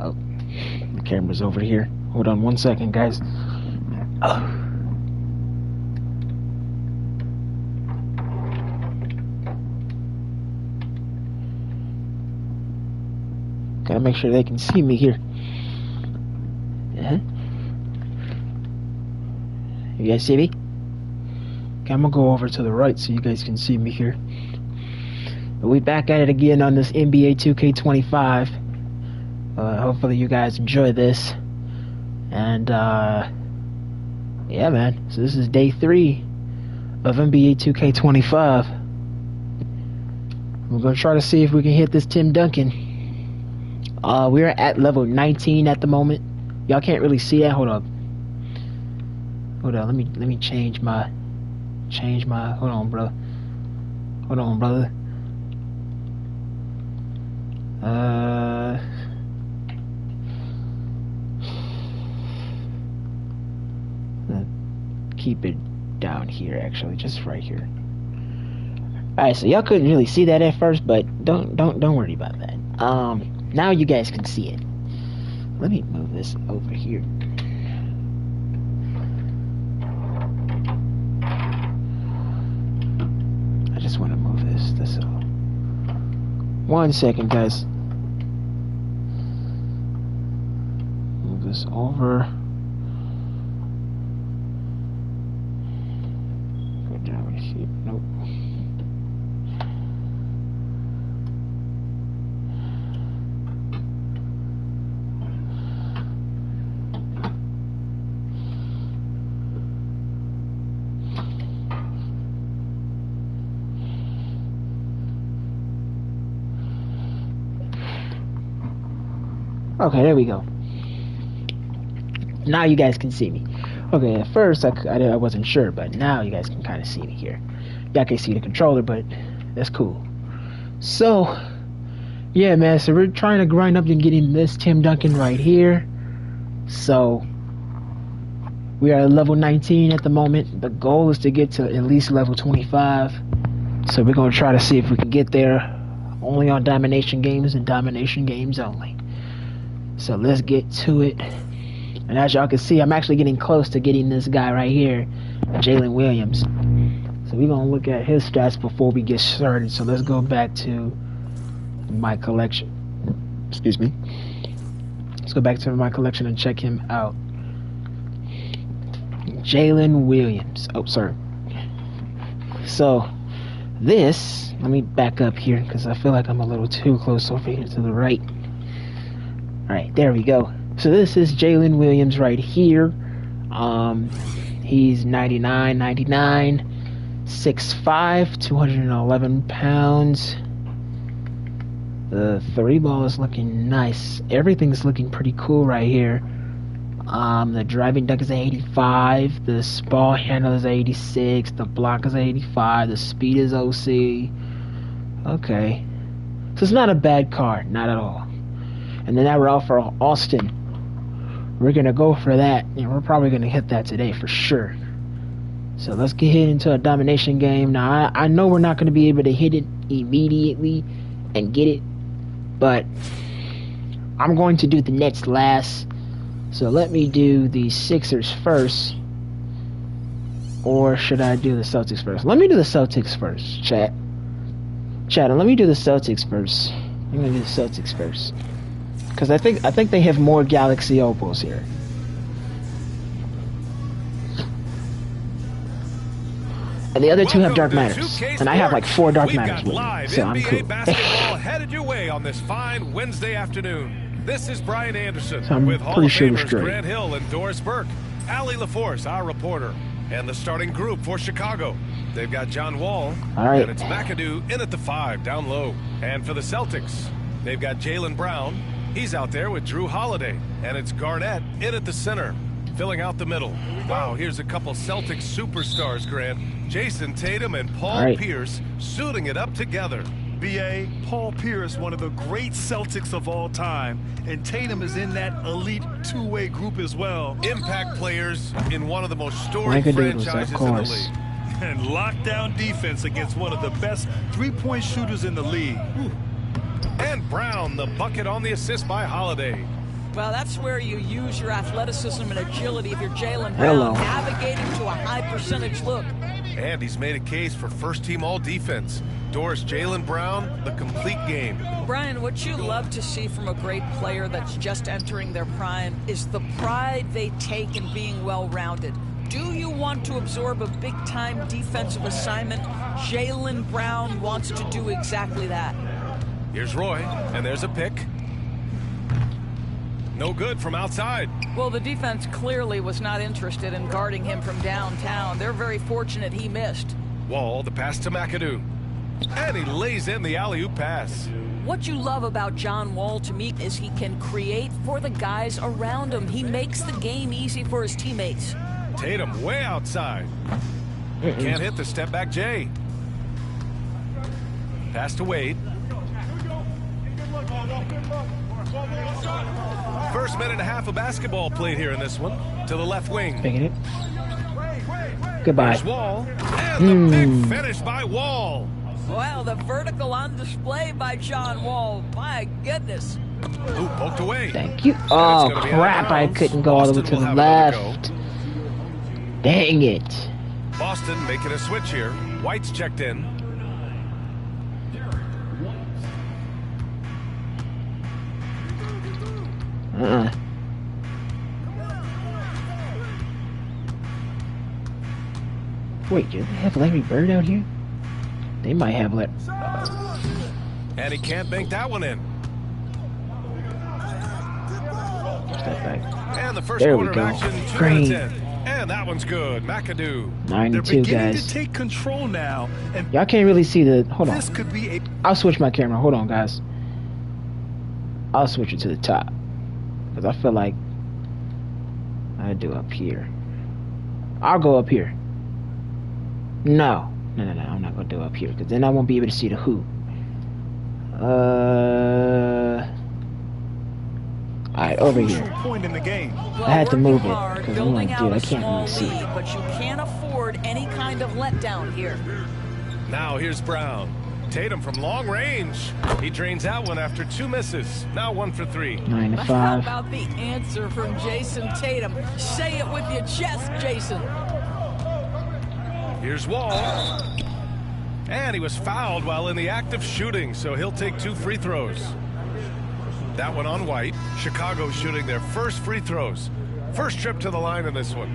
Oh, the camera's over here. Hold on 1 second, guys. Oh. Gotta make sure they can see me here. You guys see me? Okay, I'm gonna go over to the right so you guys can see me here. We back at it again on this NBA 2K25. Hopefully you guys enjoy this. And yeah, man. So this is day 3 of NBA 2K25. We're gonna try to see if we can hit this Tim Duncan. We're at level 19 at the moment. Y'all can't really see that. Hold up. Hold on. Let me change my. Hold on, bro. Hold on, brother. Keep it down here, actually, just right here. Alright, so y'all couldn't really see that at first, but don't worry about that. Now you guys can see it. Let me move this over here. I just want to move this up. 1 second, guys. Move this over. Go down here. Nope. Okay, there we go. Now you guys can see me. Okay, at first I wasn't sure, but now you guys can kind of see me here. Y'all can see the controller, but that's cool. So, yeah, man. So we're trying to grind up and getting this Tim Duncan right here. So we are at level 19 at the moment. The goal is to get to at least level 25. So we're gonna try to see if we can get there. Only on domination games and domination games only. So let's get to it. And as y'all can see, I'm actually getting close to getting this guy right here, Jalen Williams. So we're going to look at his stats before we get started. So let's go back to my collection. Excuse me. Let's go back to my collection and check him out. Jalen Williams. Oh, sorry. So this, let me back up here because I feel like I'm a little too close over here to the right. Alright, there we go. So this is Jalen Williams right here. He's 99, 6'5", 211 pounds. The 3-ball is looking nice. Everything's looking pretty cool right here. The driving dunk is 85. The ball handle is 86. The block is 85. The speed is OC. Okay. So it's not a bad card, not at all. And then now we're out for Austin. We're going to go for that. And we're probably going to hit that today for sure. So let's get into a domination game. Now, I know we're not going to be able to hit it immediately and get it. But I'm going to do the Nets last. So let me do the Sixers first. Or should I do the Celtics first? Let me do the Celtics first, chat. Chat, let me do the Celtics first. I'm going to do the Celtics first. Because I think they have more Galaxy Opals here. And the other two have Dark Matters. And I have like 4 Dark Matters with me. So I'm cool. Basketball headed your way on this fine Wednesday afternoon. This is Brian Anderson so with Hall of Famers Grant Hill and Doris Burke. Allie LaForce, our reporter. And the starting group for Chicago. They've got John Wall. All right. And it's McAdoo in at the 5, down low. And for the Celtics, they've got Jaylen Brown. He's out there with Drew Holiday. And it's Garnett in at the center, filling out the middle. Wow, here's a couple Celtics superstars, Grant. Jason Tatum and Paul Pierce suiting it up together. B.A., Paul Pierce, one of the great Celtics of all time, and Tatum is in that elite two-way group as well. Impact players in one of the most storied franchises in the league. And lockdown defense against one of the best three-point shooters in the league. And Brown, the bucket on the assist by Holiday. Well, that's where you use your athleticism and agility if you're Jaylen Hello. Brown, navigating to a high percentage look. And he's made a case for first-team all-defense. Doris Jaylen Brown, the complete game. Brian, what you love to see from a great player that's just entering their prime is the pride they take in being well-rounded. Do you want to absorb a big-time defensive assignment? Jaylen Brown wants to do exactly that. Here's Roy, and there's a pick. No good from outside. Well, the defense clearly was not interested in guarding him from downtown. They're very fortunate he missed. Wall, the pass to McAdoo. And he lays in the alley-oop pass. What you love about John Wall to me is he can create for the guys around him. He makes the game easy for his teammates. Tatum way outside. Can't hit the step-back J. Pass to Wade. First minute and a half of basketball played here in this one. To the left wing. Picking it. Goodbye. There's Wall. And the big finish by Wall. Wow, the vertical on display by John Wall. My goodness. Ooh, poked away. Thank you. Oh, gonna be crap. out I of bounds. couldn't go all the way Boston to will the have another left. Dang it. Boston making a switch here. White's checked in. Wait, do they have Larry Bird out here? They might have And he can't bank that one in. Step back. And the first There we quarter of go. action, 2 Green. minutes in. And that one's good. McAdoo. 9 They're and 2, beginning guys. to take control now, and Y'all can't really see the... Hold on. this could be a I'll switch my camera. Hold on, guys. I'll switch it to the top. Because I feel like I do up here. I'll go up here. No. No. I'm not going to do up here. Because then I won't be able to see the hoop. Alright, over crucial here. point in the game. Well, I had to move it, working hard, 'cause I'm building like, dude, out I a can't small really see. lead, but you can't afford any kind of letdown here. Now here's Brown. Tatum from long range. He drains that one after 2 misses. Now 1 for 3. 9 to How 5. about the answer from Jason Tatum? Say it with your chest, Jason. Here's Wall. And he was fouled while in the act of shooting, so he'll take 2 free throws. That one on White. Chicago shooting their first free throws. First trip to the line in this one.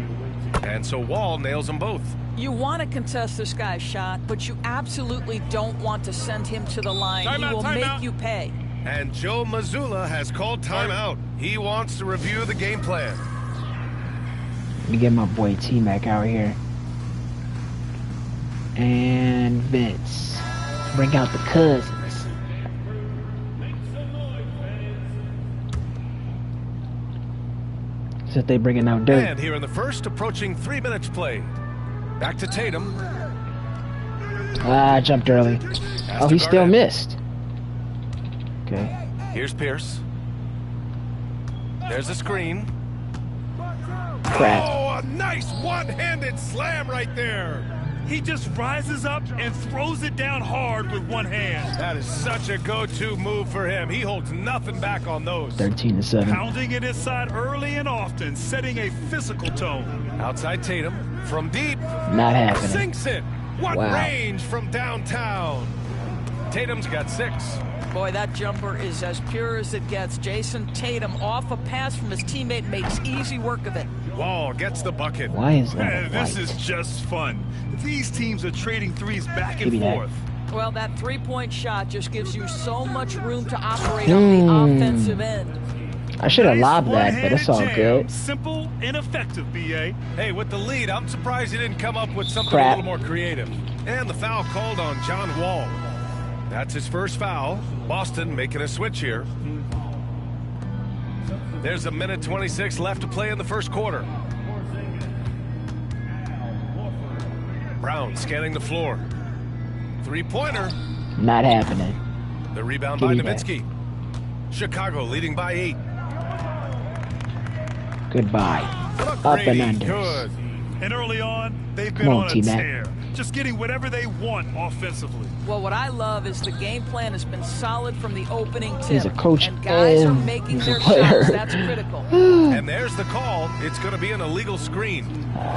And so Wall nails them both. You want to contest this guy's shot, but you absolutely don't want to send him to the line. He will make you pay. And Joe Mazzulla has called timeout. He wants to review the game plan. Let me get my boy T-Mac out here. And Vince. Bring out the cousins. So they bringing out dirt. And here in the first, approaching 3 minutes played. Back to Tatum. I jumped early. Oh, he still missed. Okay. Here's Pierce. There's a screen. Crap. Oh, a nice one-handed slam right there. He just rises up and throws it down hard with one hand. That is such a go-to move for him. He holds nothing back on those. 13 to 7. Pounding it inside early and often, setting a physical tone. Outside Tatum. From deep. Not happening. Sinks it. What Wow. range from downtown. Tatum's got 6. Boy, that jumper is as pure as it gets. Jason Tatum, off a pass from his teammate, makes easy work of it. Wall gets the bucket. Why is that Man, a this white? is just fun. These teams are trading threes back Give and me that. forth. Well, that three-point shot just gives you so much room to operate on the offensive end. I should have Nice lobbed that, but it's all one-handed jam. good. Simple and effective, B.A. Hey, with the lead, I'm surprised he didn't come up with something Crap. a little more creative. And the foul called on John Wall. That's his first foul. Boston making a switch here. There's a minute 26 left to play in the first quarter. Brown scanning the floor. Three-pointer. Not happening. The rebound Give by me that. Nowitzki. Chicago leading by 8. Goodbye. Up and Brady, unders. good. And early on, they've been Come on, on a T-Mac. tear. just getting whatever they want offensively. Well, what I love is the game plan has been solid from the opening tip. He's a coach and guys are and making he's a their player. shots. That's critical. And there's the call. It's going to be an illegal screen.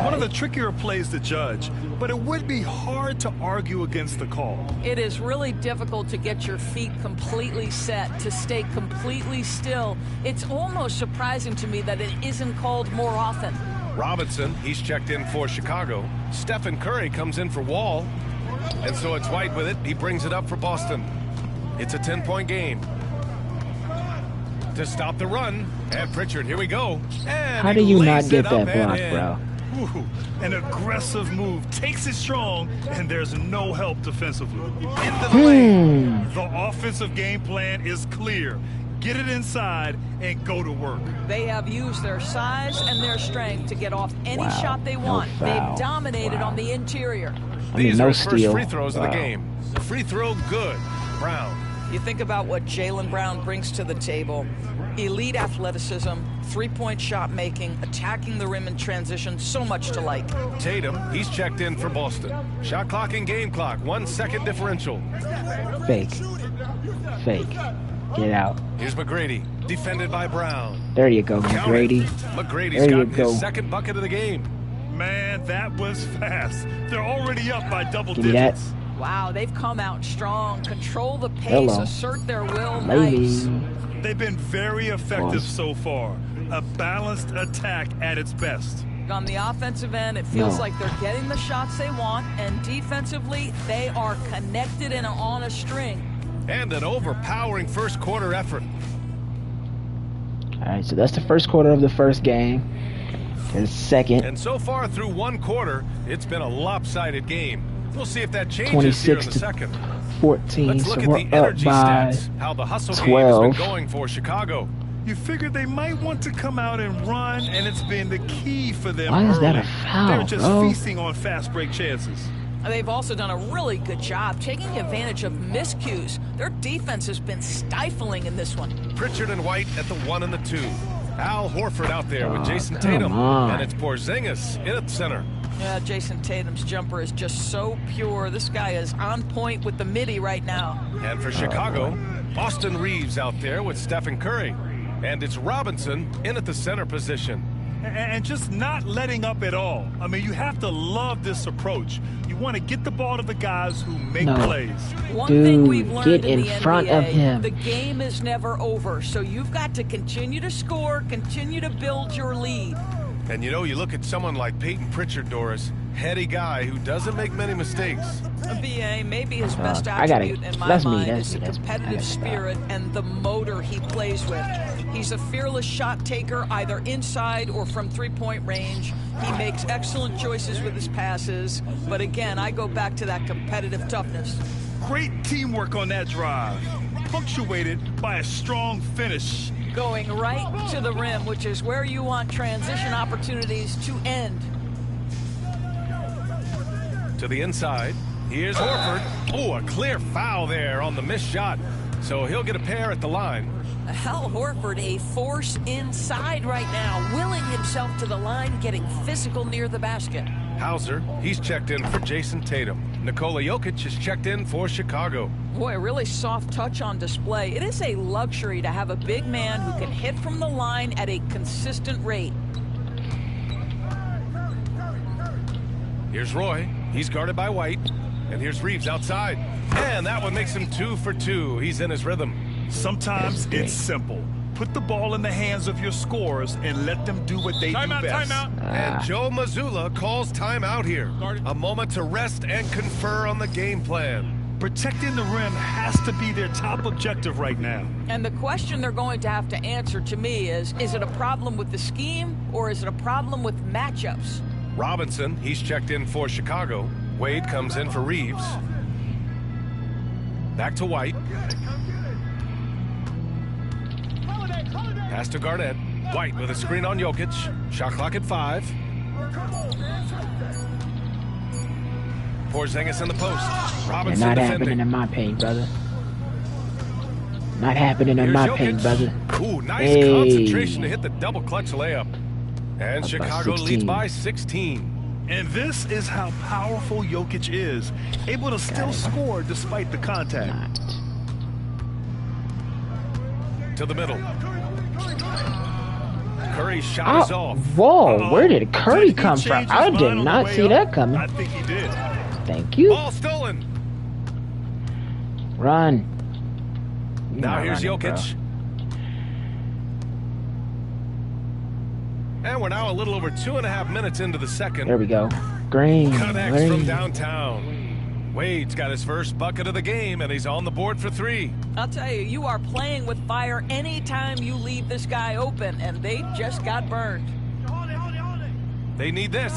One of the trickier plays to judge, but it would be hard to argue against the call. It is really difficult to get your feet completely set, to stay completely still. It's almost surprising to me that it isn't called more often. Robinson, he's checked in for Chicago. Stephen Curry comes in for Wall. And so it's White with it. He brings it up for Boston. It's a 10-point game. To stop the run. And Pritchard, here we go. And How do he you lays not get it up that and block, in. bro? Ooh, an aggressive move, takes it strong, and there's no help defensively. Into the lane. The offensive game plan is clear. Get it inside and go to work. They have used their size and their strength to get off any Wow, shot they no want. foul. They've dominated on the interior. I mean, These no are his first steal. free throws of the Wow. game. Free throw good. Brown. You think about what Jaylen Brown brings to the table. Elite athleticism, three-point shot making, attacking the rim in transition, so much to like. Tatum, he's checked in for Boston. Shot clock and game clock, 1 second differential. Fake. Fake. Get out. Here's McGrady, defended by Brown. There you go, Count it. McGrady. McGrady's There you gotten go. his second bucket of the game. Man, that was fast. They're already up by double Give me that. digits. Wow, they've come out strong, control the pace, Hello. assert their will. Maybe. Nice. They've been very effective Pause. so far. A balanced attack at its best. On the offensive end, it feels No. like they're getting the shots they want, and defensively, they are connected and on a string. And an overpowering first quarter effort. All right, so that's the first quarter of the first game. The second, And so far through one quarter, it's been a lopsided game. We'll see if that changes 26 here in the to second. 14. Let's So look at we're the up energy by stats, how the hustle game 12. has been going for Chicago. You figured they might want to come out and run, and it's been the key for them. Why is that early. a foul, They're just bro? feasting on fast break chances. They've also done a really good job taking advantage of miscues. Their defense has been stifling in this one. Pritchard and White at the 1 and the 2. Al Horford out there with Oh, Jason come Tatum. on. And it's Porzingis in at center. Yeah, Jason Tatum's jumper is just so pure. This guy is on point with the midi right now. And for Chicago, Austin Reeves out there with Stephen Curry. And it's Robinson in at the center position. And just not letting up at all. I mean, you have to love this approach. You want to get the ball to the guys who make No. plays. One Dude, thing we've learned get in in the front NBA, of him. the game is never over. So you've got to continue to score, continue to build your lead. And you know, you look at someone like Peyton Pritchard, Doris, heady guy who doesn't make many mistakes. BA, maybe his best I gotta- attribute in my that's me, mind that's is the me, that's me. I competitive gotta stop. spirit and the motor he plays with. He's a fearless shot taker, either inside or from three-point range. He makes excellent choices with his passes. But again, I go back to that competitive toughness. Great teamwork on that drive, punctuated by a strong finish. Going right to the rim, which is where you want transition opportunities to end. To the inside, here's Horford. Oh, a clear foul there on the missed shot. So he'll get a pair at the line. Al Horford, a force inside right now, willing himself to the line, getting physical near the basket. Hauser, he's checked in for Jason Tatum. Nikola Jokic is checked in for Chicago. Boy, a really soft touch on display. It is a luxury to have a big man who can hit from the line at a consistent rate. Here's Roy. He's guarded by White. And here's Reeves outside. And that one makes him 2 for 2. He's in his rhythm. Sometimes it's simple. Put the ball in the hands of your scorers and let them do what they do best. And Joe Mazzulla calls timeout here. A moment to rest and confer on the game plan. Protecting the rim has to be their top objective right now. And the question they're going to have to answer to me is it a problem with the scheme or is it a problem with matchups? Robinson, he's checked in for Chicago. Wade comes in for Reeves. Back to White. Pass to Garnett. White with a screen on Jokic. Shot clock at 5. Porzingis in the post. Yeah, Robinson not defending. happening in my paint, brother. Not happening in Here's my Jokic. paint, brother. Ooh, nice Hey. concentration to hit the double clutch layup. And About Chicago 16. leads by 16. And this is how powerful Jokic is, able to still score despite the contact. To the middle. Curry's shot is off. Whoa, where did Curry come from? I did not see that coming. I think he did. Thank you. Ball stolen. Run. Now here's Jokic. And we're now a little over 2.5 minutes into the second. There we go. Green. Connects from downtown. Wade's got his first bucket of the game, and he's on the board for 3. I'll tell you, you are playing with fire anytime you leave this guy open, and they just got burned. They need this.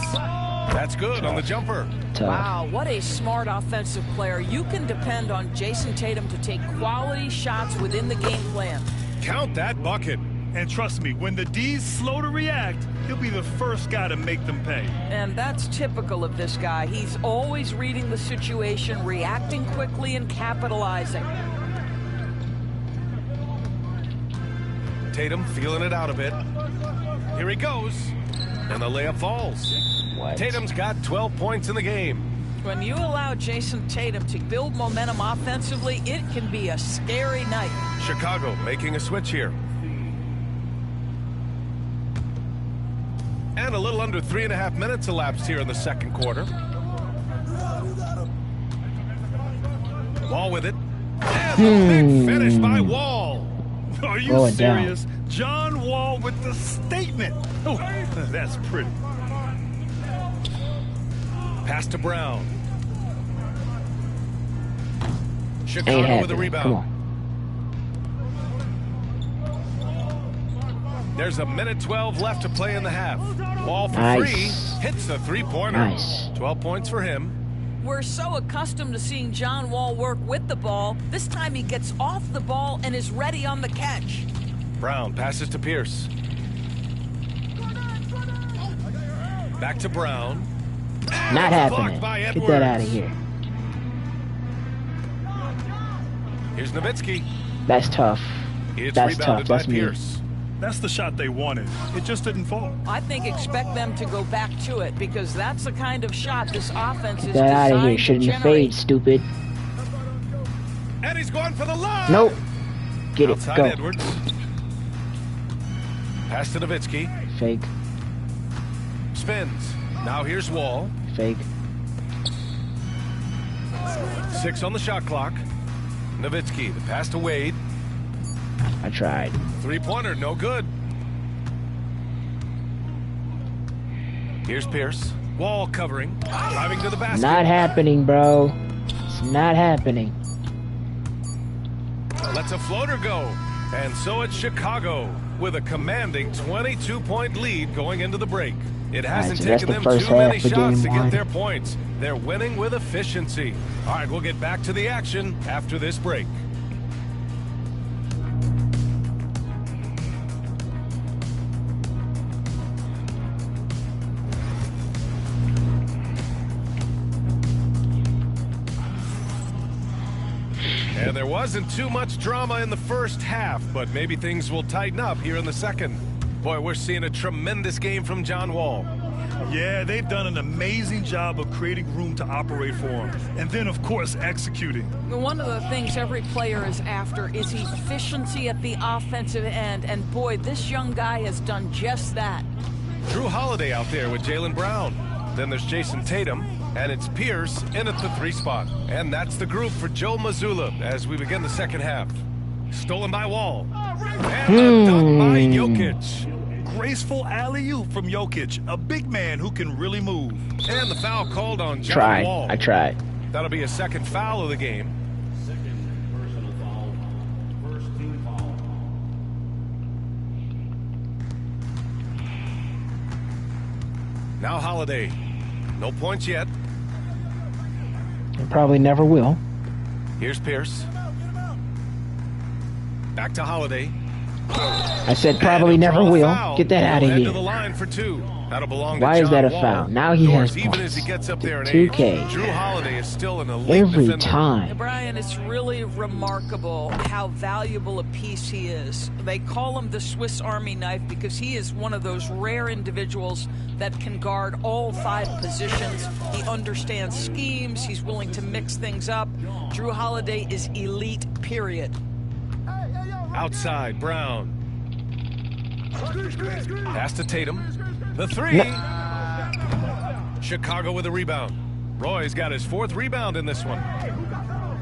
That's good on the jumper. Tough. Wow, what a smart offensive player. You can depend on Jason Tatum to take quality shots within the game plan. Count that bucket. And trust me, when the D's slow to react, he'll be the first guy to make them pay. And that's typical of this guy. He's always reading the situation, reacting quickly, and capitalizing. Tatum feeling it out a bit. Here he goes. And the layup falls. What? Tatum's got 12 points in the game. When you allow Jason Tatum to build momentum offensively, it can be a scary night. Chicago making a switch here. And a little under 3.5 minutes elapsed here in the second quarter. Wall with it. And the big finish by Wall. Are you Going serious? John Wall with the statement. Oh, that's pretty. Pass to Brown. Ain't Chicago with a happening. rebound. Come on. There's a minute 12 left to play in the half. Wall for Nice. 3. Hits the three-pointer. Nice. 12 points for him. We're so accustomed to seeing John Wall work with the ball. This time he gets off the ball and is ready on the catch. Brown passes to Pierce. Back to Brown. And Not blocked happening. by Get Edwards. that out of here. Here's Nowitzki. That's tough. It's That's rebounded tough. That's by me. Pierce. That's the shot they wanted. It just didn't fall. I think expect them to go back to it because that's the kind of shot this offense is Get that out of here. designed to Shouldn't have generate. fade, stupid. And he's going for the line. Nope. Get it. Outside Go. Edwards. Pass to Nowitzki. Fake. Spins. Now here's Wall. Fake. 6 on the shot clock. Nowitzki. The pass to Wade. I tried. Three-pointer, no good. Here's Pierce. Wall covering. Driving to the basket. Not happening, bro. It's not happening. Lets a floater go. And so it's Chicago with a commanding 22-point lead going into the break. It hasn't so that's taken the them first too many half of shots to game get one. their points. They're winning with efficiency. All right, we'll get back to the action after this break. And there wasn't too much drama in the first half, but maybe things will tighten up here in the second. Boy, we're seeing a tremendous game from John Wall. Yeah, they've done an amazing job of creating room to operate for him. And then, of course, executing. One of the things every player is after is efficiency at the offensive end. And boy, this young guy has done just that. Drew Holiday out there with Jaylen Brown. Then there's Jason Tatum, and it's Pierce in at the 3 spot. And that's the group for Joe Mazzulla as we begin the second half. Stolen by Wall. And the dunk by Jokic. Graceful alley-oop from Jokic, a big man who can really move. And the foul called on John Wall. I tried. That'll be a second foul of the game. Now Holiday. No points yet. I probably never will. Here's Pierce. Back to Holiday. I said probably never will. Get that out of Head to here. the line for 2. That'll belong to Why is that a John foul? Wall. Now he has Even points. as he gets up there in 2K. age, Drew Holiday is still an elite Every defender. time. Brian, it's really remarkable how valuable a piece he is. They call him the Swiss Army knife because he is one of those rare individuals that can guard all 5 positions. He understands schemes. He's willing to mix things up. Drew Holiday is elite, period. Outside, Brown. Pass to Tatum. The 3. Chicago with a rebound. Roy's got his 4th rebound in this one.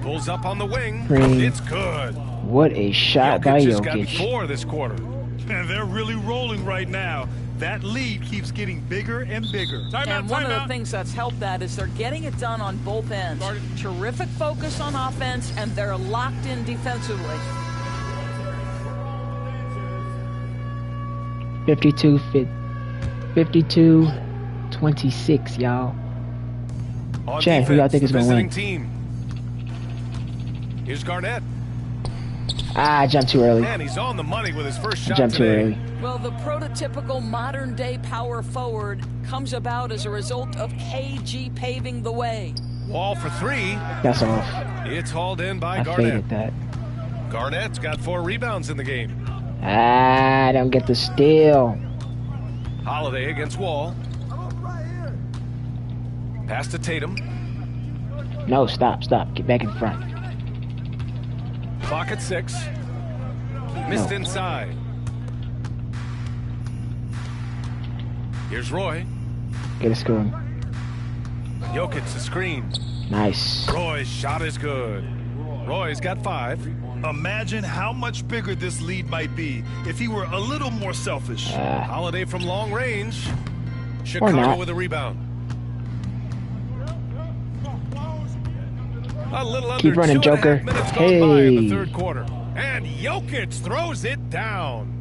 Pulls up on the wing. It's good. What a shot by Jokic has got Jokic. 4 this quarter. And they're really rolling right now. That lead keeps getting bigger and bigger. And one of the things that's helped that is they're getting it done on both ends. Terrific focus on offense, and they're locked in defensively. 52-26, y'all. On Chad, who y'all think is the gonna win? visiting team. Here's Garnett. I jumped too early. And he's on the money with his first shot Jumped too today. early. Well, the prototypical modern-day power forward comes about as a result of KG paving the way. Wall for 3. That's off. It's hauled in by I Garnett. faded that. Garnett's got 4 rebounds in the game. I don't get the steal. Holiday against Wall. Pass to Tatum. No, stop. Get back in front. Clock at 6. Missed No. inside. Here's Roy. Get a score. Jokic the screen. Nice. Roy's shot is good. Roy's got 5. Imagine how much bigger this lead might be if he were a little more selfish. Holiday from long range. Or Chicago not. with a rebound. A little under Keep running, 2.5 Joker. minutes gone by in the Hey. 3rd quarter. And Jokic throws it down.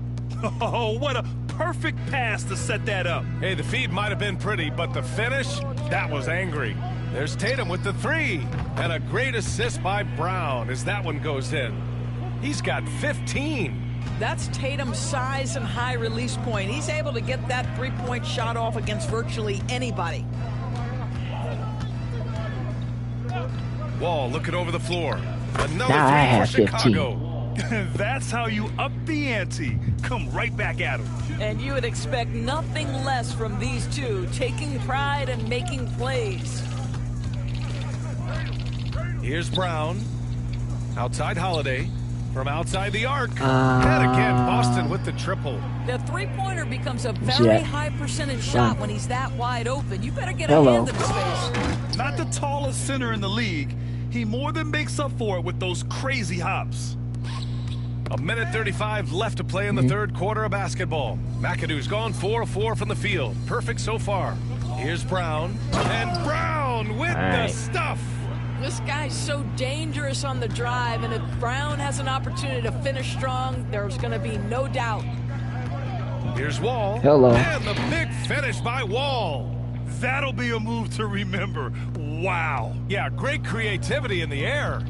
Oh, what a perfect pass to set that up. Hey, the feed might have been pretty, but the finish, that was angry. There's Tatum with the 3. And a great assist by Brown as that one goes in. He's got 15. That's Tatum's size and high release point. He's able to get that three-point shot off against virtually anybody. Wall looking over the floor. Another Now I 3 have for 15. Chicago. That's how you up the ante. Come right back at him. And you would expect nothing less from these two, taking pride and making plays. Here's Brown. Outside Holiday. From outside the arc. And again, Boston with the triple. The three-pointer becomes a very Yeah. high percentage shot when he's that wide open. You better get Hello. a hand in his face. Not the tallest center in the league. He more than makes up for it with those crazy hops. 1:35 left to play in the 3rd quarter of basketball. McAdoo's gone 4 of 4 from the field. Perfect so far. Here's Brown. And Brown with the right. stuff. This guy's so dangerous on the drive, and if Brown has an opportunity to finish strong, there's going to be no doubt. Here's Wall. Hello. And the big finish by Wall. That'll be a move to remember. Wow. Yeah, great creativity in the air.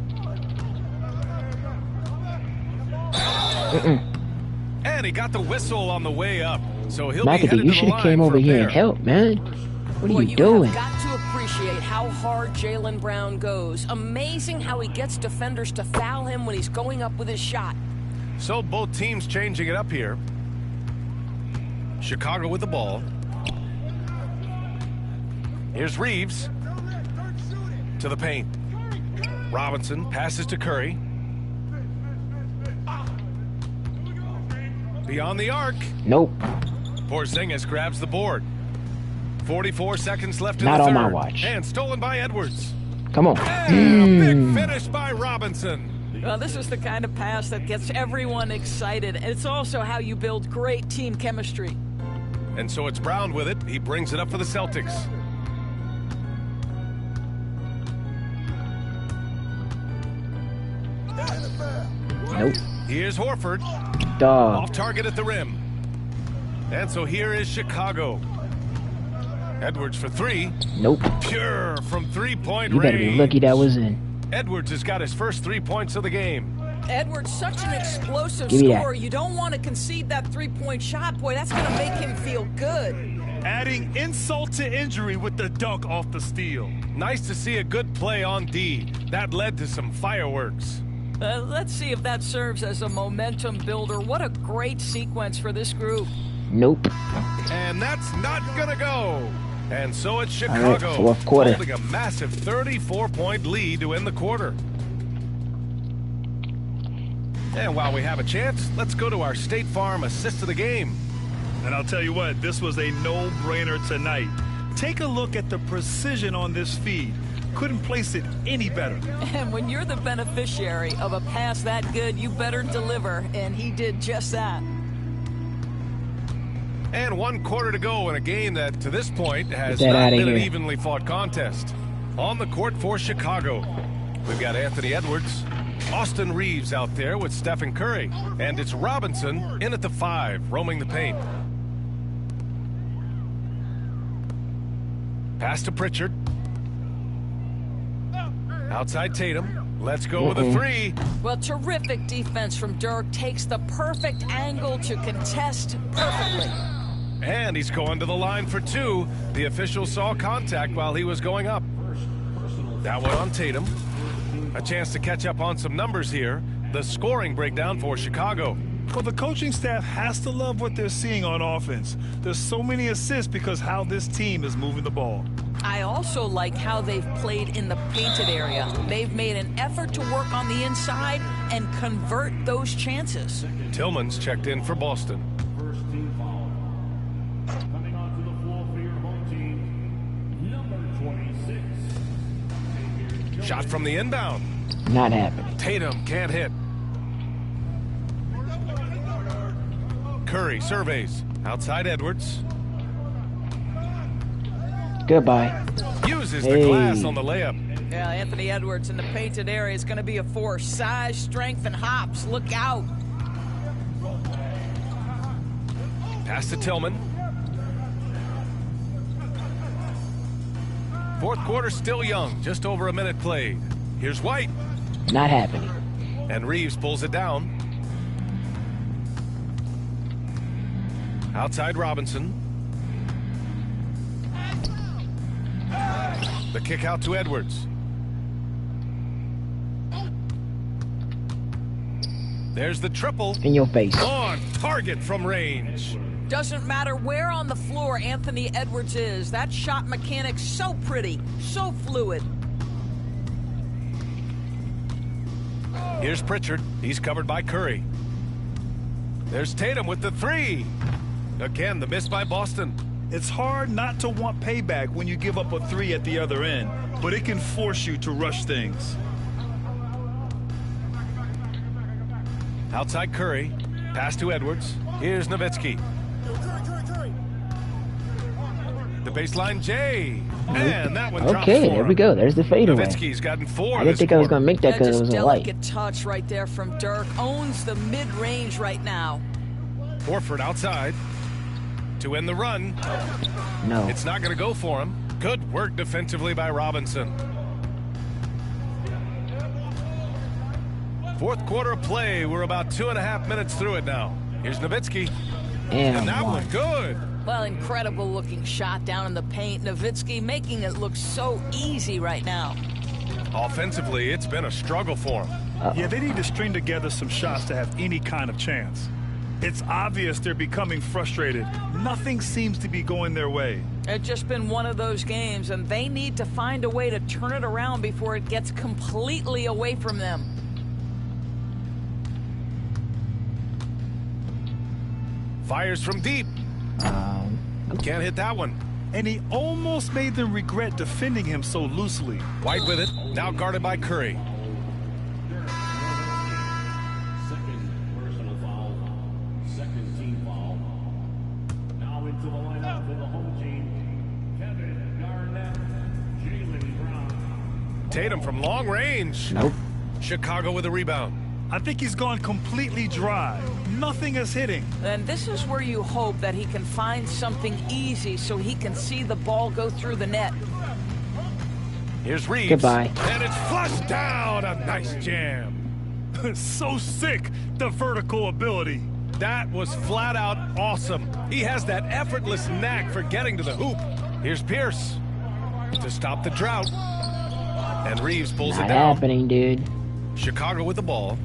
And he got the whistle on the way up. So he'll be headed McAdoo, to you the should have line came for over a here pair. and helped, man. What are Boy, you doing? have got to appreciate how hard Jaylen Brown goes. Amazing how he gets defenders to foul him when he's going up with his shot. So both teams changing it up here. Chicago with the ball. Here's Reeves. To the paint. Robinson passes to Curry. Beyond the arc. Nope. Porzingis grabs the board. 44 seconds left in Not the on third. my watch. And stolen by Edwards. Come on. And a big finish by Robinson. Well, this is the kind of pass that gets everyone excited. And it's also how you build great team chemistry. And so it's Brown with it. He brings it up for the Celtics. Nope. Here's Horford. Dog. Off target at the rim. And so here is Chicago. Edwards for 3. Nope. Pure from 3-point You better range. be lucky that was in. Edwards has got his first 3 points of the game. Edwards, such an explosive Give me that. scorer. You don't want to concede that three-point shot. Boy, that's going to make him feel good. Adding insult to injury with the dunk off the steal. Nice to see a good play on D. That led to some fireworks. Let's see if that serves as a momentum builder. What a great sequence for this group. Nope. And that's not gonna go. And so it's All right, Chicago fourth quarter. holding a massive 34-point lead to end the quarter. And while we have a chance, let's go to our State Farm assist of the game. And I'll tell you what, this was a no-brainer tonight. Take a look at the precision on this feed. Couldn't place it any better. And when you're the beneficiary of a pass that good, you better deliver, and he did just that. And 1 quarter to go in a game that, to this point, has Get that not outta been an here. evenly fought contest. On the court for Chicago, we've got Anthony Edwards, Austin Reeves out there with Stephen Curry, and it's Robinson in at the 5, roaming the paint. Pass to Pritchard. Outside Tatum. Let's go with a 3. Well, terrific defense from Dirk. Takes the perfect angle to contest perfectly. And he's going to the line for 2. The official saw contact while he was going up. That one on Tatum. A chance to catch up on some numbers here. The scoring breakdown for Chicago. Well, the coaching staff has to love what they're seeing on offense. There's so many assists because how this team is moving the ball. I also like how they've played in the painted area. They've made an effort to work on the inside and convert those chances. Tillman's checked in for Boston. First team foul. Coming onto the floor for your home team, number 26. Shot from the inbound. Not happening. Tatum can't hit. Curry surveys. Outside Edwards. Goodbye. Uses the Hey. glass on the layup. Yeah, Anthony Edwards in the painted area is going to be a force. Size, strength, and hops. Look out. Pass to Tillman. Fourth quarter still young. Just over a minute played. Here's White. Not happening. And Reeves pulls it down. Outside Robinson. The kick out to Edwards. There's the triple. In your face. On target from range. Doesn't matter where on the floor Anthony Edwards is. That shot mechanic's so pretty, so fluid. Here's Pritchard. He's covered by Curry. There's Tatum with the 3. Again, the miss by Boston. It's hard not to want payback when you give up a 3 at the other end, but it can force you to rush things. Outside Curry. Pass to Edwards. Here's Nowitzki. The baseline J. And that one drops Okay, for there we him. go. There's the fadeaway. Nowitzki's gotten 4 I didn't this think I was quarter. going to make that because it Just was a light. delicate touch right there from Dirk. Owns the mid-range right now. Horford outside to end the run. No. It's not going to go for him. Good work defensively by Robinson. Fourth quarter of play. We're about 2.5 minutes through it now. Here's Nowitzki. And that one good. Well, incredible looking shot down in the paint. Nowitzki making it look so easy right now. Offensively, it's been a struggle for him. Yeah, they need to string together some shots to have any kind of chance. It's obvious they're becoming frustrated. Nothing seems to be going their way. It's just been one of those games, and they need to find a way to turn it around before it gets completely away from them. Fires from deep. Can't hit that one. And he almost made them regret defending him so loosely. White with it. Now guarded by Curry. Second personal foul. Second team foul. Now into the lineup for the home team, Kevin Garnett, Jaylen Brown. Tatum from long range. Nope. Chicago with a rebound. I think he's gone completely dry. Nothing is hitting. And this is where you hope that he can find something easy so he can see the ball go through the net. Here's Reeves. Goodbye. And it's flushed down. A nice jam. So sick, the vertical ability. That was flat out awesome. He has that effortless knack for getting to the hoop. Here's Pierce to stop the drought. And Reeves pulls Not it down. happening, dude. Chicago with the ball.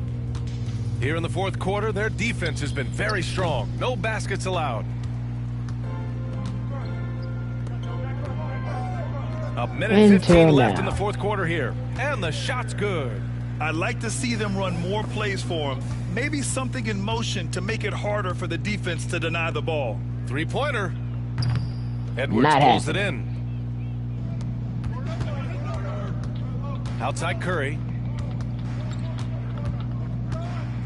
Here in the fourth quarter, their defense has been very strong. No baskets allowed. A minute and 15 left in the fourth quarter here. And the shot's good. I'd like to see them run more plays for him. Maybe something in motion to make it harder for the defense to deny the ball. Three-pointer. Edwards Not pulls it happening. in. Outside Curry.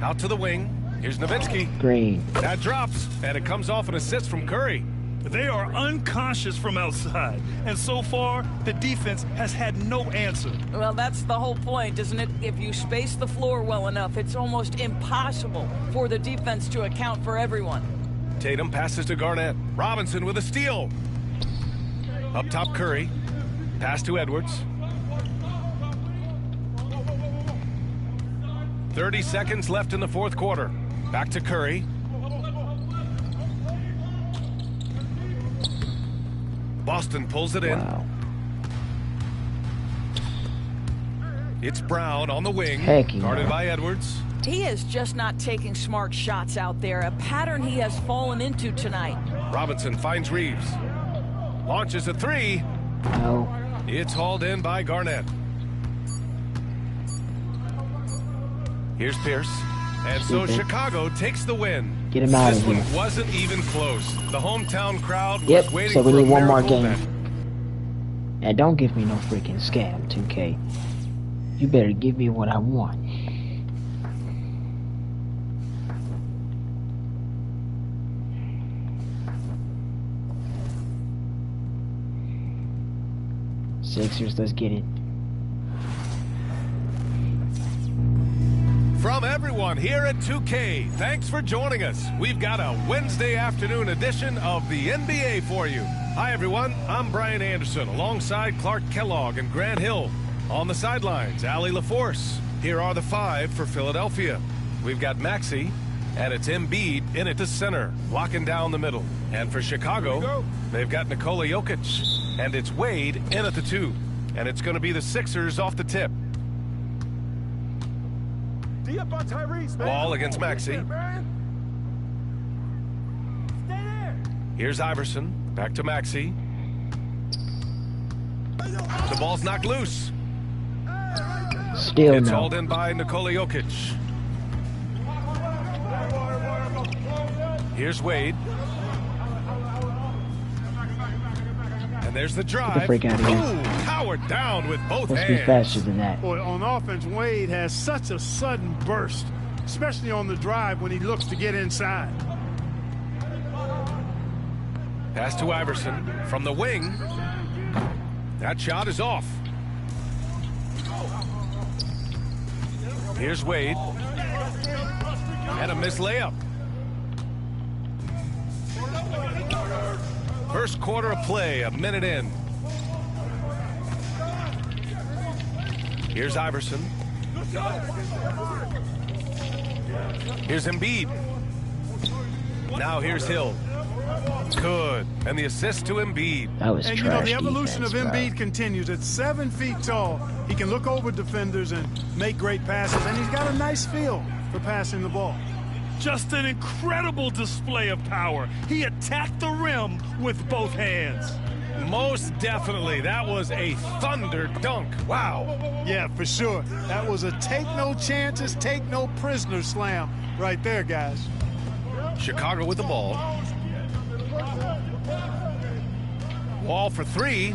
Out to the wing. Here's Nowitzki. Green. That drops, and it comes off an assist from Curry. They are unconscious from outside, and so far, the defense has had no answer. Well, that's the whole point, isn't it? If you space the floor well enough, it's almost impossible for the defense to account for everyone. Tatum passes to Garnett. Robinson with a steal. Up top, Curry. Pass to Edwards. 30 seconds left in the fourth quarter. Back to Curry. Boston pulls it in. Wow. It's Brown on the wing. Hecky, Guarded man. by Edwards. He is just not taking smart shots out there, a pattern he has fallen into tonight. Robinson finds Reeves. Launches a three. No. It's hauled in by Garnett. Here's Pierce. And so Stupid. Chicago takes the win. Get him out This of one here. wasn't even close. The hometown crowd was Yep, waiting so we for a need one more miracle game. back. And don't give me no freaking scam, 2K. You better give me what I want. Sixers, let's get it. From everyone here at 2K, thanks for joining us. We've got a Wednesday afternoon edition of the NBA for you. Hi, everyone. I'm Brian Anderson, alongside Clark Kellogg and Grant Hill. On the sidelines, Allie LaForce. Here are the five for Philadelphia. We've got Maxey, and it's Embiid in at the center, locking down the middle. And for Chicago, they've got Nikola Jokic, and it's Wade in at the two. And it's going to be the Sixers off the tip. Wall against Maxey. Here's Iverson. Back to Maxey. The ball's knocked loose. Still It's no. hauled in by Nikola Jokic. Here's Wade. And there's the drive. Get the freak out of here. Ooh, powered down with both Let's be hands. faster than that. Boy, on offense, Wade has such a sudden burst, especially on the drive when he looks to get inside. Pass to Iverson from the wing. That shot is off. Here's Wade. And a missed layup. First quarter of play, a minute in. Here's Iverson. Here's Embiid. Now here's Hill. Good. And the assist to Embiid. That was And trash you know, the evolution defense, of bro. Embiid continues. At 7 feet tall, he can look over defenders and make great passes, and he's got a nice feel for passing the ball. Just an incredible display of power. He attacked the rim with both hands. Most definitely. That was a thunder dunk. Wow. Yeah, for sure. That was a take no chances, take no prisoners slam right there, guys. Chicago with the ball. Wall for three.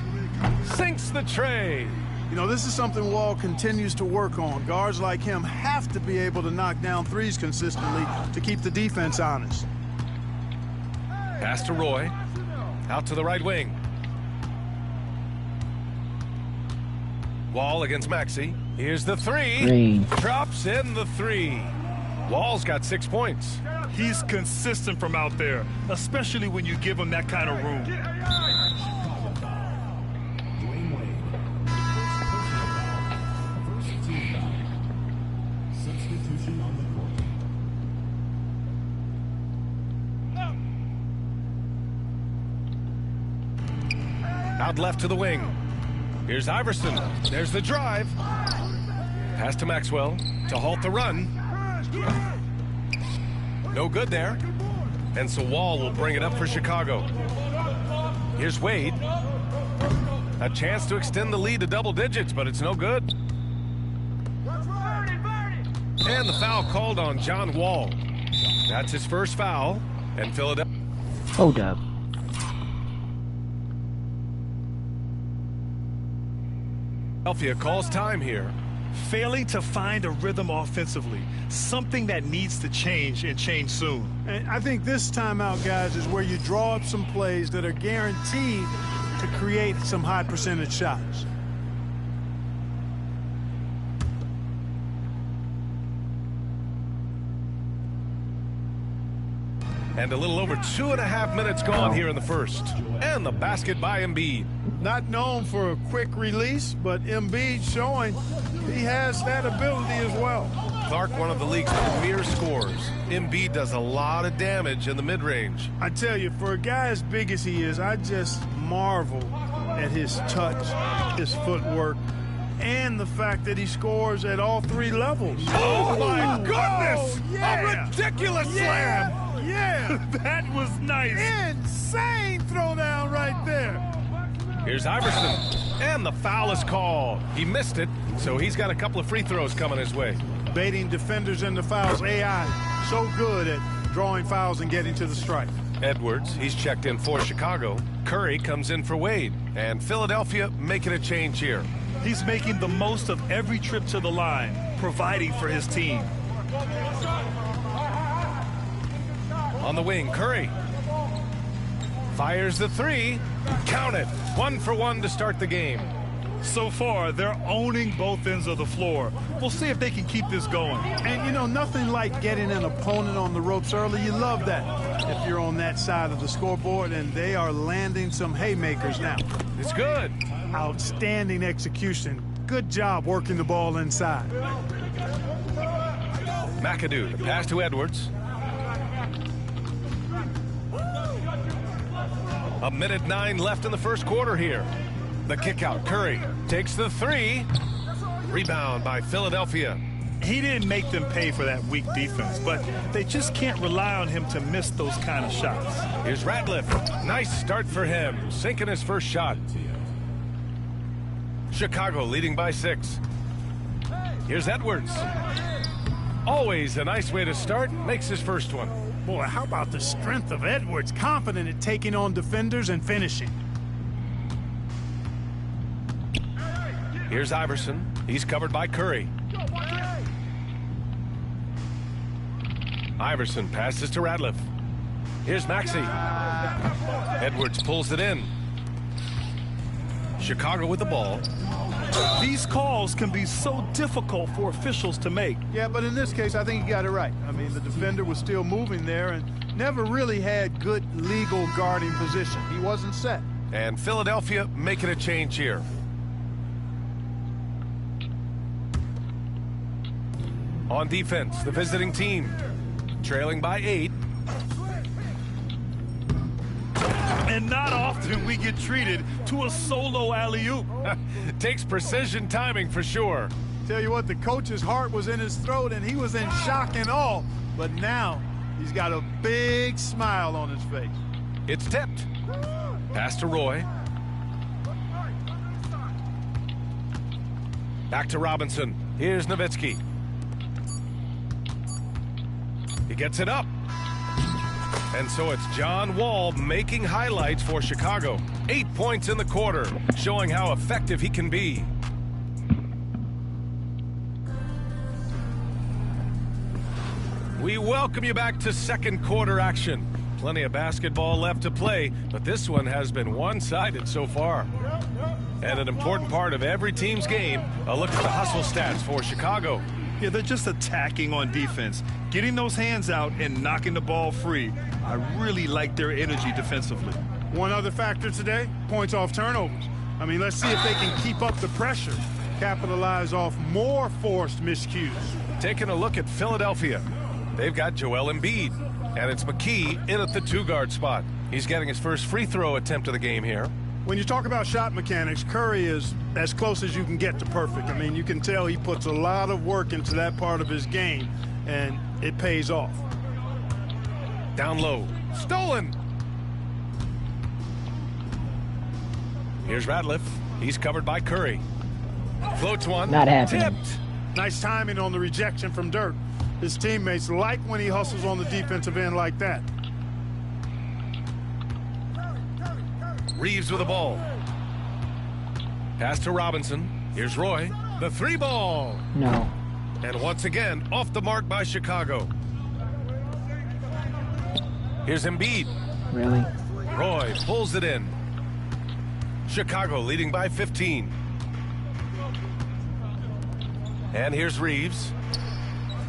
Sinks the tray. You know, this is something Wall continues to work on. Guards like him have to be able to knock down threes consistently to keep the defense honest. Pass to Roy. Out to the right wing. Wall against Maxey. Here's the three. Green. Drops in the three. Wall's got 6 points. He's consistent from out there, especially when you give him that kind of room. Dwayne Wade. First team foul. Substitution Out left to the wing. Here's Iverson. There's the drive. Pass to Maxwell to halt the run. No good there. And so Wall will bring it up for Chicago. Here's Wade. A chance to extend the lead to double digits, but it's no good. And the foul called on John Wall. That's his first foul. And Philadelphia. Hold up. Philadelphia calls time here. Failing to find a rhythm offensively, something that needs to change and change soon. And I think this timeout, guys, is where you draw up some plays that are guaranteed to create some high percentage shots. And a little over 2.5 minutes gone here in the first. And the basket by Embiid. Not known for a quick release, but Embiid showing he has that ability as well. Clark, one of the league's premier scorers. Embiid does a lot of damage in the mid-range. I tell you, for a guy as big as he is, I just marvel at his touch, his footwork, and the fact that he scores at all three levels. Oh, my goodness! Yeah. A ridiculous slam! Yeah! That was nice. Insane throwdown right there. Here's Iverson. And the foul is called. He missed it, so he's got a couple of free throws coming his way. Baiting defenders into fouls. AI, so good at drawing fouls and getting to the stripe. Edwards, he's checked in for Chicago. Curry comes in for Wade. And Philadelphia making a change here. He's making the most of every trip to the line, providing for his team. On the wing, Curry fires the three. Count it. 1 for 1 to start the game. So far, they're owning both ends of the floor. We'll see if they can keep this going. And, you know, nothing like getting an opponent on the ropes early. You love that if you're on that side of the scoreboard, and they are landing some haymakers now. It's good. Outstanding execution. Good job working the ball inside. McAdoo, the pass to Edwards. A minute 9 left in the first quarter here. The kick out. Curry takes the three. Rebound by Philadelphia. He didn't make them pay for that weak defense, but they just can't rely on him to miss those kind of shots. Here's Ratliff. Nice start for him. Sinking his first shot. Chicago leading by 6. Here's Edwards. Always a nice way to start. Makes his first one. Boy, how about the strength of Edwards? Confident at taking on defenders and finishing. Here's Iverson. He's covered by Curry. Iverson passes to Ratliff. Here's Maxey. Edwards pulls it in. Chicago with the ball. These calls can be so difficult for officials to make. Yeah, but in this case, I think he got it right. I mean, the defender was still moving there and never really had good legal guarding position. He wasn't set. And Philadelphia making a change here. On defense, the visiting team. Trailing by 8. And not often we get treated to a solo alley-oop. Takes precision timing for sure. Tell you what, the coach's heart was in his throat and he was in shock and awe. But now he's got a big smile on his face. It's tipped. Pass to Roy. Back to Robinson. Here's Nowitzki. He gets it up. And so it's John Wall making highlights for Chicago. 8 points in the quarter, showing how effective he can be. We welcome you back to second quarter action. Plenty of basketball left to play, but this one has been one-sided so far. And an important part of every team's game, a look at the hustle stats for Chicago. Yeah, they're just attacking on defense, getting those hands out and knocking the ball free. I really like their energy defensively. One other factor today, points off turnovers. I mean, let's see if they can keep up the pressure, capitalize off more forced miscues. Taking a look at Philadelphia. They've got Joel Embiid, and it's McKee in at the 2-guard spot. He's getting his first free throw attempt of the game here. When you talk about shot mechanics, Curry is as close as you can get to perfect. I mean, you can tell he puts a lot of work into that part of his game, and it pays off. Down low. Stolen. Here's Ratliff. He's covered by Curry. Floats one. Not happening. Tipped. Nice timing on the rejection from Dirk. His teammates like when he hustles on the defensive end like that. Reeves with the ball. Pass to Robinson. Here's Roy. The 3-ball. No. And once again, off the mark by Chicago. Here's Embiid. Really? Roy pulls it in. Chicago leading by 15. And here's Reeves.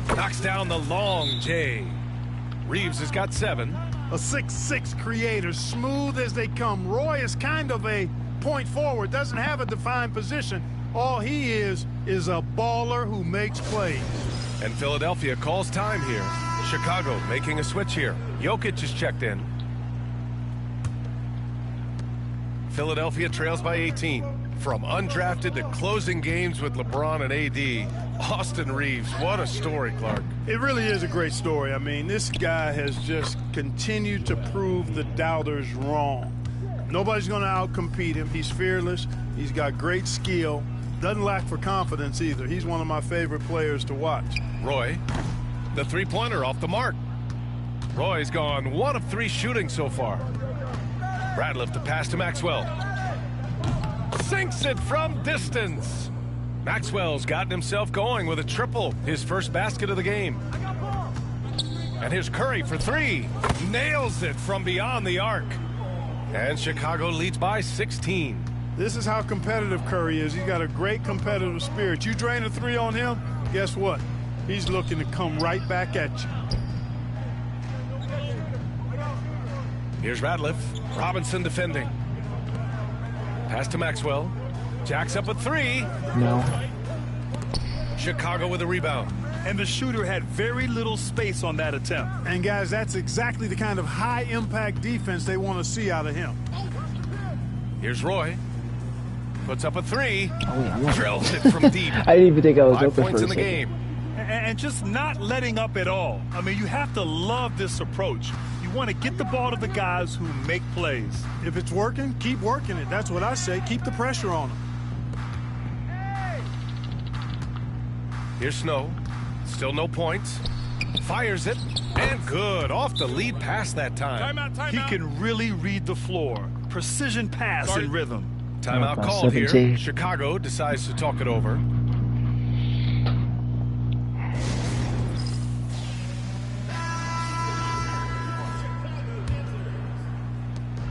Knocks down the long J. Reeves has got 7. A 6'6" creator, smooth as they come. Roy is kind of a point forward, doesn't have a defined position. All he is a baller who makes plays. And Philadelphia calls time here. Chicago making a switch here. Jokic is checked in. Philadelphia trails by 18. From undrafted to closing games with LeBron and AD, Austin Reeves, what a story, Clark. It really is a great story. I mean, this guy has just continued to prove the doubters wrong. Nobody's going to outcompete him. He's fearless. He's got great skill. Doesn't lack for confidence either. He's one of my favorite players to watch. Roy, the three-pointer off the mark. Roy's gone 1 of 3 shooting so far. Ratliff to pass to Maxwell. Sinks it from distance. Maxwell's gotten himself going with a triple, his first basket of the game. And here's Curry for 3. Nails it from beyond the arc. And Chicago leads by 16. This is how competitive Curry is. He's got a great competitive spirit. You drain a 3 on him, guess what? He's looking to come right back at you. Here's Ratliff. Robinson defending. Pass to Maxwell. Jacks up a 3. No. Chicago with a rebound. And the shooter had very little space on that attempt. And guys, that's exactly the kind of high-impact defense they want to see out of him. Here's Roy. Puts up a 3. Oh, yeah, Drills it from deep. I didn't even think I was 5 open points for in a the second. game. And just not letting up at all. I mean, you have to love this approach. You want to get the ball to the guys who make plays. If it's working, keep working it. That's what I say. Keep the pressure on them. Here's Snow. Still no points. Fires it. And good. Off the lead pass that time. He can really read the floor. Precision pass and rhythm. Timeout About called 17. here. Chicago decides to talk it over.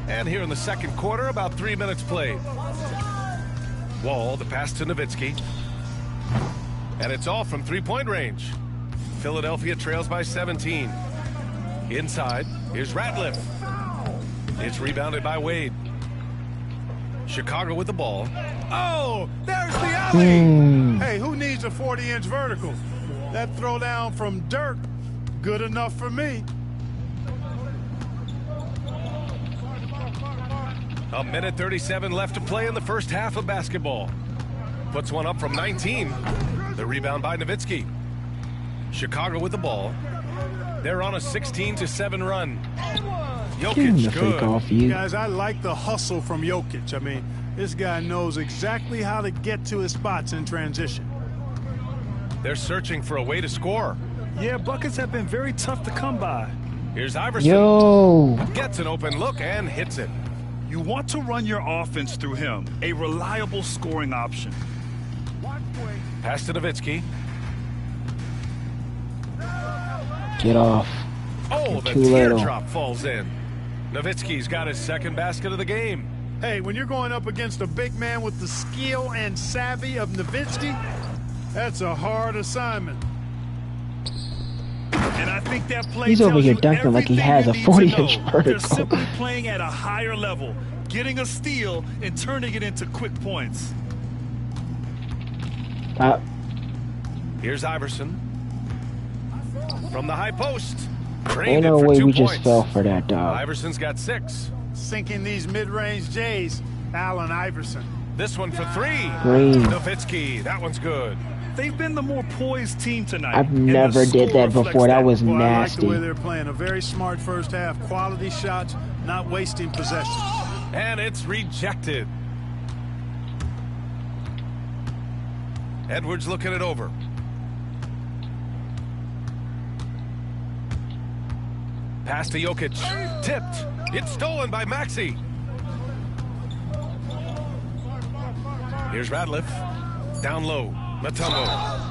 And here in the second quarter, about 3 minutes played. Wall, the pass to Nowitzki. And it's all from three-point range. Philadelphia trails by 17. Inside, here's Ratliff. It's rebounded by Wade. Chicago with the ball. Oh, there's the alley! Hey, who needs a 40-inch vertical? That throwdown from Dirk, good enough for me. A minute 37 left to play in the first half of basketball. Puts one up from 19. The rebound by Nowitzki. Chicago with the ball. They're on a 16-7 run. Give him the Jokic, fake good. off you. Guys, I like the hustle from Jokic. I mean, this guy knows exactly how to get to his spots in transition. They're searching for a way to score. Yeah, buckets have been very tough to come by. Here's Iverson. Yo. Gets an open look and hits it. You want to run your offense through him, a reliable scoring option. Pass to Nowitzki. Get off. Oh, the Too little. teardrop falls in. Nowitzki's got his second basket of the game. Hey, when you're going up against a big man with the skill and savvy of Nowitzki, that's a hard assignment. And I think that play He's tells over here you dunking like he has everything a you need to 40-inch know. vertical. They're simply playing at a higher level, getting a steal and turning it into quick points. Here's Iverson. From the high post. Ain't Drained no it for way 2 we points. just fell for that, dog. Iverson's got 6. Sinking these mid-range J's. Allen Iverson. This one for three. Green. Nowitzki, that one's good. They've been the more poised team tonight. I've and the never did score that before. reflects That was Well, I like the way nasty. they're playing. A very smart first half. Quality shots, not wasting possessions. And it's rejected. Edwards looking it over. Pass to Jokic. Tipped. It's stolen by Maxey. Here's Radliff. Down low. Matumbo.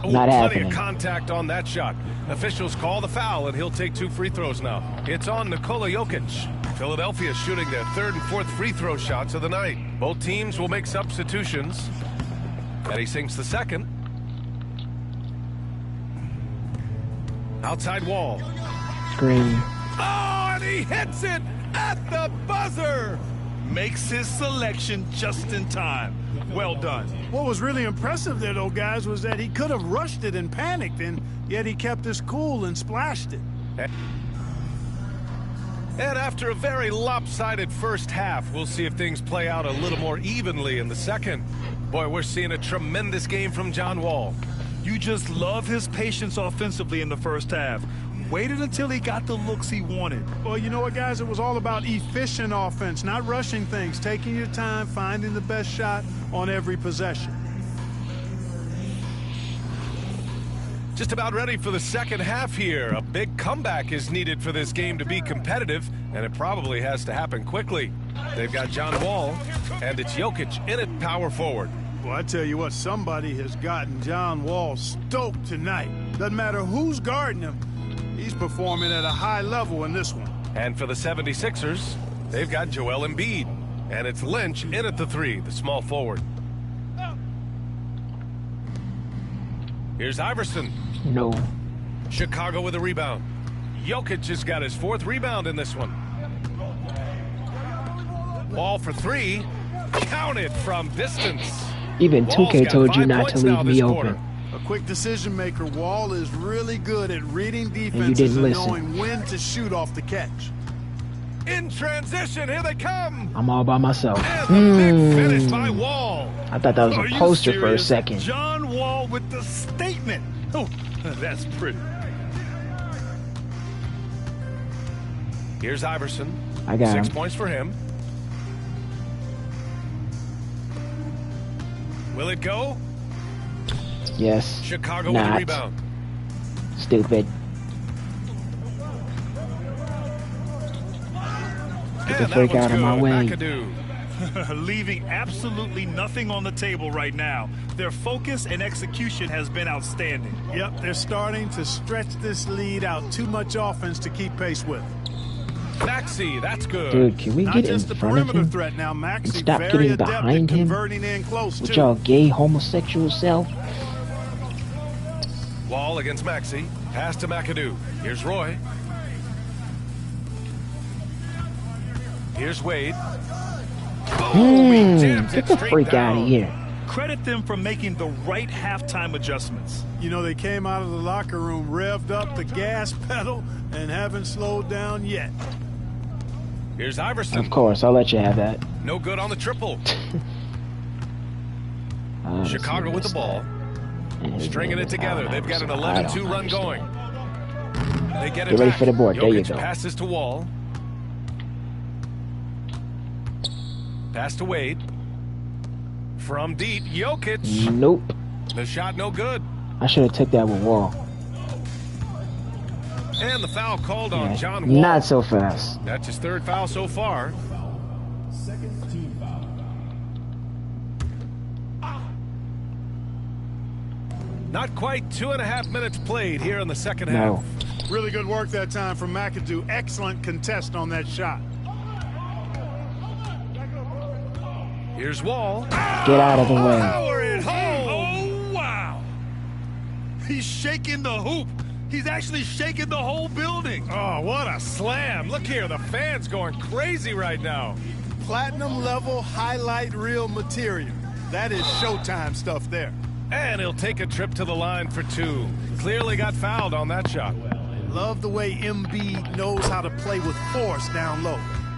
Oh, Not plenty happening. of contact on that shot. Officials call the foul, and he'll take 2 free throws now. It's on Nikola Jokic. Philadelphia shooting their 3rd and 4th free throw shots of the night. Both teams will make substitutions. And he sinks the second. Outside wall. Green. Oh, and he hits it at the buzzer. Makes his selection just in time. Well done. What was really impressive there, though, guys, was that he could have rushed it and panicked, and yet he kept his cool and splashed it. And after a very lopsided first half, we'll see if things play out a little more evenly in the second. Boy, we're seeing a tremendous game from John Wall. You just love his patience offensively in the first half. Waited until he got the looks he wanted. Well, you know what, guys? It was all about efficient offense, not rushing things, taking your time, finding the best shot on every possession. Just about ready for the second half here. A big comeback is needed for this game to be competitive, and it probably has to happen quickly. They've got John Wall, and it's Jokic in it, power forward. Well, I tell you what, somebody has gotten John Wall stoked tonight. Doesn't matter who's guarding him, he's performing at a high level in this one. And for the 76ers, they've got Joel Embiid, and it's Lynch in at the 3, the small forward. Here's Iverson. No. Chicago with a rebound. Jokic just got his 4th rebound in this one. Wall for 3. Counted from distance. Even Wall's 2K got told you 5 not to points now leave this me quarter. open. A quick decision maker. Wall is really good at reading you defenses didn't and listen. knowing when to shoot off the catch. In transition, here they come. I'm all by myself. And the big finish by Wall. I thought that was Are a you poster for a serious? second. John Wall with the statement. Oh, that's pretty. Here's Iverson. I got 6 him. points for him. Will it go? Yes. Chicago with the Not. rebound. Stupid. Get the And freak that one's out of my good. way. McAdoo. Leaving absolutely nothing on the table right now. Their focus and execution has been outstanding. Yep, they're starting to stretch this lead out. Too much offense to keep pace with. Maxey, that's good. Dude, can we Not get just in the front of perimeter him? threat now. Maxey Stop very getting adept behind at him converting in close with too. y'all gay homosexual self. Wall against Maxey. Pass to McAdoo. Here's Roy. Here's Wade. Boom! He jams Get it the straight freak out down. of here. Credit them for making the right halftime adjustments. You know, they came out of the locker room, revved up the gas pedal, and haven't slowed down yet. Here's Iverson. Of course, I'll let you have that. No good on the triple. Honestly, Chicago with the missed ball. that. And his Stringing name it is together. Allen They've got an Iverson. I 11-2 don't run understand. going. They get it Get ready back. for the board. There you Jokic go. passes to Wall. Pass to Wade. From deep, Jokic. Nope. The shot no good. I should have took that with Wall. And the foul called on Yeah, John Wall. not so fast. That's his 3rd foul so far. Second team foul. Not quite 2.5 minutes played here in the second No. half. Really good work that time from McAdoo. Excellent contest on that shot. Here's Wall. Get out of the way. Power it home. Oh, wow. He's shaking the hoop. He's actually shaking the whole building. Oh, what a slam. Look here, the fans going crazy right now. Platinum level highlight reel material. That is Showtime stuff there. And he'll take a trip to the line for 2. Clearly got fouled on that shot. Love the way Embiid knows how to play with force down low,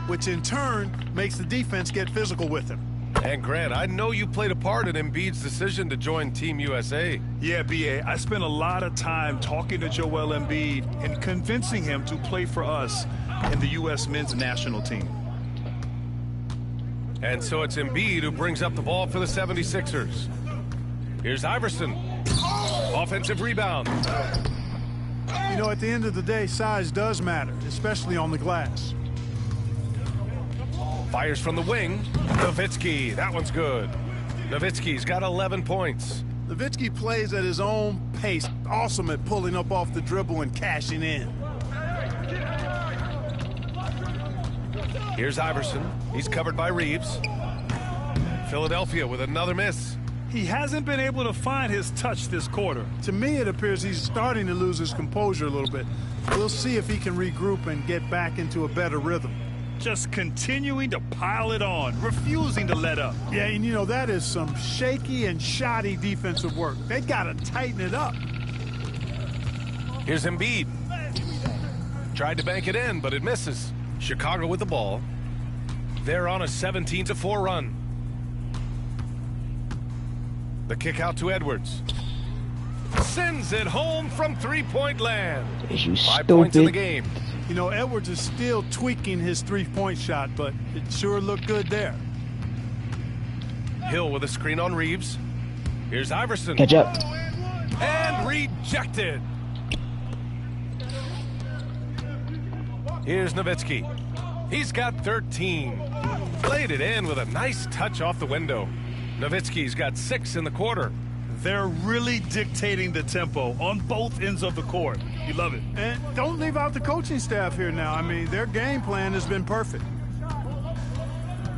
which in turn makes the defense get physical with him. And Grant, I know you played a part in Embiid's decision to join Team USA. Yeah, B.A., I spent a lot of time talking to Joel Embiid and convincing him to play for us in the U.S. men's national team. And so it's Embiid who brings up the ball for the 76ers. Here's Iverson. Offensive rebound. You know, at the end of the day, size does matter, especially on the glass. Fires from the wing. Nowitzki, that one's good. Nowitzki's got 11 points. Nowitzki plays at his own pace. Awesome at pulling up off the dribble and cashing in. Here's Iverson. He's covered by Reeves. Philadelphia with another miss. He hasn't been able to find his touch this quarter. To me, it appears he's starting to lose his composure a little bit. We'll see if he can regroup and get back into a better rhythm. Just continuing to pile it on, refusing to let up. Yeah, and you know, that is some shaky and shoddy defensive work. They got to tighten it up. Here's Embiid. Tried to bank it in, but it misses. Chicago with the ball. They're on a 17-4 run. The kick out to Edwards. Sends it home from three-point land. Is you 5 points in the stupid? game. You know, Edwards is still tweaking his three-point shot, but it sure looked good there. Hill with a screen on Reeves. Here's Iverson. Catch up. And rejected. Here's Nowitzki. He's got 13. Played it in with a nice touch off the window. Nowitzki's got 6 in the quarter. They're really dictating the tempo on both ends of the court. You love it. And don't leave out the coaching staff here now. I mean, their game plan has been perfect.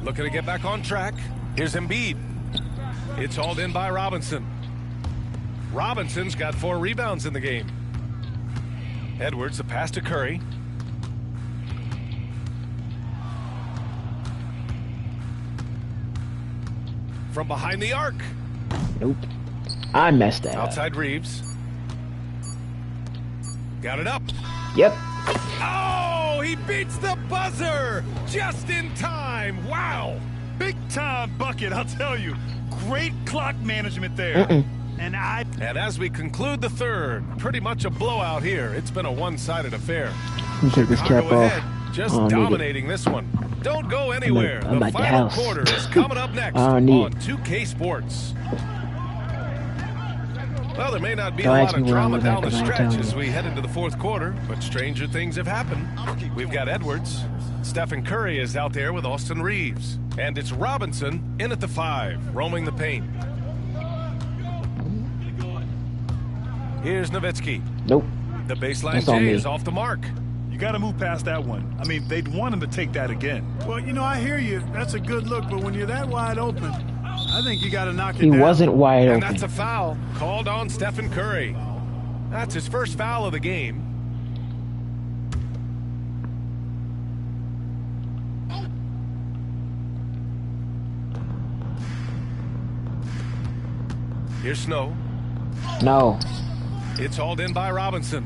Looking to get back on track. Here's Embiid. It's hauled in by Robinson. Robinson's got 4 rebounds in the game. Edwards, the pass to Curry. From behind the arc. Nope. I messed that up. Outside Reeves. Got it up. Yep. Oh, he beats the buzzer just in time. Wow. Big time bucket, I'll tell you. Great clock management there. And as we conclude the third, pretty much a blowout here. It's been a one-sided affair. Let me take this cap Chicago off. ahead, just I don't need it. dominating this one. Don't go anywhere. I'm The at the final house. quarter is coming up next I on don't need 2K Sports. Well, there may not be Don't a ask lot of me where I'm drama looking at, down the 'cause I ain't stretch telling as you. we head into the fourth quarter, but stranger things have happened. We've got Edwards. Stephen Curry is out there with Austin Reeves. And it's Robinson in at the 5, roaming the paint. Here's Nowitzki. Nope. The baseline That's on J me. is off the mark. You got to move past that one. I mean, they'd want him to take that again. Well, you know, I hear you. That's a good look, but when you're that wide open, I think you got to knock it He down. wasn't wide And open. that's a foul called on Stephen Curry. That's his first foul of the game. Here's Snow. No. It's hauled in by Robinson.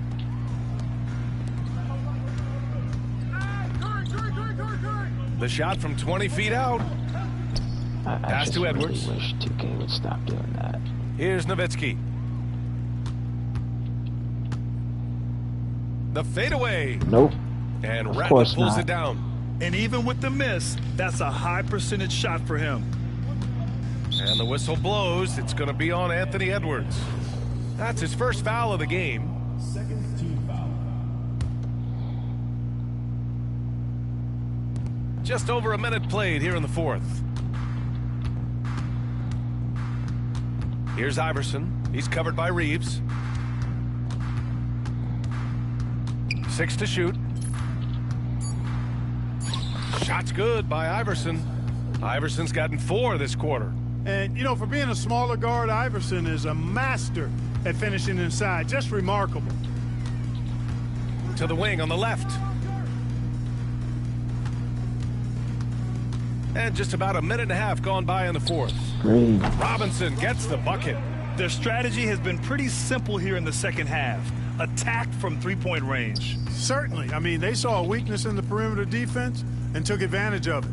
The shot from 20 feet out. I Pass just to really Edwards. wish 2K would stop doing that. Here's Nowitzki. The fadeaway. Nope. And Of Ratliff course pulls not. it down. And even with the miss, that's a high percentage shot for him. And the whistle blows. It's going to be on Anthony Edwards. That's his first foul of the game. Second team foul. Just over a minute played here in the fourth. Here's Iverson. He's covered by Reeves. 6 to shoot. Shot's good by Iverson. Iverson's gotten 4 this quarter. And, you know, for being a smaller guard, Iverson is a master at finishing inside. Just remarkable. To the wing on the left. And just about a minute and a half gone by in the fourth. Green. Robinson gets the bucket. Their strategy has been pretty simple here in the second half. Attack from three-point range. Certainly. I mean, they saw a weakness in the perimeter defense and took advantage of it.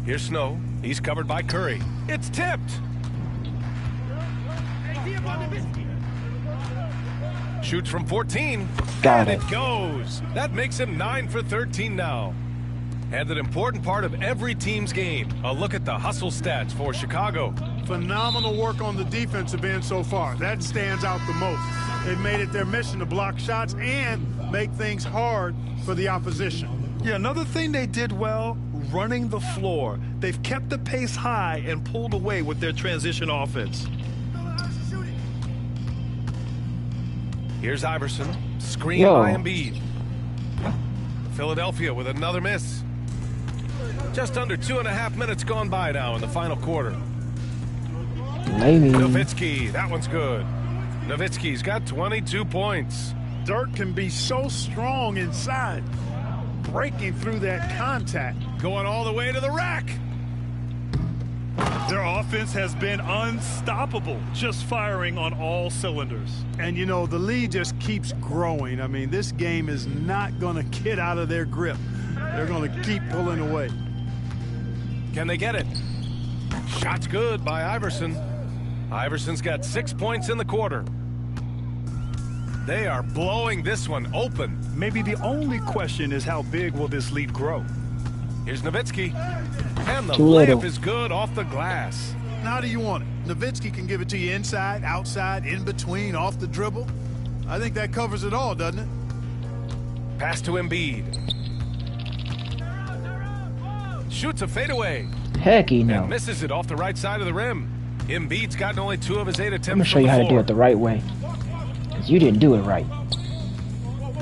Here's Snow. He's covered by Curry. It's tipped. Shoots from 14. Got and it. it goes. That makes him 9 for 13 now. And an important part of every team's game. A look at the hustle stats for Chicago. Phenomenal work on the defensive end so far. That stands out the most. They've made it their mission to block shots and make things hard for the opposition. Yeah, another thing they did well, running the floor. They've kept the pace high and pulled away with their transition offense. Here's Iverson. Screen Yo. by Embiid. Philadelphia with another miss. Just under 2.5 minutes gone by now in the final quarter. Maybe. Nowitzki, that one's good. Nowitzki's got 22 points. Dirk can be so strong inside, breaking through that contact. Going all the way to the rack. Their offense has been unstoppable, just firing on all cylinders. And, you know, the lead just keeps growing. I mean, this game is not going to get out of their grip. They're going to keep pulling away. Can they get it? Shot's good by Iverson. Iverson's got 6 points in the quarter. They are blowing this one open. Maybe the only question is how big will this lead grow? Here's Nowitzki. And the Too little. layup is good off the glass. How do you want it? Nowitzki can give it to you inside, outside, in between, off the dribble. I think that covers it all, doesn't it? Pass to Embiid. Shoots a fadeaway. Hecky no. And misses it off the right side of the rim. Embiid's gotten only 2 of his 8 attempts. I'm gonna show you how to do it the right way. Cause you didn't do it right.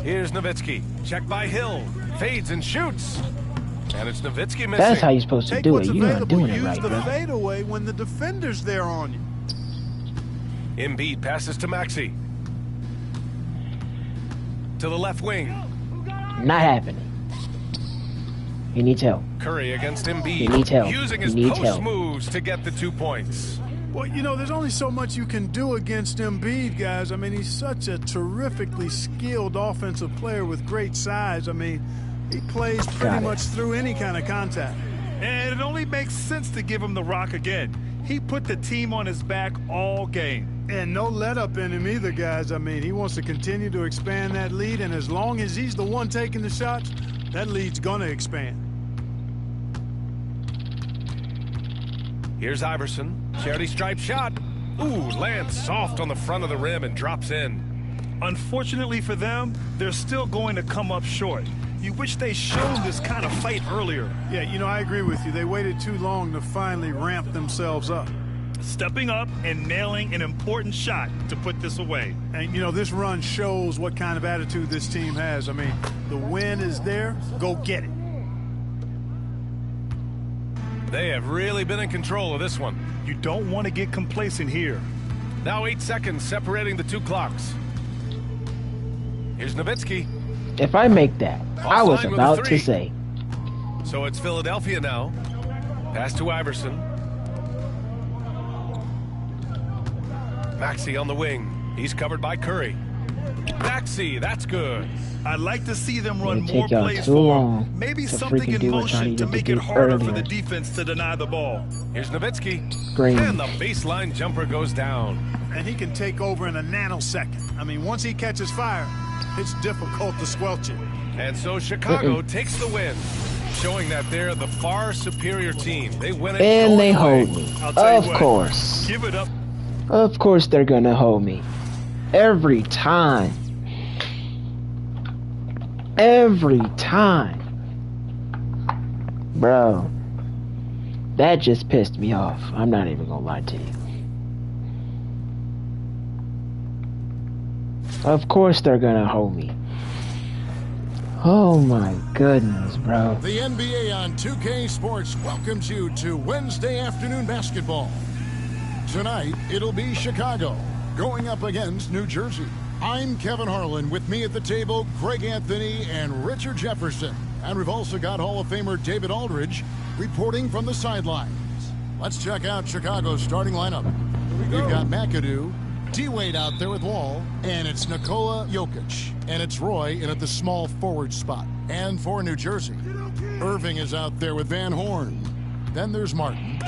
Here's Nowitzki. Check by Hill. Fades and shoots. And it's Nowitzki missing. That's how you're supposed to Take do it. what's You're not available. doing it Use right, the bro. fadeaway when the defender's there on you. Embiid passes to Maxey. To the left wing. Not happening. He needs help. Curry against Embiid. He needs help. Using He his needs post help. moves to get the 2 points. Well, you know, there's only so much you can do against Embiid, guys. I mean, he's such a terrifically skilled offensive player with great size. I mean, he plays pretty Got it. much through any kind of contact. And it only makes sense to give him the rock again. He put the team on his back all game. And no let up in him either, guys. I mean, he wants to continue to expand that lead, and as long as he's the one taking the shots, that lead's going to expand. Here's Iverson. Charity stripe shot. Ooh, lands soft on the front of the rim and drops in. Unfortunately for them, they're still going to come up short. You wish they showed this kind of fight earlier. Yeah, you know, I agree with you. They waited too long to finally ramp themselves up. Stepping up and nailing an important shot to put this away. And, you know, this run shows what kind of attitude this team has. I mean, the win is there. Go get it. They have really been in control of this one. You don't want to get complacent here. Now 8 seconds separating the 2 clocks. Here's Nowitzki. If I make that, I was Offline with a about 3. to say. So it's Philadelphia now. Pass to Iverson. Maxey on the wing. He's covered by Curry. Maxey, that's good. I'd like to see them run It'll more take y'all plays too for long him. Maybe to something freaking in do what y'all motion to needed make to it do harder for the earlier. defense to deny the ball. Here's Nowitzki. Green. And the baseline jumper goes down. And he can take over in a nanosecond. I mean, once he catches fire, it's difficult to squelch it. And so Chicago takes the win, showing that they're the far superior team. They win it. And going they away. hold me. I'll tell you Of what, course. Give it up. Of course they're gonna hold me. Every time. Every time. Bro. That just pissed me off. I'm not even gonna lie to you. Of course they're gonna hold me. Oh my goodness, bro. The NBA on 2K Sports welcomes you to Wednesday afternoon basketball. Tonight, it'll be Chicago going up against New Jersey. I'm Kevin Harlan. With me at the table, Greg Anthony and Richard Jefferson. And we've also got Hall of Famer David Aldridge reporting from the sidelines. Let's check out Chicago's starting lineup. We've got McAdoo, D-Wade out there with Wall, and it's Nikola Jokic. And it's Roy in at the small forward spot. And for New Jersey, Irving is out there with Van Horn. Then there's Martin.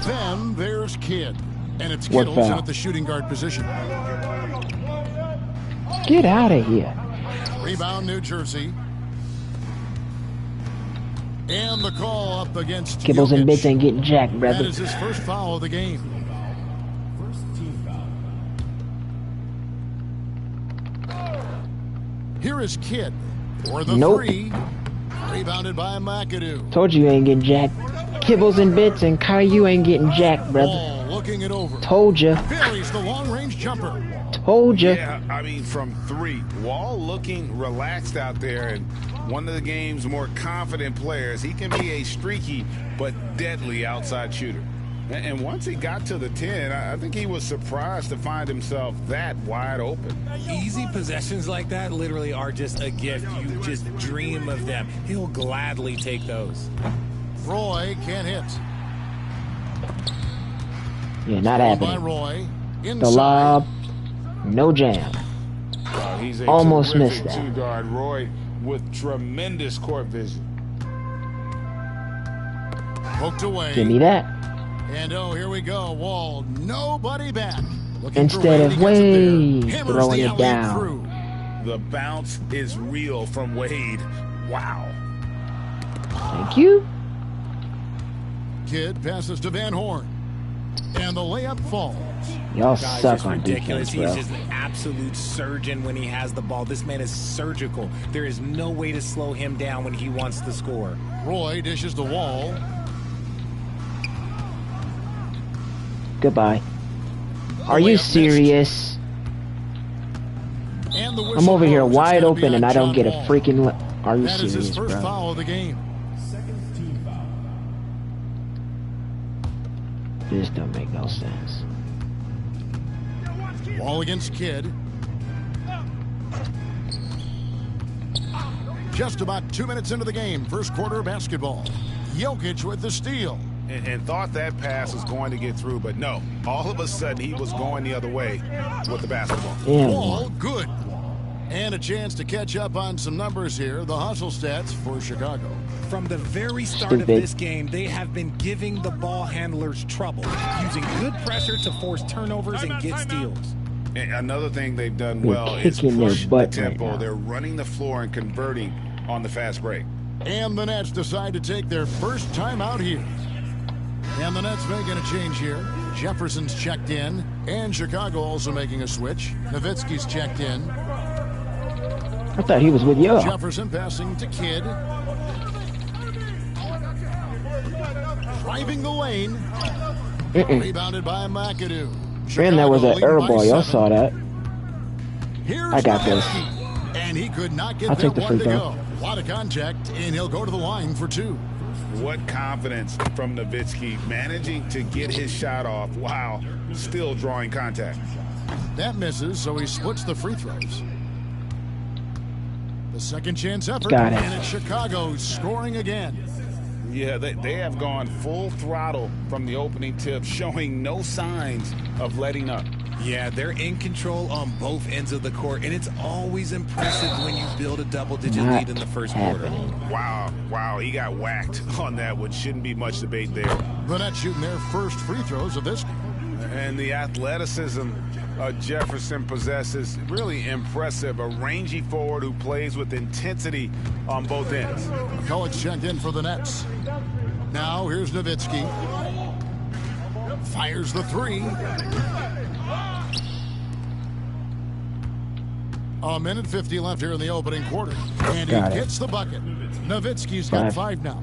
Then there's Kidd. And it's What Kittles in foul? at the shooting guard position. Get out of here. Rebound, New Jersey. And the call up against Kibbles and Jokic. bits ain't getting jacked, That brother. is his first foul of the game. First team foul. Here is Kidd for the Nope. three. Rebounded by McAdoo. Told you ain't getting jacked. Kibbles and bits and Caillou ain't getting jacked, brother. Ball looking it over. Told ya. Buries the long-range jumper. Told ya. Yeah, I mean, from three. Wall looking relaxed out there, and one of the game's more confident players. He can be a streaky but deadly outside shooter. And once he got to the 10, I think he was surprised to find himself that wide open. Easy possessions like that literally are just a gift. You just dream of them. He'll gladly take those. Roy can't hit. Yeah, not By happening. Roy. The Inside. lob. No jam. He's a Almost terrific missed that. two-guard. Roy with tremendous court vision. Poked away. Give me that. And oh, here we go. Wall. Nobody back. Looking Instead for Wade. of He gets it there. Wade Hammers throwing the it alley-oop down. through. The bounce is real from Wade. Wow. Thank you. Kidd passes to Van Horn. And the layup falls. Y'all Guy's suck just on ridiculous. defense, He's bro. just an absolute surgeon when he has the ball. This man is surgical. There is no way to slow him down when he wants to score. Roy dishes the Wall. Goodbye. Are Layup you missed. serious? And the I'm whistle over here blows. It's wide gonna be open on and I don't John get a Wall. freaking... Are you That is his serious, first bro? foul of the game. Second team foul. This don't make no sense. Wall against Kidd. Just about 2 minutes into the game, first quarter basketball. Jokic with the steal. And thought that pass was going to get through, but no. All of a sudden, he was going the other way with the basketball. Damn. Wall, good. And a chance to catch up on some numbers here. The hustle stats for Chicago. From the very start of Stupid. this game, they have been giving the ball handlers trouble, using good pressure to force turnovers and get steals. And another thing they've done They're well is kicking their push the butt right tempo. now. They're running the floor and converting on the fast break. And the Nets decide to take their first time out here. And the Nets making a change here. Jefferson's checked in. And Chicago also making a switch. Nowitzki's checked in. I thought he was with y'all. Jefferson passing to Kidd. Driving the lane. Rebounded by McAdoo. Man, that was Chicago an leading air by ball. Y'all 7. saw that. Here's I got this. Nowitzki. And he could not get I'll that take the one free to throw. go. A lot of contact, and he'll go to the line for 2. What confidence from Nowitzki, managing to get his shot off while still drawing contact. That misses, so he splits the free throws. The second chance effort, Got it. and it's Chicago scoring again. Yeah, they have gone full throttle from the opening tip, showing no signs of letting up. Yeah, they're in control on both ends of the court, and it's always impressive when you build a double-digit Not lead in the first quarter. happening. Wow, he got whacked on that, which shouldn't be much debate there. The Nets shooting their first free throws of this game. And the athleticism Jefferson possesses, really impressive. A rangy forward who plays with intensity on both ends. McCulloch's checked in for the Nets. Now here's Nowitzki. Fires the 3. A minute 50 left here in the opening quarter. And he Got it. gets the bucket. Nowitzki's got 5 now.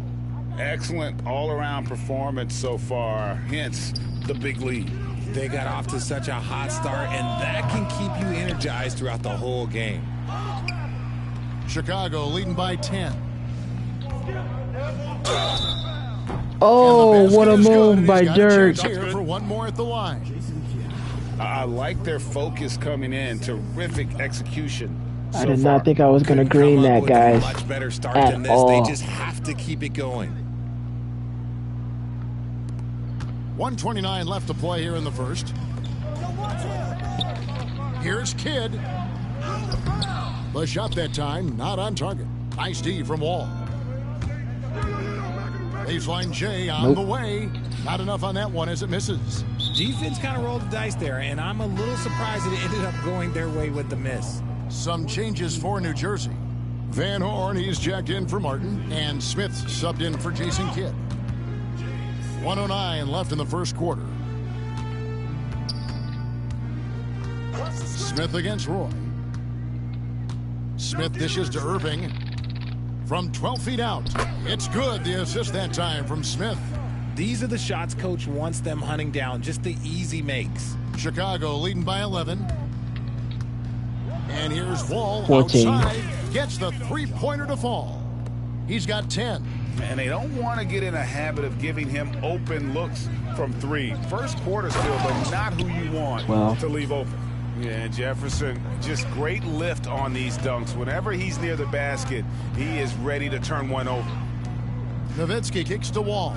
Excellent all-around performance so far, hence the big lead. They got off to such a hot start, and that can keep you energized throughout the whole game. Chicago leading by 10. Oh, And the what a basket is good. move He's by got a Dirk. chance here for one more at the line. I like their focus coming in. Terrific execution. I so did far. not think I was going to Couldn't green come up that, with a guys. much better start At than this. all. They just have to keep it going. 1:29 left to play here in the first. Here's Kidd. The shot that time, not on target. Nice D from Wall. Baseline J on the way. Not enough on that one as it misses. Defense kind of rolled the dice there, and I'm a little surprised that it ended up going their way with the miss. Some changes for New Jersey. Van Horn, he's jacked in for Martin, and Smith subbed in for Jason Kidd. 1:09 left in the first quarter. Smith against Roy. Smith dishes to Irving from 12 feet out. It's good, the assist that time from Smith. These are the shots coach wants them hunting down, just the easy makes. Chicago leading by 11. And here's Wall 14. outside, gets the three-pointer to fall. He's got 10. And they don't want to get in a habit of giving him open looks from three. First quarter still, but not who you want to leave open. Yeah, Jefferson, just great lift on these dunks. Whenever he's near the basket, he is ready to turn one over. Nowitzki kicks to Wall.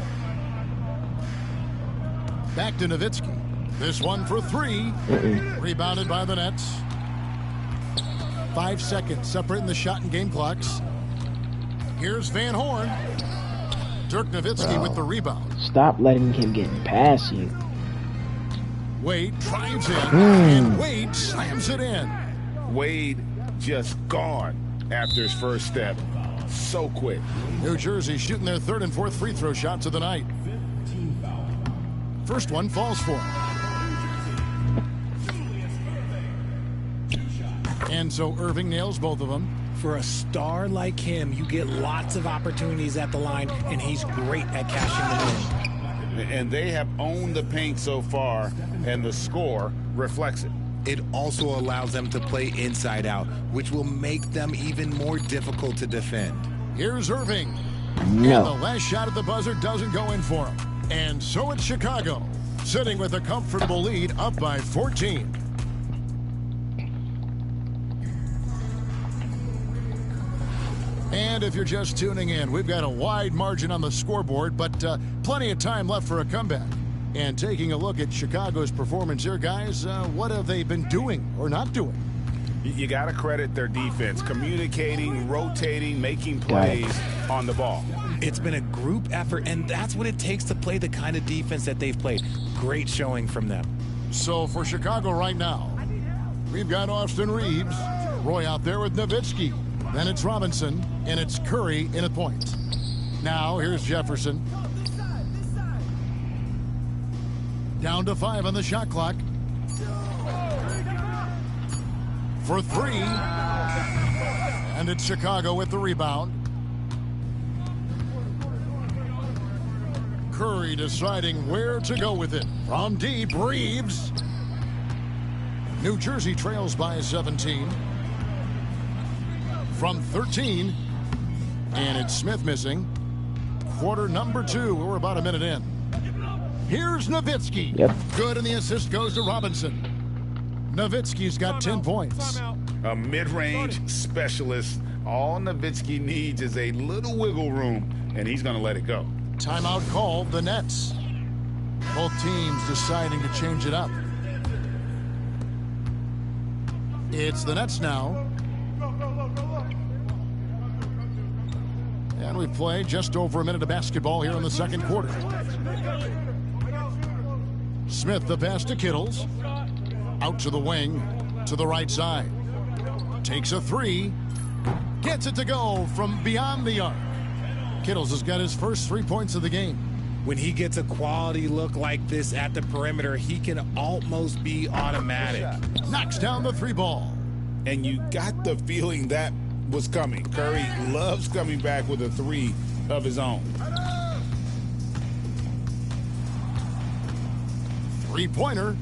Back to Nowitzki. This one for three. Rebounded by the Nets. 5 seconds separating the shot and game clocks. Here's Van Horn. Dirk Nowitzki with the rebound. Stop letting him get past you. Wade drives in, and Wade slams it in. Wade just gone after his first step. So quick. New Jersey shooting their third and fourth free throw shots of the night. First one falls for him. And so Irving nails both of them. For a star like him, you get lots of opportunities at the line, and he's great at cashing them in. And they have owned the paint so far, and the score reflects it. It also allows them to play inside out, which will make them even more difficult to defend. Here's Irving. No. And the last shot at the buzzer doesn't go in for him. And so it's Chicago, sitting with a comfortable lead, up by 14. And if you're just tuning in, we've got a wide margin on the scoreboard, but plenty of time left for a comeback. And taking a look at Chicago's performance here, guys, what have they been doing or not doing? You got to credit their defense, communicating, rotating, making plays on the ball. It's been a group effort, and that's what it takes to play the kind of defense that they've played. Great showing from them. So for Chicago right now, we've got Austin Reeves, Roy out there with Nowitzki. Then it's Robinson, and it's Curry in at point. Now here's Jefferson. Down to 5 on the shot clock. For 3. And it's Chicago with the rebound. Curry deciding where to go with it. From deep, Reeves. New Jersey trails by 17. From 13. And it's Smith missing. Quarter number 2. We're about a minute in. Here's Nowitzki. Good, and the assist goes to Robinson. Nowitzki's got 10 points. A mid-range specialist. All Nowitzki needs is a little wiggle room, and he's going to let it go. Timeout called, the Nets. Both teams deciding to change it up. It's the Nets now. And we play just over a minute of basketball here in the second quarter. Smith the pass to Kittles. Out to the wing, to the right side. Takes a 3. Gets it to go from beyond the arc. Kittles has got his first 3 points of the game. When he gets a quality look like this at the perimeter, he can almost be automatic. Knocks down the 3 ball. And you got the feeling that was coming. Curry loves coming back with a 3 of his own. 3-pointer.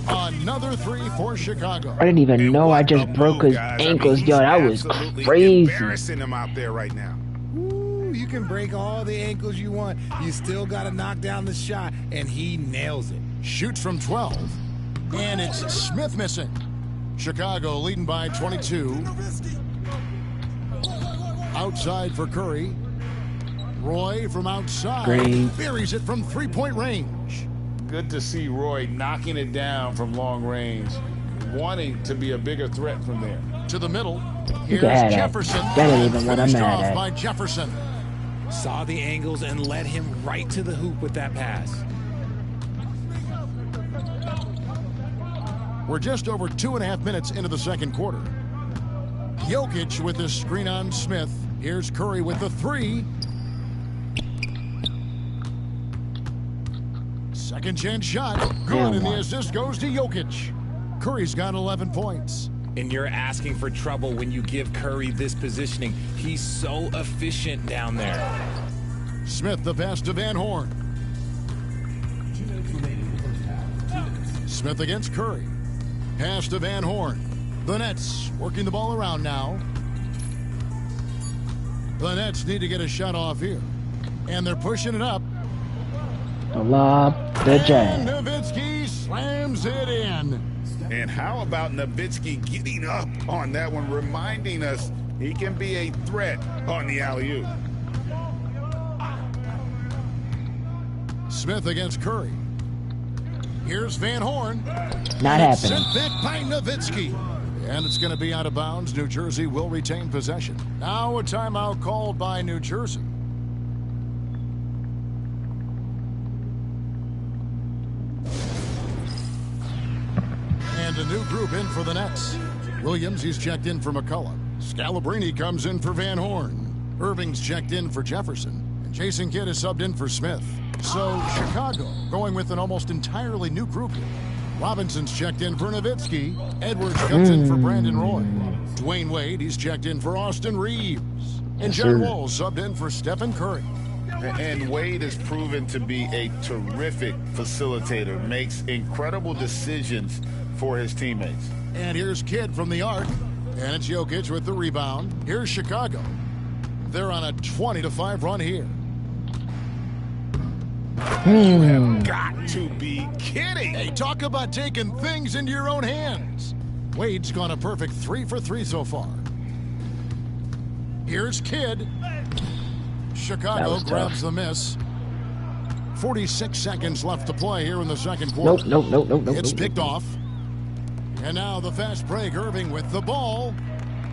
Another 3 for Chicago. I didn't even know I just broke his ankles. Yo, that was crazy. Embarrassing him out there right now. Ooh, you can break all the ankles you want. You still got to knock down the shot, and he nails it. Shoots from 12. And it's Smith missing. Chicago leading by 22. Outside for Curry. Roy from outside. Great. Buries it from 3-point range. Good to see Roy knocking it down from long range, wanting to be a bigger threat from there. To the middle. You Here's can have Jefferson. that ain't even what I'm Finished mad off at. by Jefferson. Saw the angles and led him right to the hoop with that pass. We're just over 2.5 minutes into the second quarter. Jokic with the screen on Smith. Here's Curry with the three. Second chance shot. Good, and the assist goes to Jokic. Curry's got 11 points. And you're asking for trouble when you give Curry this positioning. He's so efficient down there. Smith the pass to Van Horn. 2 minutes remaining in the first half. 2 minutes. Smith against Curry. Pass to Van Horn. The Nets working the ball around now. The Nets need to get a shot off here. And they're pushing it up. The lob, the jam. And Nowitzki slams it in. And how about Nowitzki getting up on that one, reminding us he can be a threat on the alley-oop. Smith against Curry. Here's Van Horn. Not happening. Sent back by Nowitzki. And it's going to be out of bounds. New Jersey will retain possession. Now a timeout called by New Jersey. And a new group in for the Nets. Williams, he's checked in for McCullough. Scalabrini comes in for Van Horn. Irving's checked in for Jefferson. And Jason Kidd is subbed in for Smith. So Chicago going with an almost entirely new group here. Robinson's checked in for Nowitzki. Edwards comes in for Brandon Roy. Dwayne Wade, he's checked in for Austin Reeves. And John Wall subbed in for Stephen Curry. And Wade has proven to be a terrific facilitator, makes incredible decisions for his teammates. And here's Kidd from the arc. And it's Jokic with the rebound. Here's Chicago. They're on a 20-5 run here. You have got to be kidding. Hey, talk about taking things into your own hands. Wade's gone a perfect 3 for 3 so far. Here's Kidd. Chicago grabs the miss. 46 seconds left to play here in the second quarter. Nope. It's picked off. And now the fast break. Irving with the ball.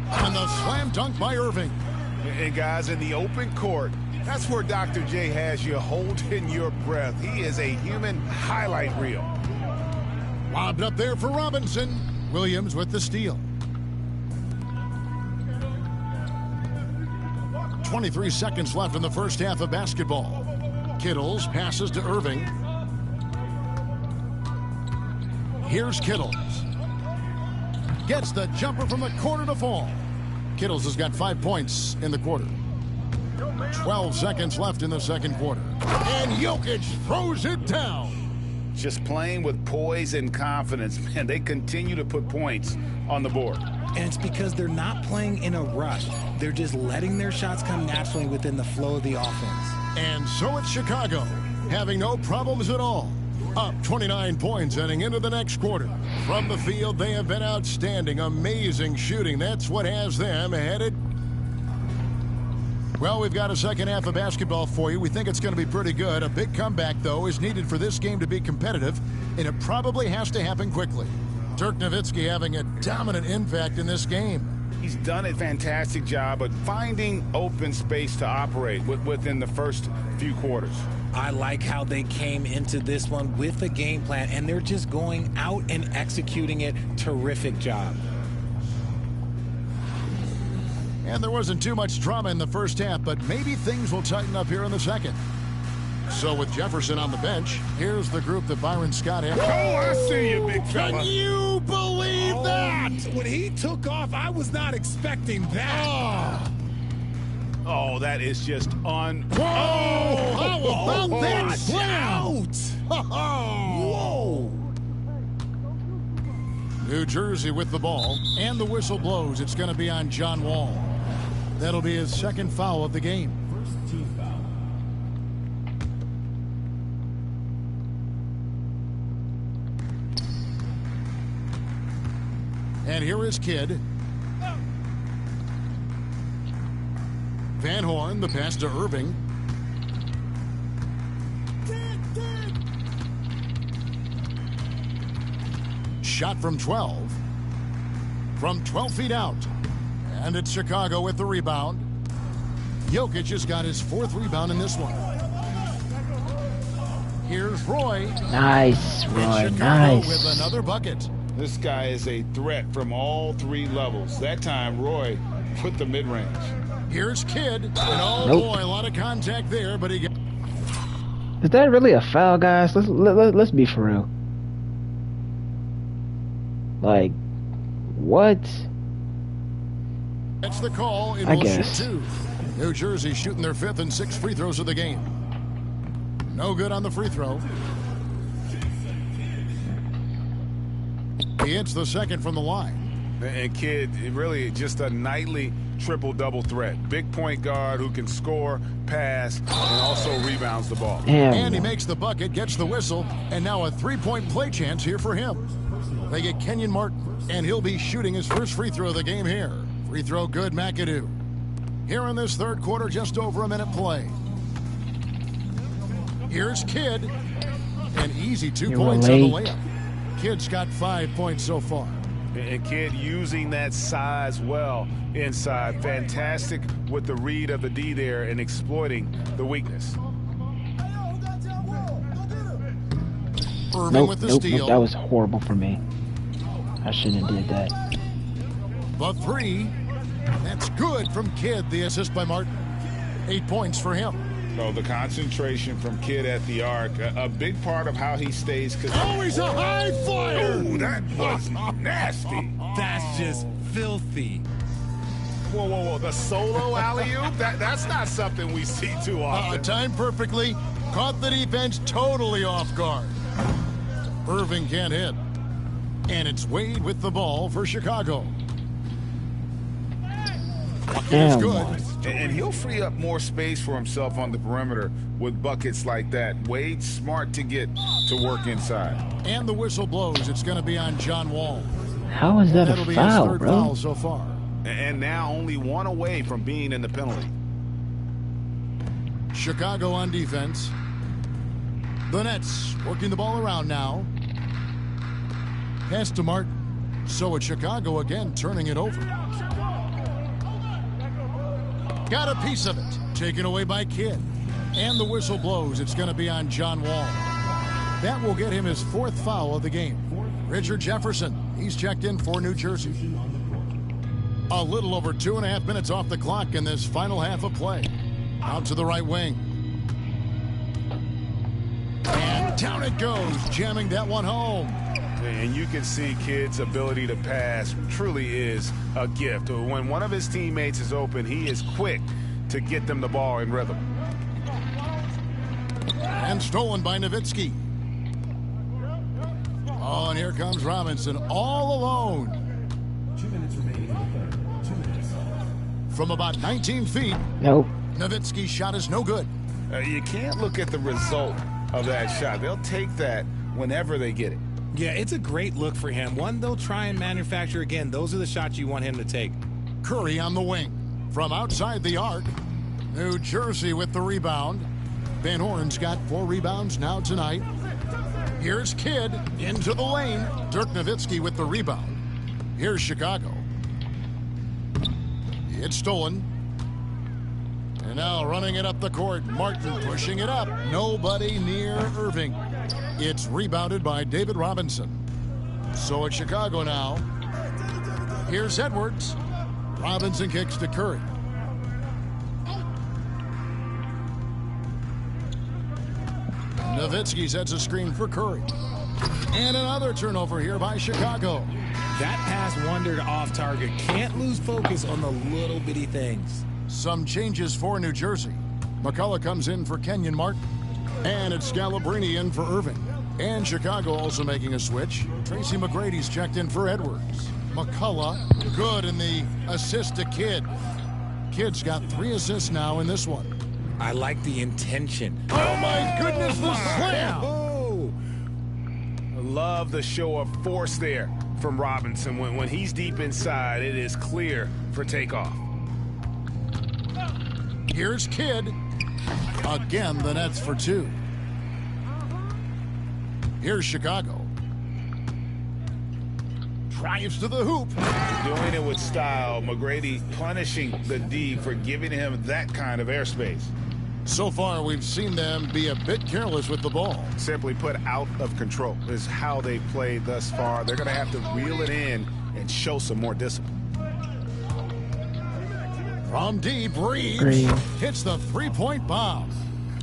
And the slam dunk by Irving. And guys, in the open court, that's where Dr. J has you holding your breath. He is a human highlight reel. Lobbed up there for Robinson. Williams with the steal. 23 seconds left in the first half of basketball. Kittles passes to Irving. Here's Kittles. Gets the jumper from the corner to fall. Kittles has got 5 points in the quarter. 12 seconds left in the second quarter. And Jokic throws it down. Just playing with poise and confidence. Man, they continue to put points on the board. And it's because they're not playing in a rush. They're just letting their shots come naturally within the flow of the offense. And so it's Chicago, having no problems at all. Up 29 points heading into the next quarter. From the field, they have been outstanding. Amazing shooting. That's what has them headed. Well, we've got a second half of basketball for you. We think it's going to be pretty good. A big comeback, though, is needed for this game to be competitive, and it probably has to happen quickly. Dirk Nowitzki having a dominant impact in this game. He's done a fantastic job of finding open space to operate within the first few quarters. I like how they came into this one with a game plan, and they're just going out and executing it. Terrific job. And there wasn't too much drama in the first half, but maybe things will tighten up here in the second. So with Jefferson on the bench, here's the group that Byron Scott had. Oh, I see you, big fella. Can you believe that? When he took off, I was not expecting that. Oh, that is just Whoa! How about that slam? Whoa! New Jersey with the ball, and the whistle blows. It's going to be on John Wall. That'll be his second foul of the game. First team foul. And here is Kidd. Van Horn, the pass to Irving. Shot from 12. From 12 feet out. And it's Chicago with the rebound. Jokic has got his 4th rebound in this one. Here's Roy. Nice, And Roy. Chicago Nice. with another bucket. This guy is a threat from all 3 levels. That time, Roy put the mid-range. Here's Kidd. And oh Nope. boy, a lot of contact there, but he got... Is that really a foul, guys? Let's be for real. Like, what? That's the call in I will shoot guess. 2. New Jersey shooting their 5th and 6th free throws of the game. No good on the free throw. He hits the 2nd from the line. And Kidd, really just a nightly triple-double threat. Big point guard who can score, pass, and also rebounds the ball. Damn. And he makes the bucket, gets the whistle, and now a 3-point play chance here for him. They get Kenyon Martin, and he'll be shooting his first free throw of the game here. Free throw good, McAdoo. Here in this 3rd quarter, just over a minute play. Here's Kidd. An easy 2 You points on the relate. layup. Kidd's got 5 points so far. And Kidd using that size well inside. Fantastic with the read of the D there and exploiting the weakness. Irving with the steal. That was horrible for me. I shouldn't have did that. The 3. That's good from Kidd. The assist by Martin. 8 points for him. So the concentration from Kidd at the arc, a big part of how he stays. Oh, he's a high flyer. Oh, that was nasty. That's just filthy. Whoa, whoa, whoa. The solo alley-oop? That's not something we see too often. Timed perfectly. Caught the defense totally off guard. Irving can't hit. And it's Wade with the ball for Chicago. It's Damn. good. And he'll free up more space for himself on the perimeter with buckets like that. Wade's smart to get to work inside. And the whistle blows. It's going to be on John Wall. How is that That'll a be foul, his 3rd bro? foul so far. And now only 1 away from being in the penalty. Chicago on defense. The Nets working the ball around now. Pass to Martin. So it's Chicago again turning it over. Got a piece of it. Taken away by Kidd. And the whistle blows. It's going to be on John Wall. That will get him his 4th foul of the game. Richard Jefferson. He's checked in for New Jersey. A little over 2.5 minutes off the clock in this final half of play. Out to the right wing. And down it goes, jamming that one home. And you can see Kidd's ability to pass truly is a gift. When one of his teammates is open, he is quick to get them the ball in rhythm. And stolen by Nowitzki. Oh, and here comes Robinson all alone. 2 minutes remaining in the 3rd. 2 minutes. From about 19 feet, Nope. Nowitzki's shot is no good. You can't look at the result of that shot. They'll take that whenever they get it. Yeah, it's a great look for him. One they'll try and manufacture again. Those are the shots you want him to take. Curry on the wing. From outside the arc, New Jersey with the rebound. Van Horn's got 4 rebounds now tonight. Here's Kidd into the lane. Dirk Nowitzki with the rebound. Here's Chicago. It's stolen. And now running it up the court. Martin pushing it up. Nobody near Irving. It's rebounded by David Robinson. So it's Chicago now. Here's Edwards. Robinson kicks to Curry. Nowitzki sets a screen for Curry. And another turnover here by Chicago. That pass wandered off target. Can't lose focus on the little bitty things. Some changes for New Jersey. McCullough comes in for Kenyon Martin. And it's Scalabrine in for Irving. And Chicago also making a switch. Tracy McGrady's checked in for Edwards. McCullough, good in the assist to Kidd. Kidd's got 3 assists now in this one. I like the intention. Oh my goodness, the slam! Oh! I love the show of force there from Robinson. When he's deep inside, it is clear for takeoff. Here's Kidd. Again, the Nets for 2. Here's Chicago. drives to the hoop. Doing it with style. McGrady punishing the D for giving him that kind of airspace. So far, we've seen them be a bit careless with the ball. Simply put, out of control is how they've played thus far. They're going to have to reel it in and show some more discipline. From deep, Reeves hits the three-point bomb.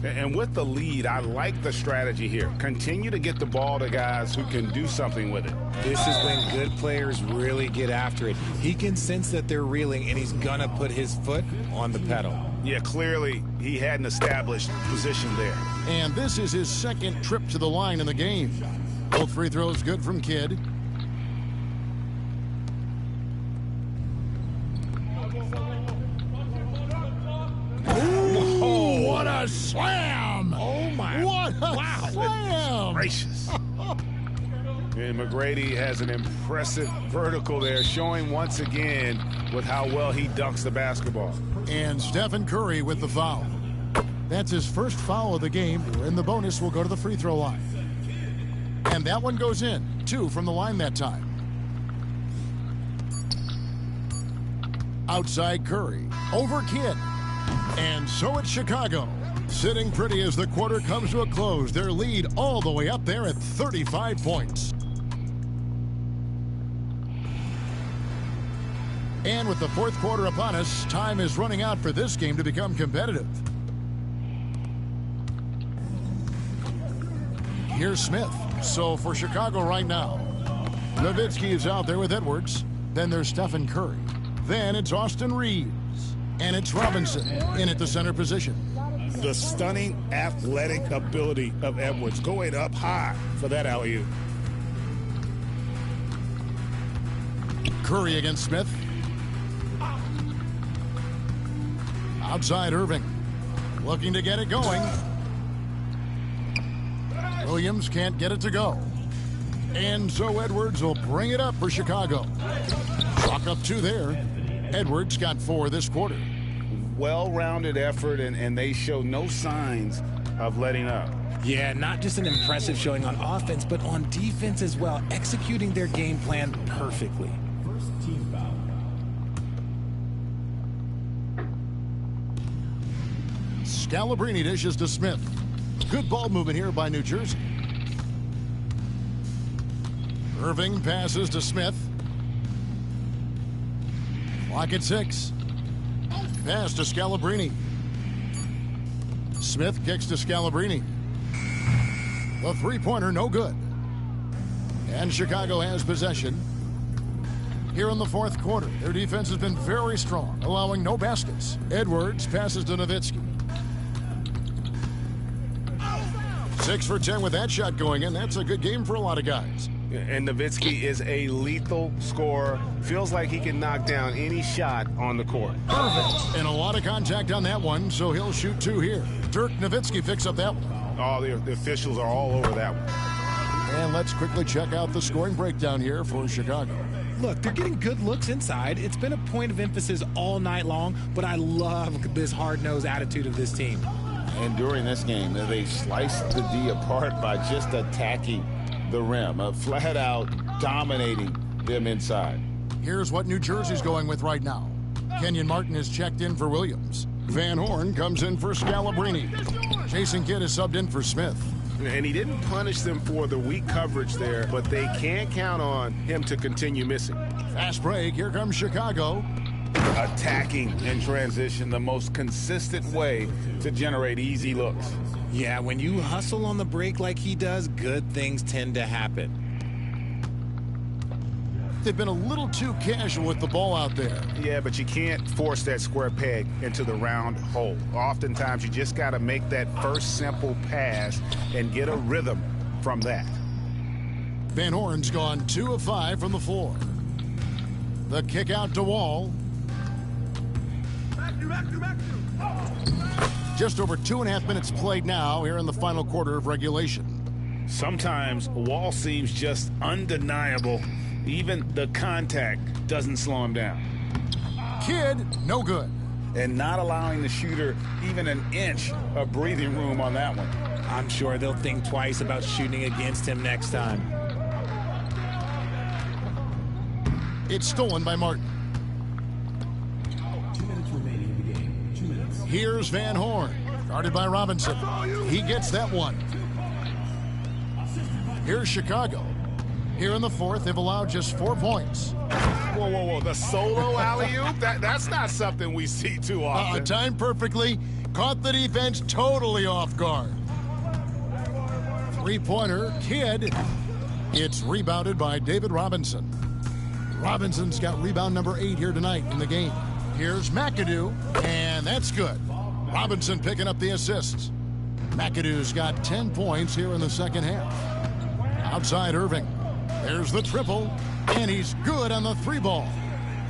And with the lead, I like the strategy here. Continue to get the ball to guys who can do something with it. This is when good players really get after it. He can sense that they're reeling, and he's going to put his foot on the pedal. Yeah, clearly he had an established position there. And this is his second trip to the line in the game. Both free throws good from Kidd. Ooh, what a slam! Oh, my. What a slam! Gracious. And McGrady has an impressive vertical there, showing once again with how well he dunks the basketball. And Stephen Curry with the foul. That's his first foul of the game, and the bonus will go to the free throw line. And that one goes in, 2 from the line that time. Outside Curry, over Kidd. And so it's Chicago. Sitting pretty as the quarter comes to a close. Their lead all the way up there at 35 points. And with the fourth quarter upon us, time is running out for this game to become competitive. Here's Smith. So for Chicago right now, Nowitzki is out there with Edwards. Then there's Stephen Curry. Then it's Austin Reeves. And it's Robinson in at the center position. The stunning athletic ability of Edwards going up high for that alley-oop. Curry against Smith. Outside Irving. Looking to get it going. Williams can't get it to go. And so Edwards will bring it up for Chicago. Chalk up 2 there. Edwards got 4 this quarter. Well-rounded effort, and they show no signs of letting up. Yeah, not just an impressive showing on offense, but on defense as well, executing their game plan perfectly. First team foul. Scalabrini dishes to Smith. Good ball movement here by New Jersey. Irving passes to Smith. Clock at 6. Pass to Scalabrini. Smith kicks to Scalabrini. The three-pointer no good. And Chicago has possession. Here in the fourth quarter, their defense has been very strong, allowing no baskets. Edwards passes to Nowitzki. 6 for 10 with that shot going in. That's a good game for a lot of guys. And Nowitzki is a lethal scorer. Feels like he can knock down any shot on the court. Perfect. And a lot of contact on that one, so he'll shoot 2 here. Dirk Nowitzki picks up that one. Oh, the officials are all over that one. And let's quickly check out the scoring breakdown here for Chicago. Look, they're getting good looks inside. It's been a point of emphasis all night long, but I love this hard-nosed attitude of this team. And during this game, they sliced the D apart by just attacking the rim, flat out dominating them inside. Here's what New Jersey's going with right now. Kenyon Martin is checked in for Williams. Van Horn comes in for Scalabrini. Jason Kidd is subbed in for Smith. And he didn't punish them for the weak coverage there, but they can't count on him to continue missing. Fast break. Here comes Chicago. Attacking in transition, the most consistent way to generate easy looks. Yeah, when you hustle on the break like he does, good things tend to happen. They've been a little too casual with the ball out there. Yeah, but you can't force that square peg into the round hole. Oftentimes, you just got to make that first simple pass and get a rhythm from that. Van Horn's gone 2 of 5 from the floor. The kick out to Wall. Just over 2.5 minutes played now here in the final quarter of regulation. Sometimes Wall seems just undeniable. Even the contact doesn't slow him down. Kidd, no good. And not allowing the shooter even an inch of breathing room on that one. I'm sure they'll think twice about shooting against him next time. It's stolen by Martin. 2 minutes remaining in the game. 2 minutes. Here's Van Horn, guarded by Robinson. He gets that one. Here's Chicago. Here in the fourth, they've allowed just 4 points. Whoa, whoa, whoa. The solo alley-oop? That's not something we see too often. Timed perfectly. Caught the defense totally off guard. Three-pointer, Kidd. It's rebounded by David Robinson. Robinson's got rebound number 8 here tonight in the game. Here's McAdoo, and that's good. Robinson picking up the assists. McAdoo's got 10 points here in the second half. Outside Irving. There's the triple, and he's good on the 3-ball.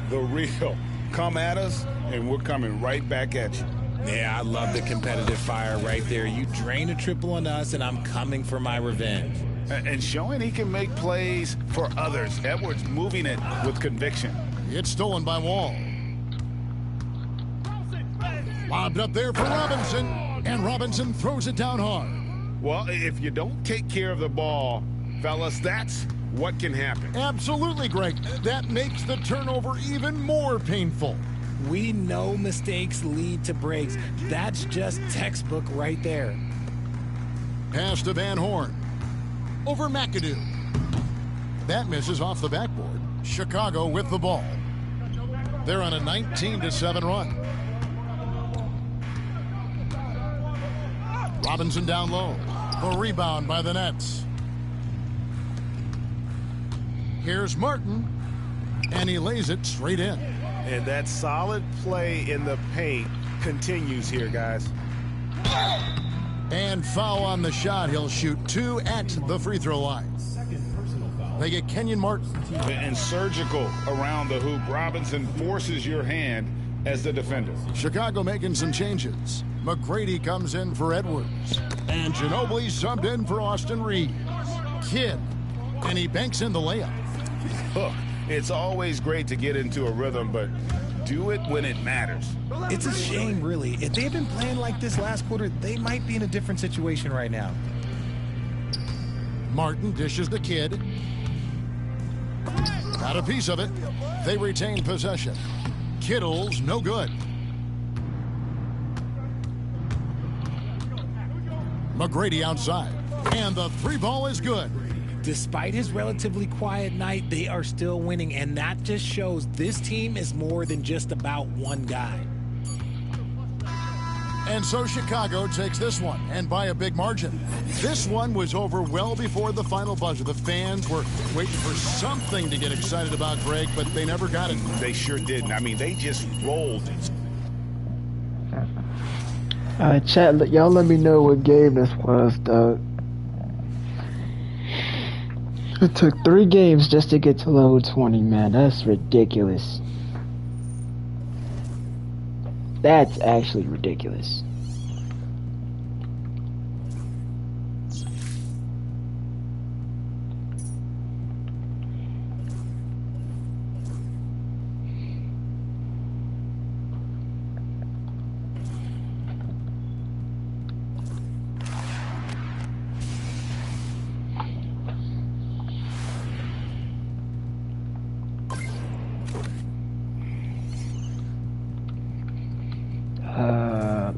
The real. Come at us, and we're coming right back at you. Yeah, I love the competitive fire right there. You drain a triple on us, and I'm coming for my revenge. And showing he can make plays for others. Edwards moving it with conviction. It's stolen by Wall. Lobbed up there for Robinson, and Robinson throws it down hard. Well, if you don't take care of the ball, fellas, that's what can happen. Absolutely, Greg. That makes the turnover even more painful. We know mistakes lead to breaks. That's just textbook right there. Pass to Van Horn. Over McAdoo. That misses off the backboard. Chicago with the ball. They're on a 19-7 run. Robinson down low. The rebound by the Nets. Here's Martin, and he lays it straight in. And that solid play in the paint continues here, guys. And foul on the shot. He'll shoot 2 at the free throw line. They get Kenyon Martin. And surgical around the hoop. Robinson forces your hand as the defender. Chicago making some changes. McGrady comes in for Edwards. And Ginobili subbed in for Austin Reeves. Kidd. And he banks in the layup. Look, it's always great to get into a rhythm, but do it when it matters. It's a shame, really. If they've been playing like this last quarter, they might be in a different situation right now. Martin dishes the Kidd. Got a piece of it. They retain possession. Kittle's no good. McGrady outside. And the 3-ball is good. Despite his relatively quiet night, they are still winning, and that just shows this team is more than just about one guy. And so Chicago takes this one, and by a big margin. This one was over well before the final buzzer. The fans were waiting for something to get excited about, Greg, but they never got it. They sure didn't. I mean, they just rolled. Chat, y'all let me know what game this was, Doug. It took 3 games just to get to level 20, man. That's ridiculous. That's actually ridiculous.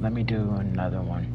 Let me do another one.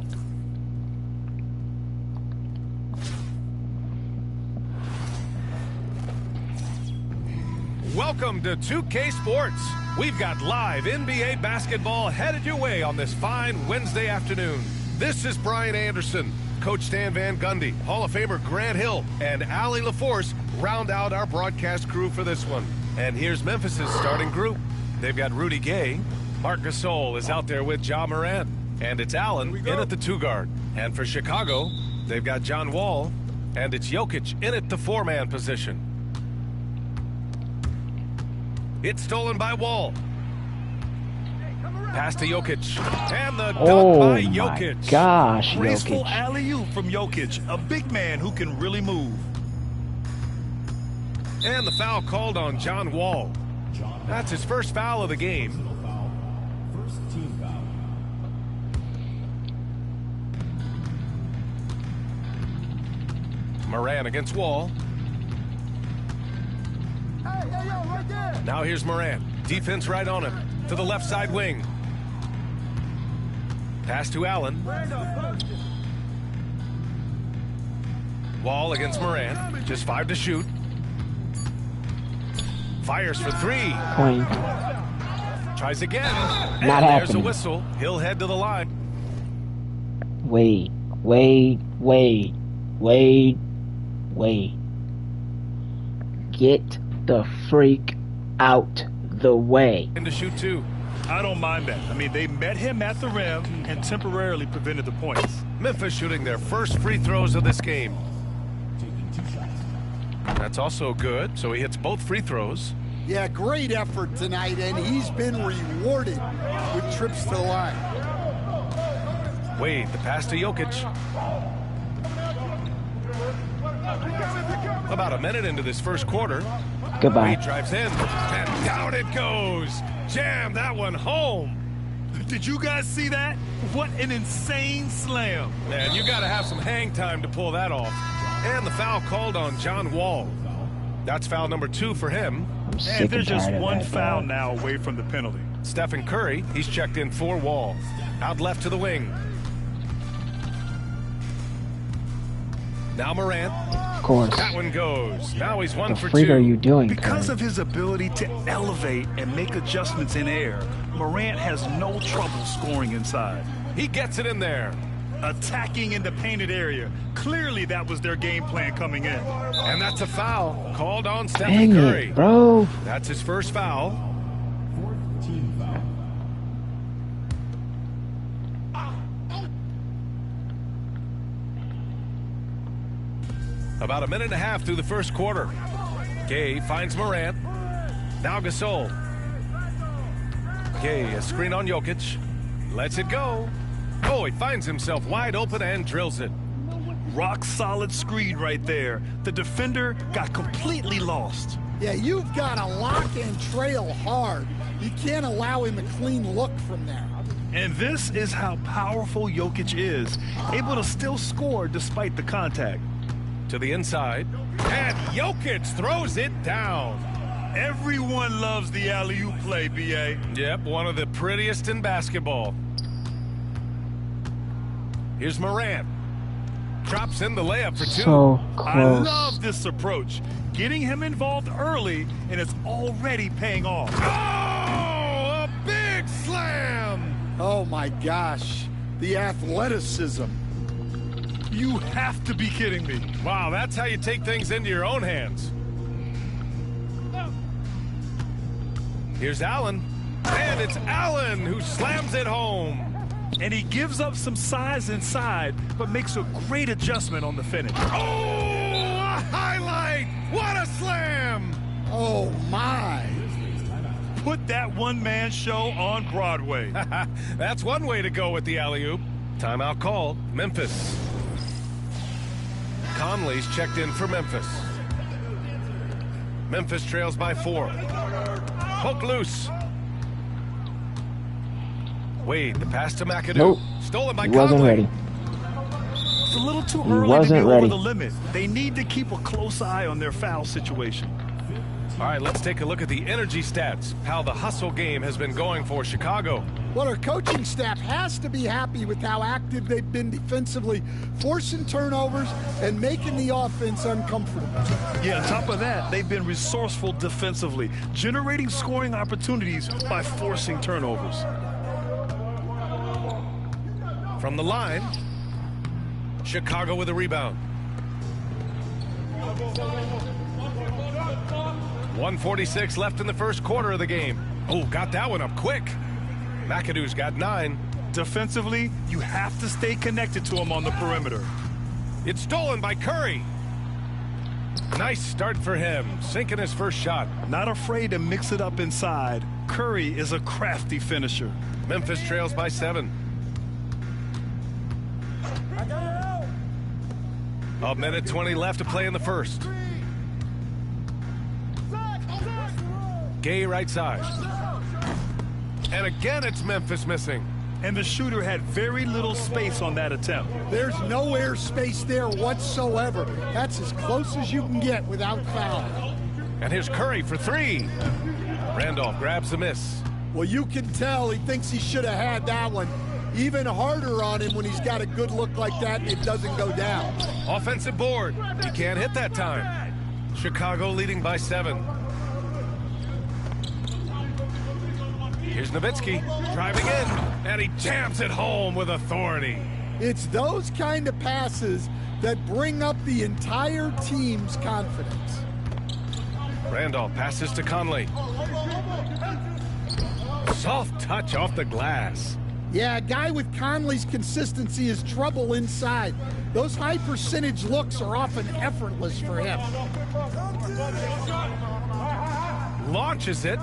Welcome to 2K Sports. We've got live NBA basketball headed your way on this fine Wednesday afternoon. This is Brian Anderson. Coach Stan Van Gundy, Hall of Famer Grant Hill, and Allie LaForce round out our broadcast crew for this one. And here's Memphis' starting group. They've got Rudy Gay. Marc Gasol is out there with Ja Morant. And it's Allen in at the 2-guard. And for Chicago, they've got John Wall. And it's Jokic in at the 4-man position. It's stolen by Wall. Pass to Jokic. And the dunk by Jokic. My gosh, Graceful Jokic. alley-oop from Jokic, a big man who can really move. And the foul called on John Wall. That's his first foul of the game. First team foul. Moran against Wall. Now here's Morant. Defense right on him. To the left side wing. Pass to Allen. Wall against Morant. Just 5 to shoot. Fires for 3. Point. Tries again. Not and happening. There's a whistle. He'll head to the line. Wait. Get the freak out the way. And to shoot 2. I don't mind that. I mean, they met him at the rim and temporarily prevented the points. Memphis shooting their first free throws of this game. That's also good, so he hits both free throws. Yeah, great effort tonight, and he's been rewarded with trips to the line. Wade, the pass to Jokic. About a minute into this first quarter. Goodbye. Wade drives in, and down it goes. Jam that one home. Did you guys see that? What an insane slam. Man, you got to have some hang time to pull that off. And the foul called on John Wall. That's foul number 2 for him. I'm sick And there's and just tired of one that, foul dog. now away from the penalty. Stephen Curry, he's checked in for Wall. Out left to the wing. Now Morant. Of course. That one goes. Now he's 1 The for freak 2. are you doing, Because Curry? of his ability to elevate and make adjustments in air, Morant has no trouble scoring inside. He gets it in there. Attacking in the painted area. Clearly that was their game plan coming in. And that's a foul called on Stephen Dang Curry. it, bro. That's his first foul. Team foul. About a minute and a half through the first quarter. Gay finds Morant. Now Gasol. Gay, a screen on Jokic. Lets it go. Oh, he finds himself wide open and drills it. Rock solid screen right there. The defender got completely lost. Yeah, you've got to lock and trail hard. You can't allow him a clean look from there. And this is how powerful Jokic is, able to still score despite the contact. To the inside. And Jokic throws it down. Everyone loves the alley-oop play, B.A. Yep, one of the prettiest in basketball. Here's Morant. Drops in the layup for 2. So I close. love this approach. Getting him involved early, and it's already paying off. Oh, a big slam. Oh, my gosh. The athleticism. You have to be kidding me. Wow, that's how you take things into your own hands. Here's Allen. And it's Allen who slams it home. And he gives up some size inside, but makes a great adjustment on the finish. Oh, a highlight. What a slam. Oh, my. Put that one-man show on Broadway. That's one way to go with the alley-oop. Timeout called. Memphis. Conley's checked in for Memphis. Memphis trails by 4. Poke loose. Wade, the pass to McAdoo. Nope. Stolen by He wasn't Conley. ready. It's a little too He early to be wasn't over ready. the limit. They need to keep a close eye on their foul situation. All right, let's take a look at the energy stats. How the hustle game has been going for Chicago. Well, our coaching staff has to be happy with how active they've been defensively, forcing turnovers and making the offense uncomfortable. Yeah, on top of that, they've been resourceful defensively, generating scoring opportunities by forcing turnovers. From the line, Chicago with a rebound. 1:46 left in the first quarter of the game. Oh, got that one up quick. McAdoo's got 9. Defensively, you have to stay connected to him on the perimeter. It's stolen by Curry. Nice start for him, sinking his first shot. Not afraid to mix it up inside. Curry is a crafty finisher. Memphis trails by 7. A minute 20 left to play in the first. Gay right side. And again, it's Memphis missing. And the shooter had very little space on that attempt. There's no air space there whatsoever. That's as close as you can get without foul. And here's Curry for three. Randolph grabs the miss. Well, you can tell he thinks he should have had that one. Even harder on him when he's got a good look like that and it doesn't go down. Offensive board. He can't hit that time. Chicago leading by 7. Here's Nowitzki driving in, and he jams it home with authority. It's those kind of passes that bring up the entire team's confidence. Randolph passes to Conley. Soft touch off the glass. Yeah, a guy with Conley's consistency is trouble inside. Those high percentage looks are often effortless for him. Launches it.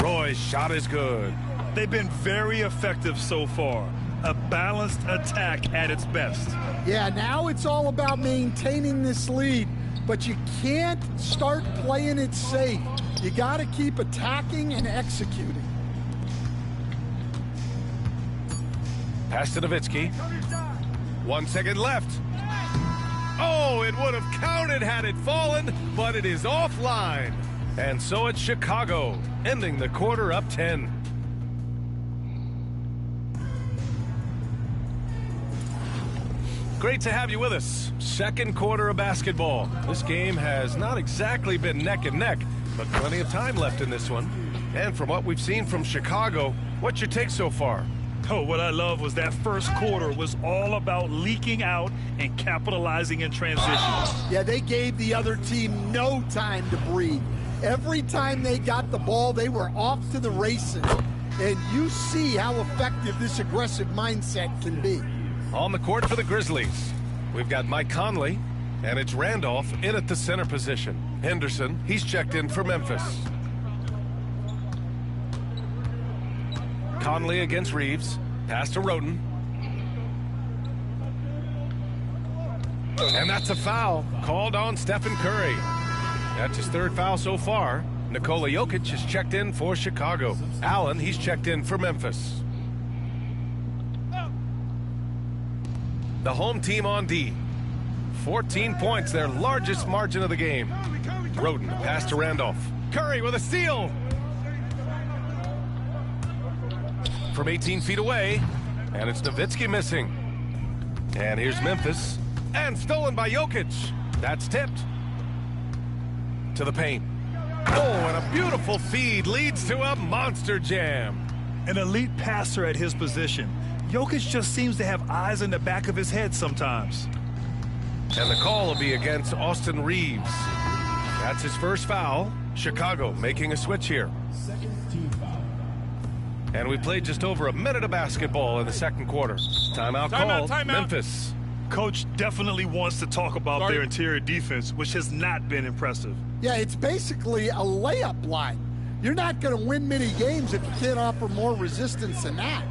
Roy's shot is good. They've been very effective so far. A balanced attack at its best. Yeah, now it's all about maintaining this lead, but you can't start playing it safe. You got to keep attacking and executing. Pass to Nowitzki. 1 second left. Oh, it would have counted had it fallen, but it is offline. And so it's Chicago, ending the quarter up 10. Great to have you with us. Second quarter of basketball. This game has not exactly been neck and neck, but plenty of time left in this one. And from what we've seen from Chicago, what's your take so far? Oh, what I love was that first quarter was all about leaking out and capitalizing in transition. Yeah, they gave the other team no time to breathe. Every time they got the ball, they were off to the races. And you see how effective this aggressive mindset can be. On the court for the Grizzlies, we've got Mike Conley, and it's Randolph in at the center position. Henderson, he's checked in for Memphis. Conley against Reeves. Pass to Roden. And that's a foul called on Stephen Curry. That's his third foul so far. Nikola Jokic is checked in for Chicago. Allen, he's checked in for Memphis. The home team on D. 14 points, their largest margin of the game. Roden, pass to Randolph. Curry with a steal. From 18 feet away, and it's Nowitzki missing. And here's Memphis, and stolen by Jokic. That's tipped. To the paint. Oh, and a beautiful feed leads to a monster jam. An elite passer at his position. Jokic just seems to have eyes in the back of his head sometimes. And the call will be against Austin Reeves. That's his first foul. Chicago making a switch here. And we played just over a minute of basketball in the second quarter. Timeout called. Memphis. Coach definitely wants to talk about their interior defense, which has not been impressive. Yeah, it's basically a layup line. You're not going to win many games if you can't offer more resistance than that.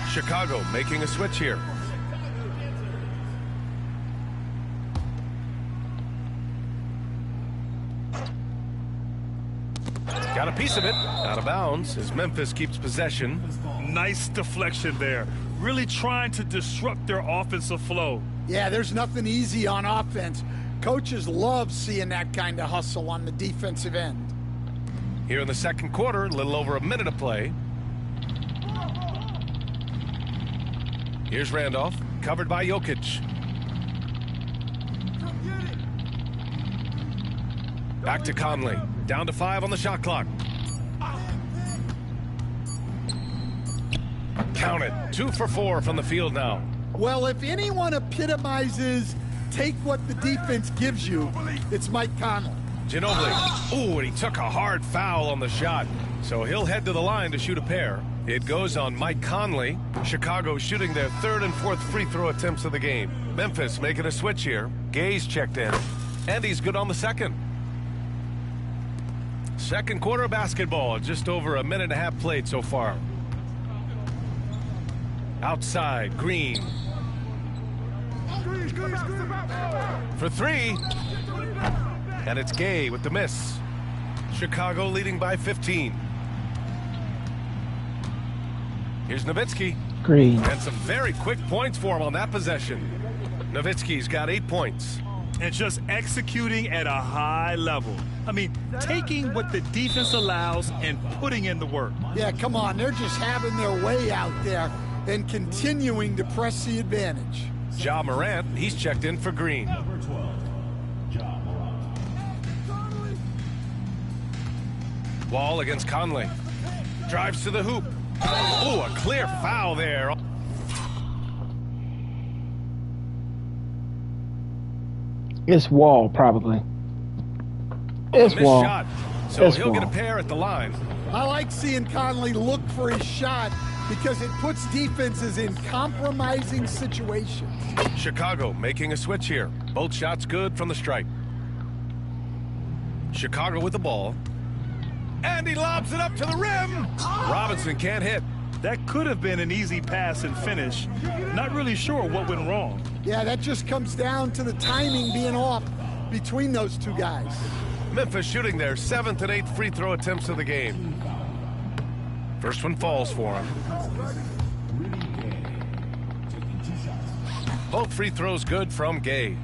Chicago making a switch here. Got a piece of it. Out of bounds as Memphis keeps possession. Nice deflection there. Really trying to disrupt their offensive flow. Yeah, there's nothing easy on offense. Coaches love seeing that kind of hustle on the defensive end. Here in the second quarter, a little over a minute of play. Here's Randolph, covered by Jokic. Back to Conley. Down to 5 on the shot clock. Count it. 2 for 4 from the field now. Well, if anyone epitomizes take what the defense gives you, it's Mike Conley. Ginobili. Ooh, and he took a hard foul on the shot. So he'll head to the line to shoot a pair. It goes on Mike Conley. Chicago shooting their third and fourth free throw attempts of the game. Memphis making a switch here. Gay's checked in. And he's good on the second. Second quarter of basketball. Just over a minute and a half played so far. Outside, Green. For 3. And it's Gay with the miss. Chicago leading by 15. Here's Nowitzki. Green. And some very quick points for him on that possession. Nowitzki's got 8 points. and just executing at a high level. I mean, taking what the defense allows and putting in the work. Yeah, come on. They're just having their way out there and continuing to press the advantage. Ja Morant, he's checked in for Green. Number 12, Ja Morant. Wall against Conley. Drives to the hoop. Oh, a clear foul there. It's Wall, probably. It's Missed Wall. shot. So It's he'll get a Wall. pair at the line. I like seeing Conley look for his shot because it puts defenses in compromising situations. Chicago making a switch here. Both shots good from the stripe. Chicago with the ball. And he lobs it up to the rim. Robinson can't hit. That could have been an easy pass and finish. Not really sure what went wrong. Yeah, that just comes down to the timing being off between those two guys. Memphis shooting their 7th and 8th free throw attempts of the game. First one falls for him. Both free throws good from Gay.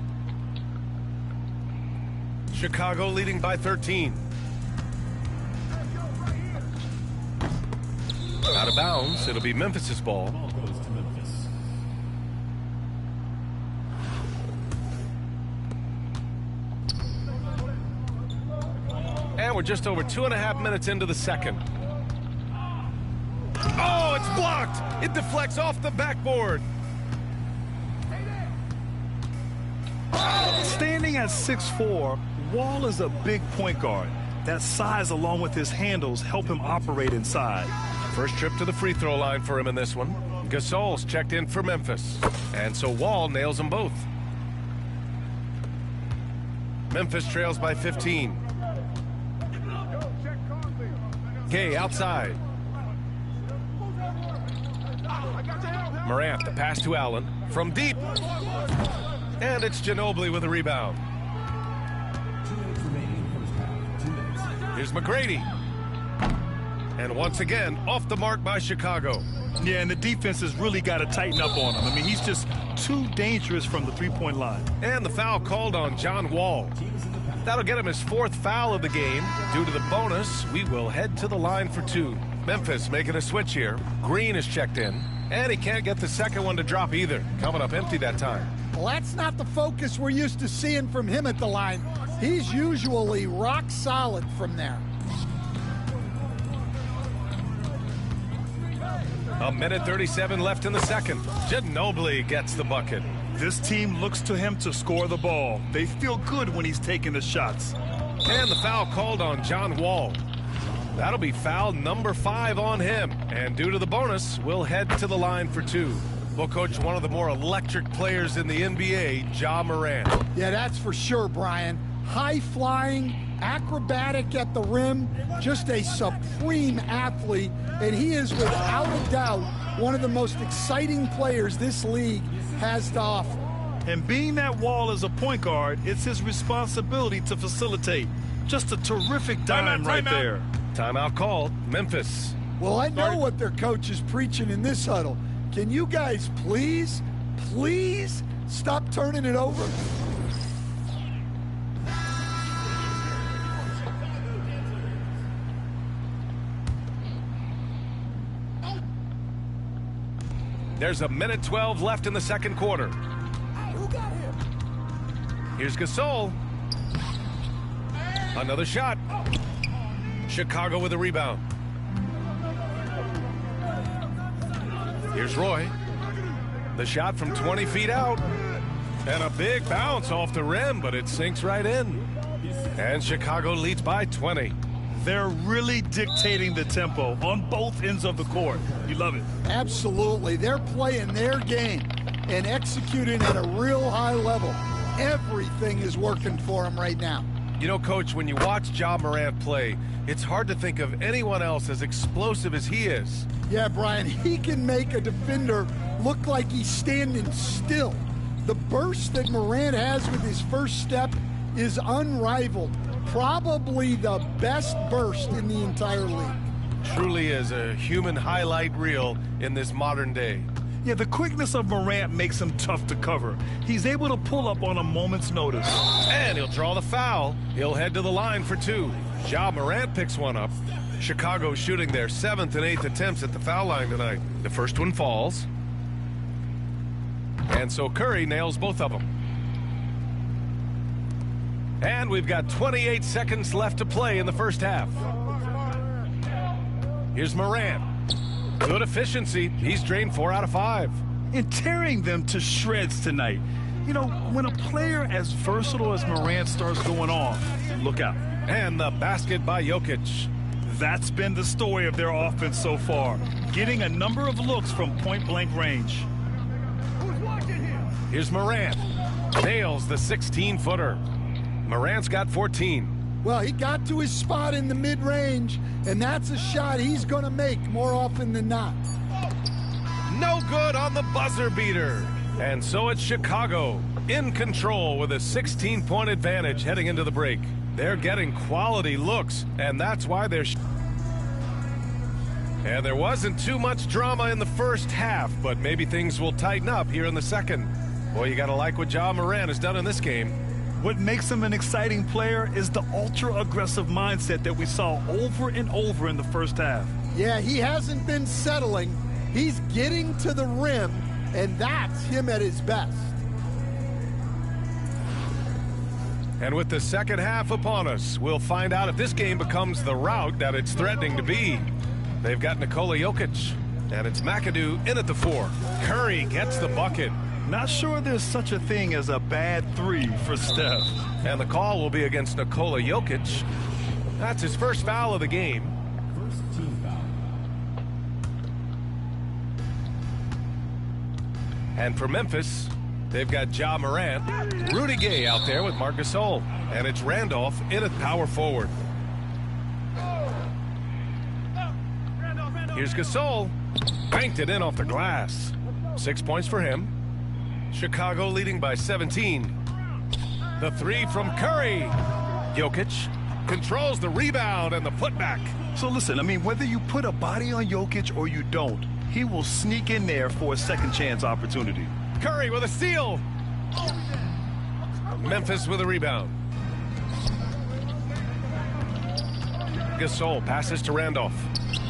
Chicago leading by 13. Out of bounds, it'll be Memphis's ball. Ball goes to Memphis. And we're just over 2.5 minutes into the second. Oh, it's blocked. It deflects off the backboard. Standing at 6'4", Wall is a big point guard. That size along with his handles help him operate inside. First trip to the free throw line for him in this one. Gasol's checked in for Memphis. And so Wall nails them both. Memphis trails by 15. Gay outside. Morant, the pass to Allen. From deep. And it's Ginobili with a rebound. 2 minutes remaining first half. 2 minutes. Here's McGrady. And once again, off the mark by Chicago. Yeah, and the defense has really got to tighten up on him. I mean, he's just too dangerous from the three-point line. And the foul called on John Wall. That'll get him his 4th foul of the game. Due to the bonus, we will head to the line for 2. Memphis making a switch here. Green is checked in. And he can't get the second one to drop either. Coming up empty that time. Well, that's not the focus we're used to seeing from him at the line. He's usually rock solid from there. A minute 37 left in the second. Ginobili gets the bucket. This team looks to him to score the ball. They feel good when he's taking the shots. And the foul called on John Wall. That'll be foul number 5 on him. And due to the bonus, we'll head to the line for 2. Well, Coach, one of the more electric players in the NBA, Ja Morant. Yeah, that's for sure, Brian. High-flying, acrobatic at the rim, just a supreme athlete, and he is without a doubt one of the most exciting players this league has to offer. And being that Wall is a point guard, it's his responsibility to facilitate. Just a terrific dime right there. Timeout called. Memphis. Well, I know what their coach is preaching in this huddle. Can you guys please stop turning it over? There's a minute 12 left in the second quarter. Here's Gasol. Another shot. Chicago with a rebound. Here's Roy. The shot from 20 feet out. And a big bounce off the rim, but it sinks right in. And Chicago leads by 20. They're really dictating the tempo on both ends of the court. You love it. Absolutely. They're playing their game and executing at a real high level. Everything is working for them right now. You know, Coach, when you watch Ja Morant play, it's hard to think of anyone else as explosive as he is. Yeah, Brian, he can make a defender look like he's standing still. The burst that Morant has with his first step is unrivaled. Probably the best burst in the entire league. Truly is a human highlight reel in this modern day. Yeah, the quickness of Morant makes him tough to cover. He's able to pull up on a moment's notice. And he'll draw the foul. He'll head to the line for two. Ja Morant picks one up. Chicago shooting their 7th and 8th attempts at the foul line tonight. The first one falls. And so Curry nails both of them. And we've got 28 seconds left to play in the first half. Here's Morant. Good efficiency. He's drained 4 out of 5. And tearing them to shreds tonight. You know, when a player as versatile as Morant starts going off, look out. And the basket by Jokic. That's been the story of their offense so far, getting a number of looks from point-blank range. Here's Morant. Nails the 16-footer. Morant's got 14. Well, he got to his spot in the mid-range, and that's a shot he's going to make more often than not. No good on the buzzer beater. And so it's Chicago in control with a 16-point advantage heading into the break. They're getting quality looks, and that's why they're... And there wasn't too much drama in the first half, but maybe things will tighten up here in the second. Boy, you got to like what Ja Morant has done in this game. What makes him an exciting player is the ultra-aggressive mindset that we saw over and over in the first half. Yeah, he hasn't been settling. He's getting to the rim, and that's him at his best. And with the second half upon us, we'll find out if this game becomes the rout that it's threatening to be. They've got Nikola Jokic, and it's McAdoo in at the 4. Curry gets the bucket. Not sure there's such a thing as a bad 3 for Steph. And the call will be against Nikola Jokic. That's his first foul of the game. First team foul. And for Memphis, they've got Ja Morant, Rudy Gay out there with Marc Gasol. And it's Randolph in at power forward. Here's Gasol. Banked it in off the glass. 6 points for him. Chicago leading by 17. The 3 from Curry. Jokic controls the rebound and the putback. So listen, I mean, whether you put a body on Jokic or you don't, he will sneak in there for a second chance opportunity. Curry with a steal. Memphis with a rebound. Gasol passes to Randolph.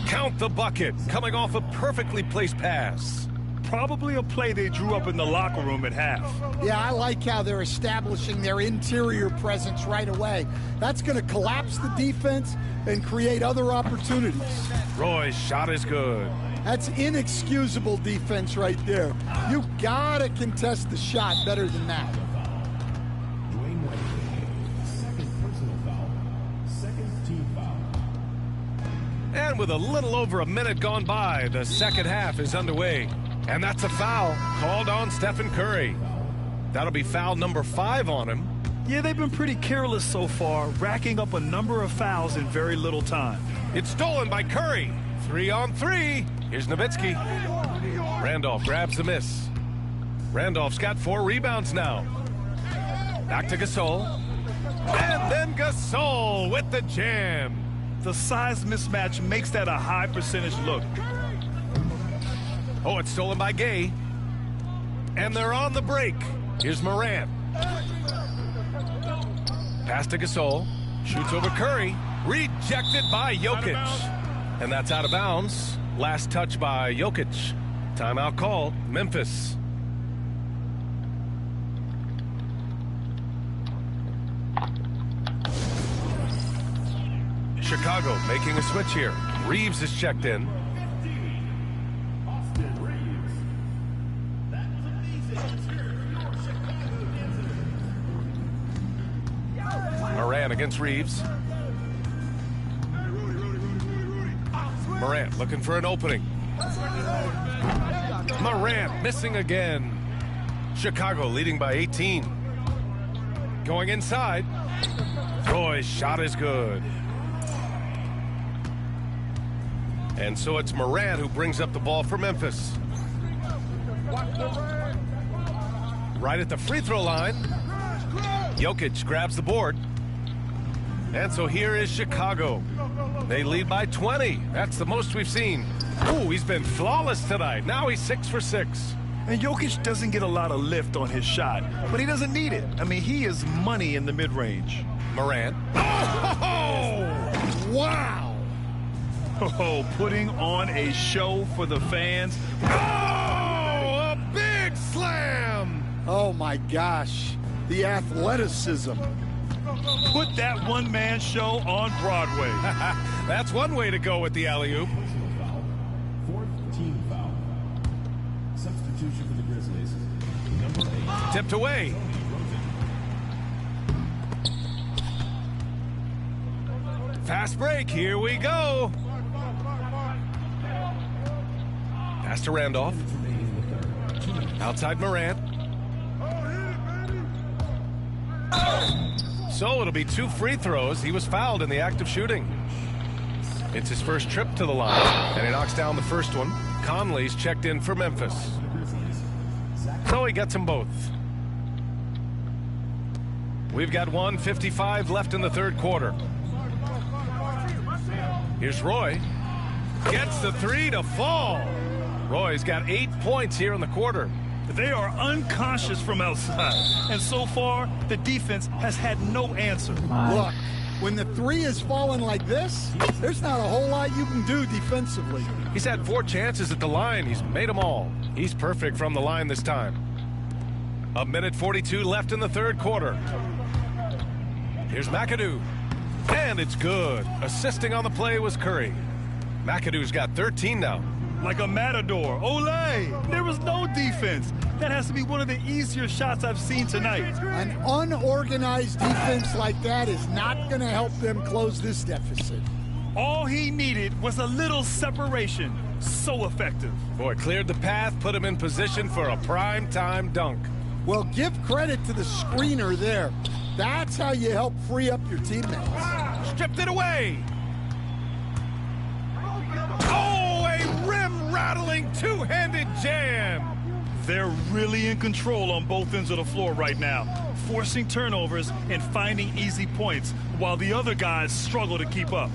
Count the bucket, coming off a perfectly placed pass. Probably a play they drew up in the locker room at half. Yeah, I like how they're establishing their interior presence right away. That's going to collapse the defense and create other opportunities. Roy's shot is good. That's inexcusable defense right there. You got to contest the shot better than that. And with a little over a minute gone by, the second half is underway. And that's a foul called on Stephen Curry. That'll be foul number 5 on him. Yeah, they've been pretty careless so far, racking up a number of fouls in very little time. It's stolen by Curry. 3 on 3. Here's Nowitzki. Randolph grabs the miss. Randolph's got 4 rebounds now. Back to Gasol. And then Gasol with the jam. The size mismatch makes that a high percentage look. Oh, it's stolen by Gay. And they're on the break. Here's Morant. Pass to Gasol. Shoots over Curry. Rejected by Jokic. And that's out of bounds. Last touch by Jokic. Timeout called. Memphis. Chicago making a switch here. Reeves is checked in. Morant against Reeves. Morant looking for an opening. Morant missing again. Chicago leading by 18. Going inside. Roy's shot is good. And so it's Morant who brings up the ball for Memphis. Right at the free throw line. Jokic grabs the board. And so here is Chicago. They lead by 20. That's the most we've seen. Ooh, he's been flawless tonight. Now he's 6 for 6. And Jokic doesn't get a lot of lift on his shot, but he doesn't need it. I mean, he is money in the mid-range. Morant. Oh! Wow! Oh, putting on a show for the fans. Oh, a big slam! Oh my gosh, the athleticism. Put that one-man show on Broadway. That's one way to go with the alley-oop. Fourth team foul. Substitution for the Grizzlies. Number 8. Tipped away. Fast break, here we go. Pass to Randolph. Outside Morant. So it'll be 2 free throws. He was fouled in the act of shooting. It's his first trip to the line, and he knocks down the first one. Conley's checked in for Memphis. So he gets them both. We've got 1:55 left in the third quarter. Here's Roy. Gets the 3 to fall. Roy's got 8 points here in the quarter. They are unconscious from outside, and so far, the defense has had no answer. Look, when the 3 is falling like this, there's not a whole lot you can do defensively. He's had 4 chances at the line. He's made them all. He's perfect from the line this time. 1:42 left in the third quarter. Here's McAdoo. And it's good. Assisting on the play was Curry. McAdoo's got 13 now. Like a matador. Olay! There was no defense. That has to be one of the easier shots I've seen tonight. An unorganized defense like that is not going to help them close this deficit. All he needed was a little separation. So effective. Boy, cleared the path, put him in position for a prime-time dunk. Well, give credit to the screener there. That's how you help free up your teammates. Stripped it away. Oh, a rim-rattling two-handed jam. They're really in control on both ends of the floor right now, forcing turnovers and finding easy points while the other guys struggle to keep up.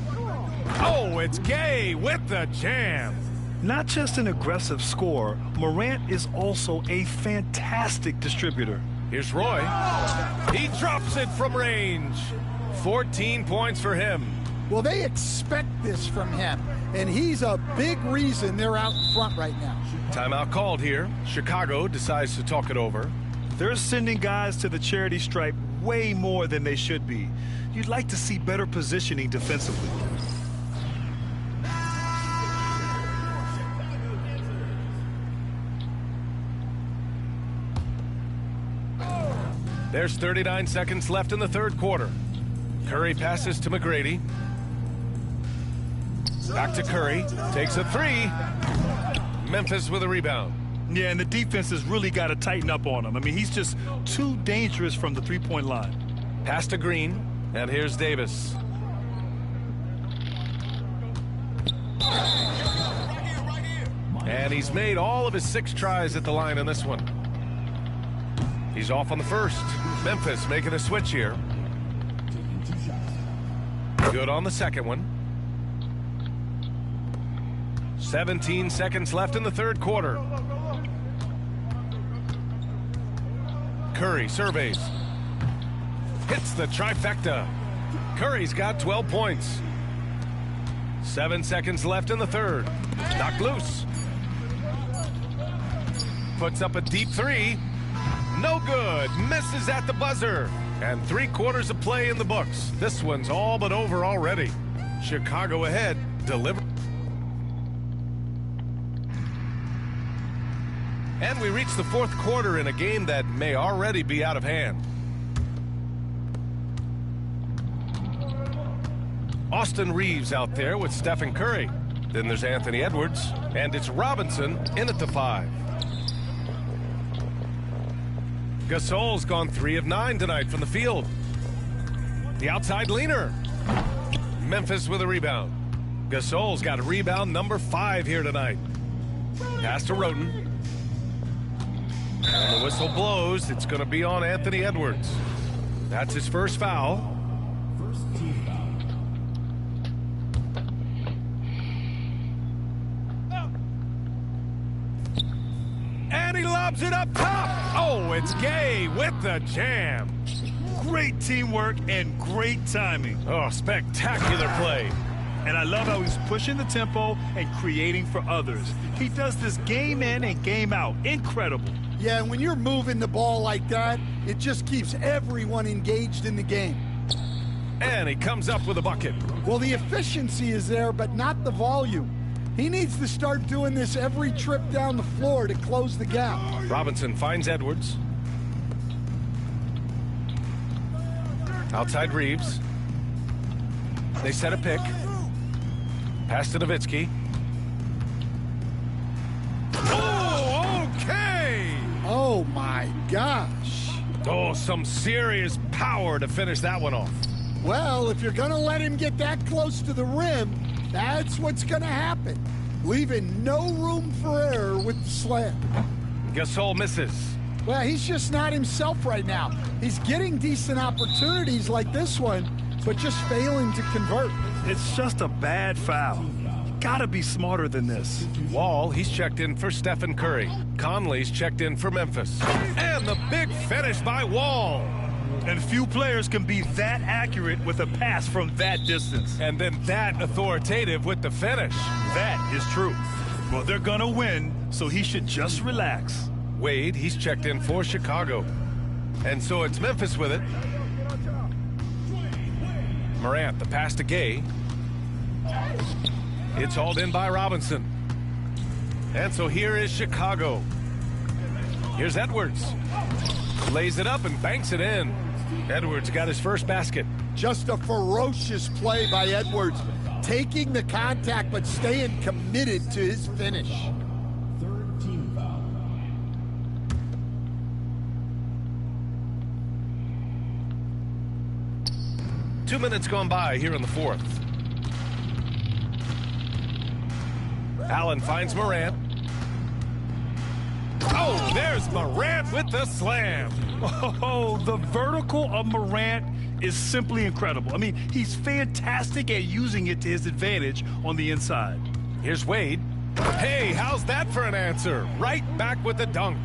Oh, it's Gay with the jam. Not just an aggressive scorer, Morant is also a fantastic distributor. Here's Roy. He drops it from range. 14 points for him. Well, they expect this from him, and he's a big reason they're out in front right now. Timeout called here. Chicago decides to talk it over. They're sending guys to the charity stripe way more than they should be. You'd like to see better positioning defensively. There's 39 seconds left in the third quarter. Curry passes to McGrady. Back to Curry. Takes a 3. Memphis with a rebound. Yeah, and the defense has really got to tighten up on him. I mean, he's just too dangerous from the three-point line. Pass to Green. And here's Davis. And he's made all of his 6 tries at the line in this one. He's off on the first. Memphis making a switch here. Good on the second one. 17 seconds left in the third quarter. Curry surveys. Hits the trifecta. Curry's got 12 points. 7 seconds left in the third. Knocked loose. Puts up a deep 3. No good. Misses at the buzzer. And 3/4 of play in the books. This one's all but over already. Chicago ahead. Deliver. And we reach the fourth quarter in a game that may already be out of hand. Austin Reeves out there with Stephen Curry. Then there's Anthony Edwards. And it's Robinson in at the 5. Gasol's gone 3 of 9 tonight from the field. The outside leaner. Memphis with a rebound. Gasol's got a rebound number 5 here tonight. Pass to Roten. And the whistle blows. It's going to be on Anthony Edwards. That's his first foul. First team foul. And he lobs it up top. Oh, it's Gay with the jam. Great teamwork and great timing. Oh, spectacular play. And I love how he's pushing the tempo and creating for others. He does this game in and game out. Incredible. Yeah, and when you're moving the ball like that, it just keeps everyone engaged in the game. And he comes up with a bucket. Well, the efficiency is there, but not the volume. He needs to start doing this every trip down the floor to close the gap. Robinson finds Edwards. Outside Reeves. They set a pick. Pass to Nowitzki. Oh, okay! Oh, my gosh. Oh, some serious power to finish that one off. Well, if you're going to let him get that close to the rim, that's what's going to happen. Leaving no room for error with the slam. Gasol misses. Well, he's just not himself right now. He's getting decent opportunities like this one, but just failing to convert. It's just a bad foul. Gotta be smarter than this. Wall, he's checked in for Stephen Curry. Conley's checked in for Memphis. And the big finish by Wall. And few players can be that accurate with a pass from that distance. And then that authoritative with the finish. That is true. Well, they're gonna win, so he should just relax. Wade, he's checked in for Chicago. And so it's Memphis with it. Morant, the pass to Gay. It's hauled in by Robinson. And so here is Chicago. Here's Edwards. Lays it up and banks it in. Edwards got his first basket. Just a ferocious play by Edwards. Taking the contact, but staying committed to his finish. Third team foul. 2 minutes gone by here in the fourth. Allen finds Morant. Oh, there's Morant with the slam. Oh, the vertical of Morant is simply incredible. I mean, he's fantastic at using it to his advantage on the inside. Here's Wade. Hey, how's that for an answer? Right back with the dunk.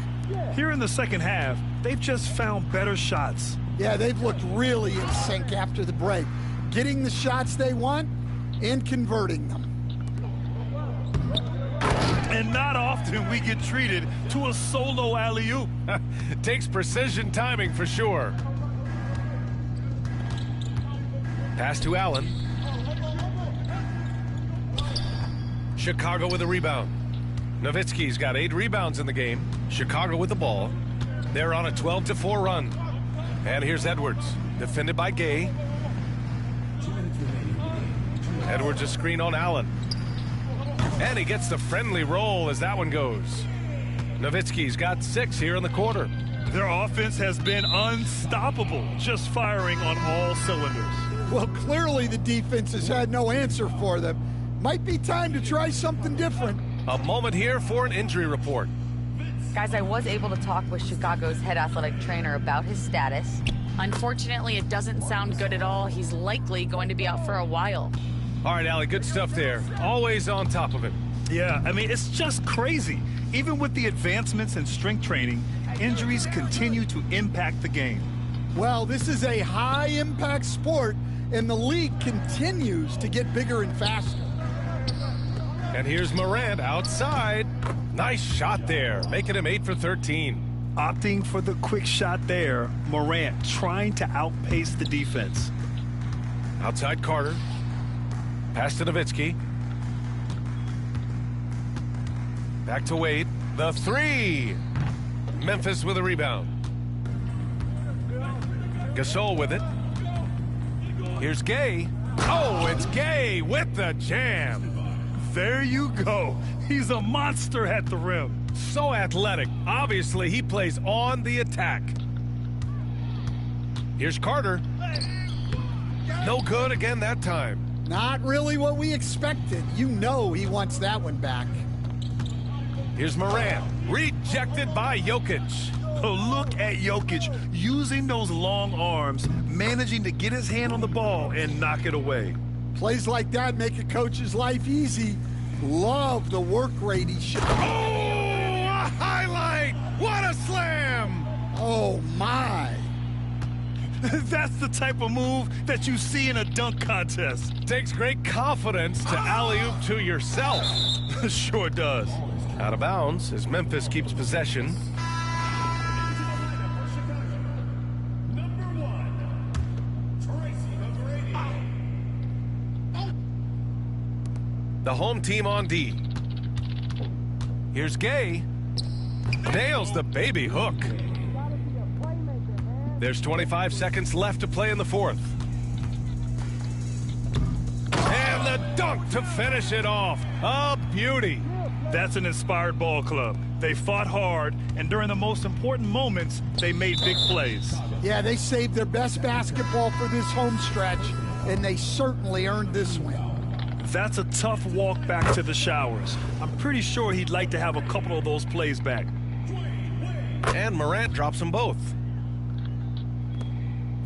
Here in the second half, they've just found better shots. Yeah, they've looked really in sync after the break. Getting the shots they want and converting them. And not often we get treated to a solo alley-oop. Takes precision timing for sure. Pass to Allen. Chicago with a rebound. Nowitzki's got 8 rebounds in the game. Chicago with the ball. They're on a 12-4 run. And here's Edwards, defended by Gay. Edwards a screen on Allen. And he gets the friendly roll as that one goes. Nowitzki's got 6 here in the quarter. Their offense has been unstoppable, just firing on all cylinders. Well, clearly the defense has had no answer for them. Might be time to try something different. A moment here for an injury report. Guys, I was able to talk with Chicago's head athletic trainer about his status. Unfortunately, it doesn't sound good at all. He's likely going to be out for a while. All right, Allie, good stuff there. Always on top of it. Yeah, I mean, it's just crazy. Even with the advancements in strength training, injuries continue to impact the game. Well, this is a high-impact sport, and the league continues to get bigger and faster. And here's Morant outside. Nice shot there, making him 8 for 13. Opting for the quick shot there, Morant trying to outpace the defense. Outside Carter. Pass to Nowitzki. Back to Wade. The 3. Memphis with a rebound. Gasol with it. Here's Gay. Oh, it's Gay with the jam. There you go. He's a monster at the rim. So athletic. Obviously, he plays on the attack. Here's Carter. No good again that time. Not really what we expected. You know he wants that one back. Here's Morant. Rejected by Jokic. Oh, look at Jokic using those long arms, managing to get his hand on the ball and knock it away. Plays like that make a coach's life easy. Love the work rate he shows. Oh, a highlight! That's the type of move that you see in a dunk contest. Takes great confidence to alley-oop to yourself. Sure does. Out of bounds as Memphis keeps possession. The home team on D. Here's Gay. Nails the baby hook. There's 25 seconds left to play in the fourth. And the dunk to finish it off. A beauty. That's an inspired ball club. They fought hard, and during the most important moments, they made big plays. Yeah, they saved their best basketball for this home stretch, and they certainly earned this win. That's a tough walk back to the showers. I'm pretty sure he'd like to have a couple of those plays back. And Morant drops them both.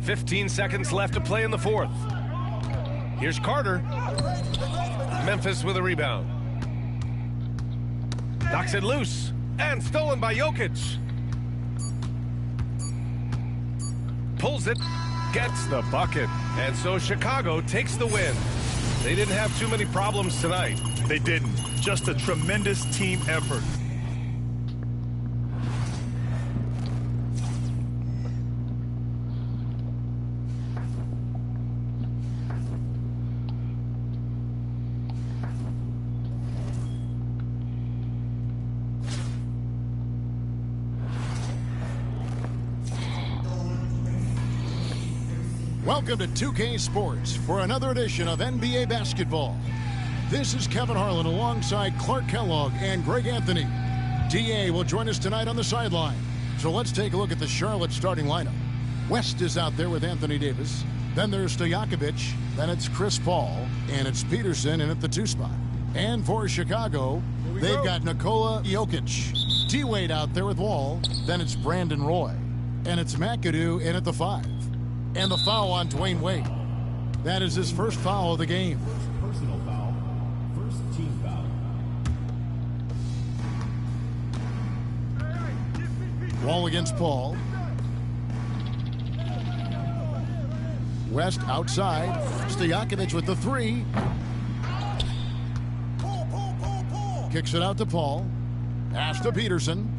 15 seconds left to play in the fourth. Here's Carter. Memphis with a rebound. Knocks it loose. And stolen by Jokic. Pulls it. Gets the bucket. And so Chicago takes the win. They didn't have too many problems tonight. They didn't. Just a tremendous team effort. Welcome to 2K Sports for another edition of NBA basketball. This is Kevin Harlan alongside Clark Kellogg and Greg Anthony. DA will join us tonight on the sideline. So let's take a look at the Charlotte starting lineup. West is out there with Anthony Davis. Then there's Stojakovic. Then it's Chris Paul. And it's Peterson in at the 2 spot. And for Chicago, they've got Nikola Jokic. D-Wade out there with Wall. Then it's Brandon Roy. And it's McAdoo in at the 5. And the foul on Dwayne Wade. That is his first foul of the game. Personal foul. First team foul. Wall against Paul. West outside. Stojakovic with the 3. Kicks it out to Paul. Pass to Peterson.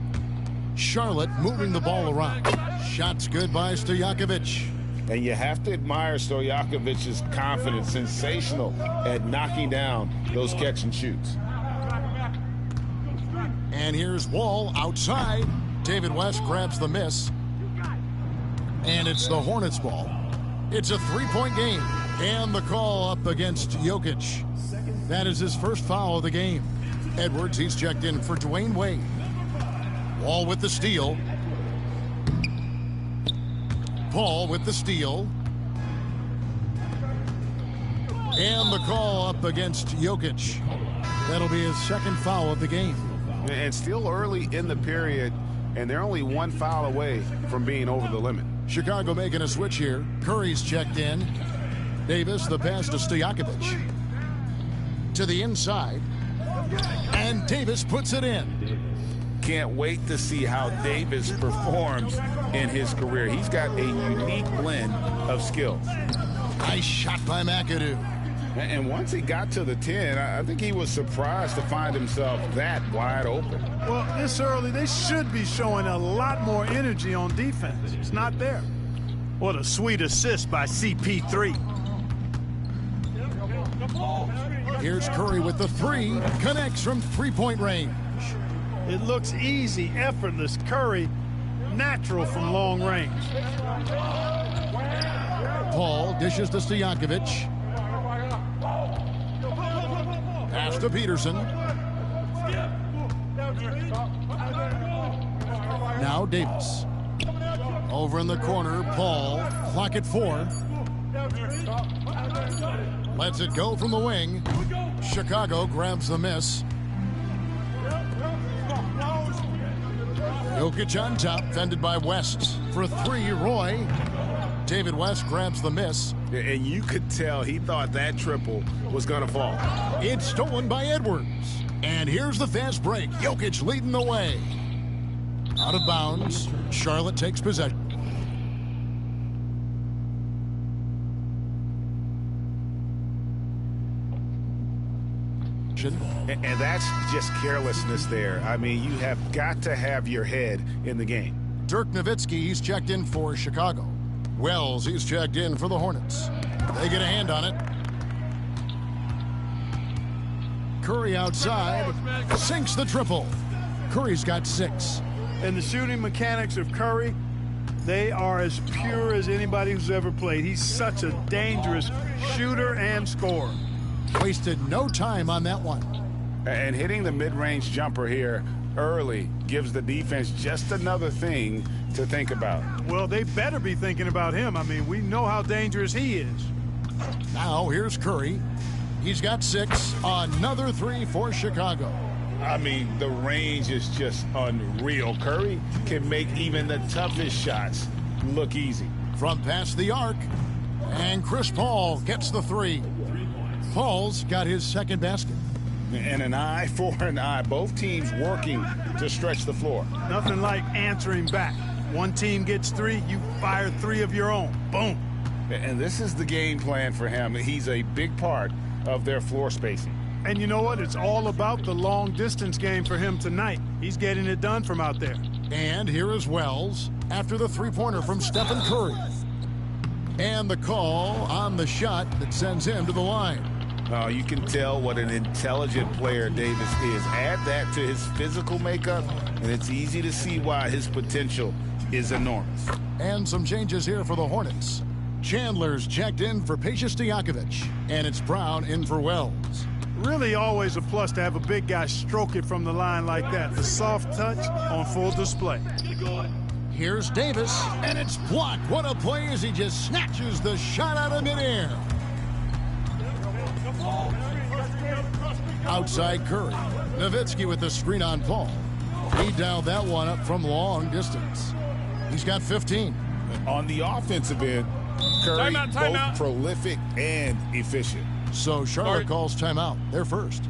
Charlotte moving the ball around. Shots good by Stojakovic. And you have to admire Stojakovic's confidence. Sensational at knocking down those catch and shoots. And here's Wall outside. David West grabs the miss. And it's the Hornets ball. It's a 3-point game. And the call up against Jokic. That is his first foul of the game. Edwards, he's checked in for Dwayne Wade. Wall with the steal. Paul with the steal. And the call up against Jokic. That'll be his second foul of the game. And still early in the period, and they're only 1 foul away from being over the limit. Chicago making a switch here. Curry's checked in. Davis, the pass to Stojakovic. To the inside. And Davis puts it in. Can't wait to see how Davis performs in his career. He's got a unique blend of skills. Nice shot by McAdoo. And once he got to the 10, I think he was surprised to find himself that wide open. Well, this early, they should be showing a lot more energy on defense. It's not there. What a sweet assist by CP3. Here's Curry with the 3. Connects from 3-point range. It looks easy, effortless. Curry, natural from long range. Paul dishes to Stojakovic. Pass to Peterson. Now Davis. Over in the corner, Paul. Clock at 4. Lets it go from the wing. Chicago grabs the miss. Jokic on top, fended by West. For 3, Roy. David West grabs the miss. And you could tell he thought that triple was going to fall. It's stolen by Edwards. And here's the fast break. Jokic leading the way. Out of bounds. Charlotte takes possession. And that's just carelessness there. I mean, you have got to have your head in the game. Dirk Nowitzki, he's checked in for Chicago. Wells, he's checked in for the Hornets. They get a hand on it. Curry outside, sinks the triple. Curry's got 6. And the shooting mechanics of Curry, they are as pure as anybody who's ever played. He's such a dangerous shooter and scorer. Wasted no time on that one. And hitting the mid-range jumper here early gives the defense just another thing to think about. Well, they better be thinking about him. I mean, we know how dangerous he is. Now here's Curry. He's got 6. Another 3 for Chicago. I mean, the range is just unreal. Curry can make even the toughest shots look easy. From past the arc, and Chris Paul gets the 3. Paul's got his 2nd basket. And an eye for an eye. Both teams working to stretch the floor. Nothing like answering back. One team gets 3, you fire 3 of your own. Boom. And this is the game plan for him. He's a big part of their floor spacing. And you know what? It's all about the long distance game for him tonight. He's getting it done from out there. And here is Wells after the 3-pointer from Stephen Curry. And the call on the shot that sends him to the line. You can tell what an intelligent player Davis is. Add that to his physical makeup, and it's easy to see why his potential is enormous. And some changes here for the Hornets. Chandler's checked in for Peja Stojakovic, and it's Brown in for Wells. Really always a plus to have a big guy stroke it from the line like that. The soft touch on full display. Here's Davis, and it's blocked. What a play as he just snatches the shot out of midair. Outside Curry. Nowitzki with the screen on Paul. He dialed that one up from long distance. He's got 15. On the offensive end, Curry both prolific and efficient. So Charlotte calls timeout. They're first.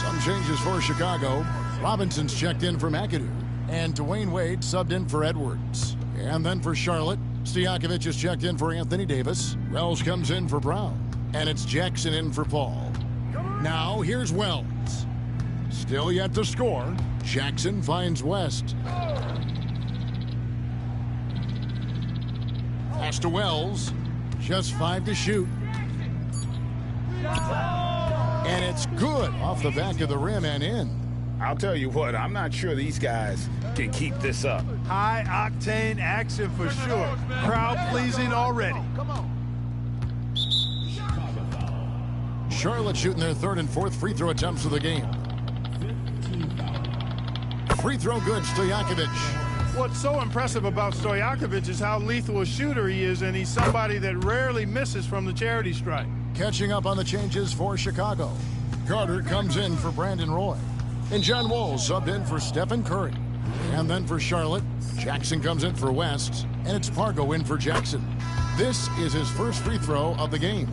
Some changes for Chicago. Robinson's checked in for McAdoo. And Dwayne Wade subbed in for Edwards. And then for Charlotte, Stojakovic is checked in for Anthony Davis. Wells comes in for Brown. And it's Jackson in for Paul. Now here's Wells. Still yet to score. Jackson finds West. Pass to Wells. Just 5 to shoot. And it's good off the back of the rim and in. I'll tell you what, I'm not sure these guys can keep this up. High-octane action for sure. Crowd-pleasing already. Charlotte shooting their 3rd and 4th free throw attempts of the game. Free throw good, Stojakovic. What's so impressive about Stojakovic is how lethal a shooter he is, and he's somebody that rarely misses from the charity stripe. Catching up on the changes for Chicago. Carter comes in for Brandon Roy. And John Wall subbed in for Stephen Curry. And then for Charlotte, Jackson comes in for West. And it's Pargo in for Jackson. This is his first free throw of the game.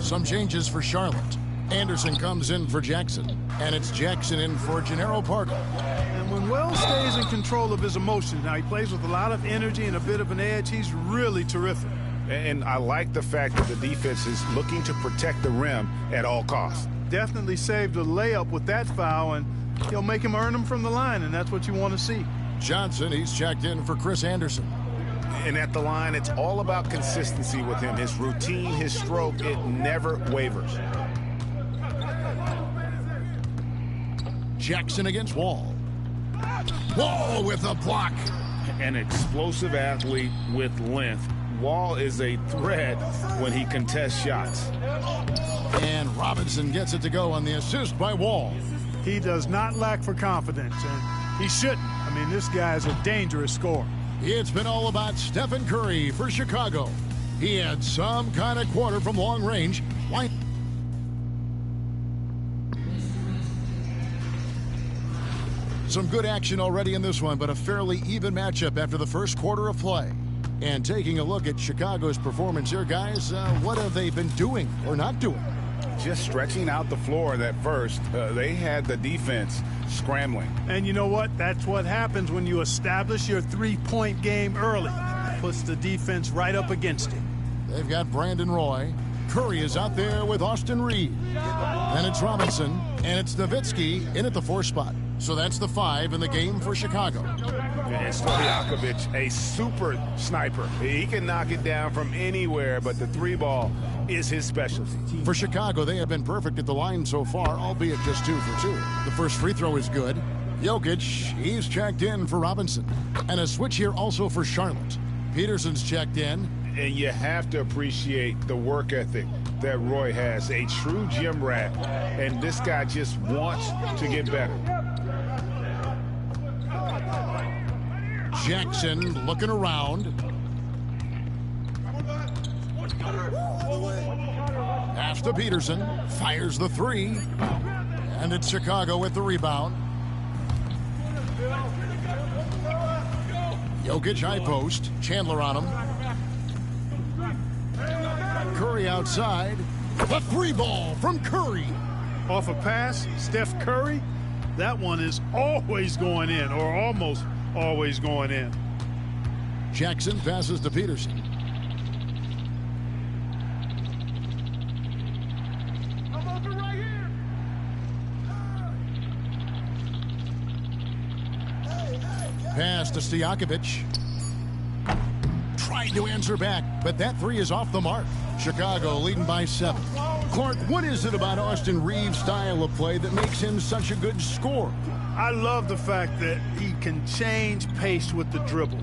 Some changes for Charlotte. Anderson comes in for Jackson. And it's Jackson in for Gennaro Pargo. And when Wells stays in control of his emotions, now he plays with a lot of energy and a bit of an edge, he's really terrific. And I like the fact that the defense is looking to protect the rim at all costs. Definitely saved a layup with that foul, and he'll make him earn them from the line, and that's what you want to see. Johnson, he's checked in for Chris Anderson. And at the line, it's all about consistency with him. His routine, his stroke, it never wavers. Jackson against Wall. Wall with a block. An explosive athlete with length. Wall is a threat when he contests shots. And Robinson gets it to go on the assist by Wall. He does not lack for confidence, and he shouldn't. I mean, this guy's a dangerous scorer. It's been all about Stephen Curry for Chicago. He had some kind of quarter from long range. Why? Some good action already in this one, but a fairly even matchup after the first quarter of play. And taking a look at Chicago's performance here, guys, what have they been doing or not doing? Just stretching out the floor at first. They had the defense scrambling. And you know what? That's what happens when you establish your three-point game early. puts the defense right up against it. They've got Brandon Roy. Curry is out there with Austin Reeves. Then it's Robinson, and it's Nowitzki in at the 4 spot. So that's the 5 in the game for Chicago. And Stojakovic, a super sniper. He can knock it down from anywhere, but the 3 ball is his specialty. For Chicago, they have been perfect at the line so far, albeit just 2 for 2. The first free throw is good. Jokic, he's checked in for Robinson. And a switch here also for Charlotte. Peterson's checked in. And you have to appreciate the work ethic that Roy has. A true gym rat. And this guy just wants to get better. Jackson looking around. Pass to Peterson. Fires the 3. And it's Chicago with the rebound. Jokic high post. Chandler on him. Curry outside. The 3 ball from Curry. Off a pass, Steph Curry, that one is always going in, or almost always going in. Jackson passes to Peterson. I'm open right here. Pass to Stojakovic. Tried to answer back, but that 3 is off the mark. Chicago leading by 7. Clark, what is it about Austin Reeves' style of play that makes him such a good scorer? I love the fact that he can change pace with the dribble.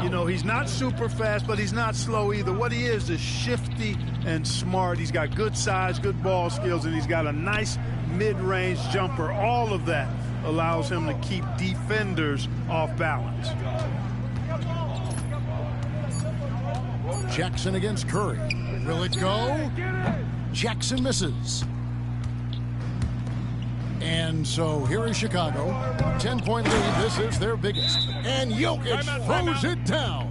You know, he's not super fast, but he's not slow either. What he is shifty and smart. He's got good size, good ball skills, and he's got a nice mid-range jumper. All of that allows him to keep defenders off balance. Jackson against Curry. Will it go? Jackson misses. And so here is Chicago. 10-point lead. This is their biggest. And Jokic throws it down.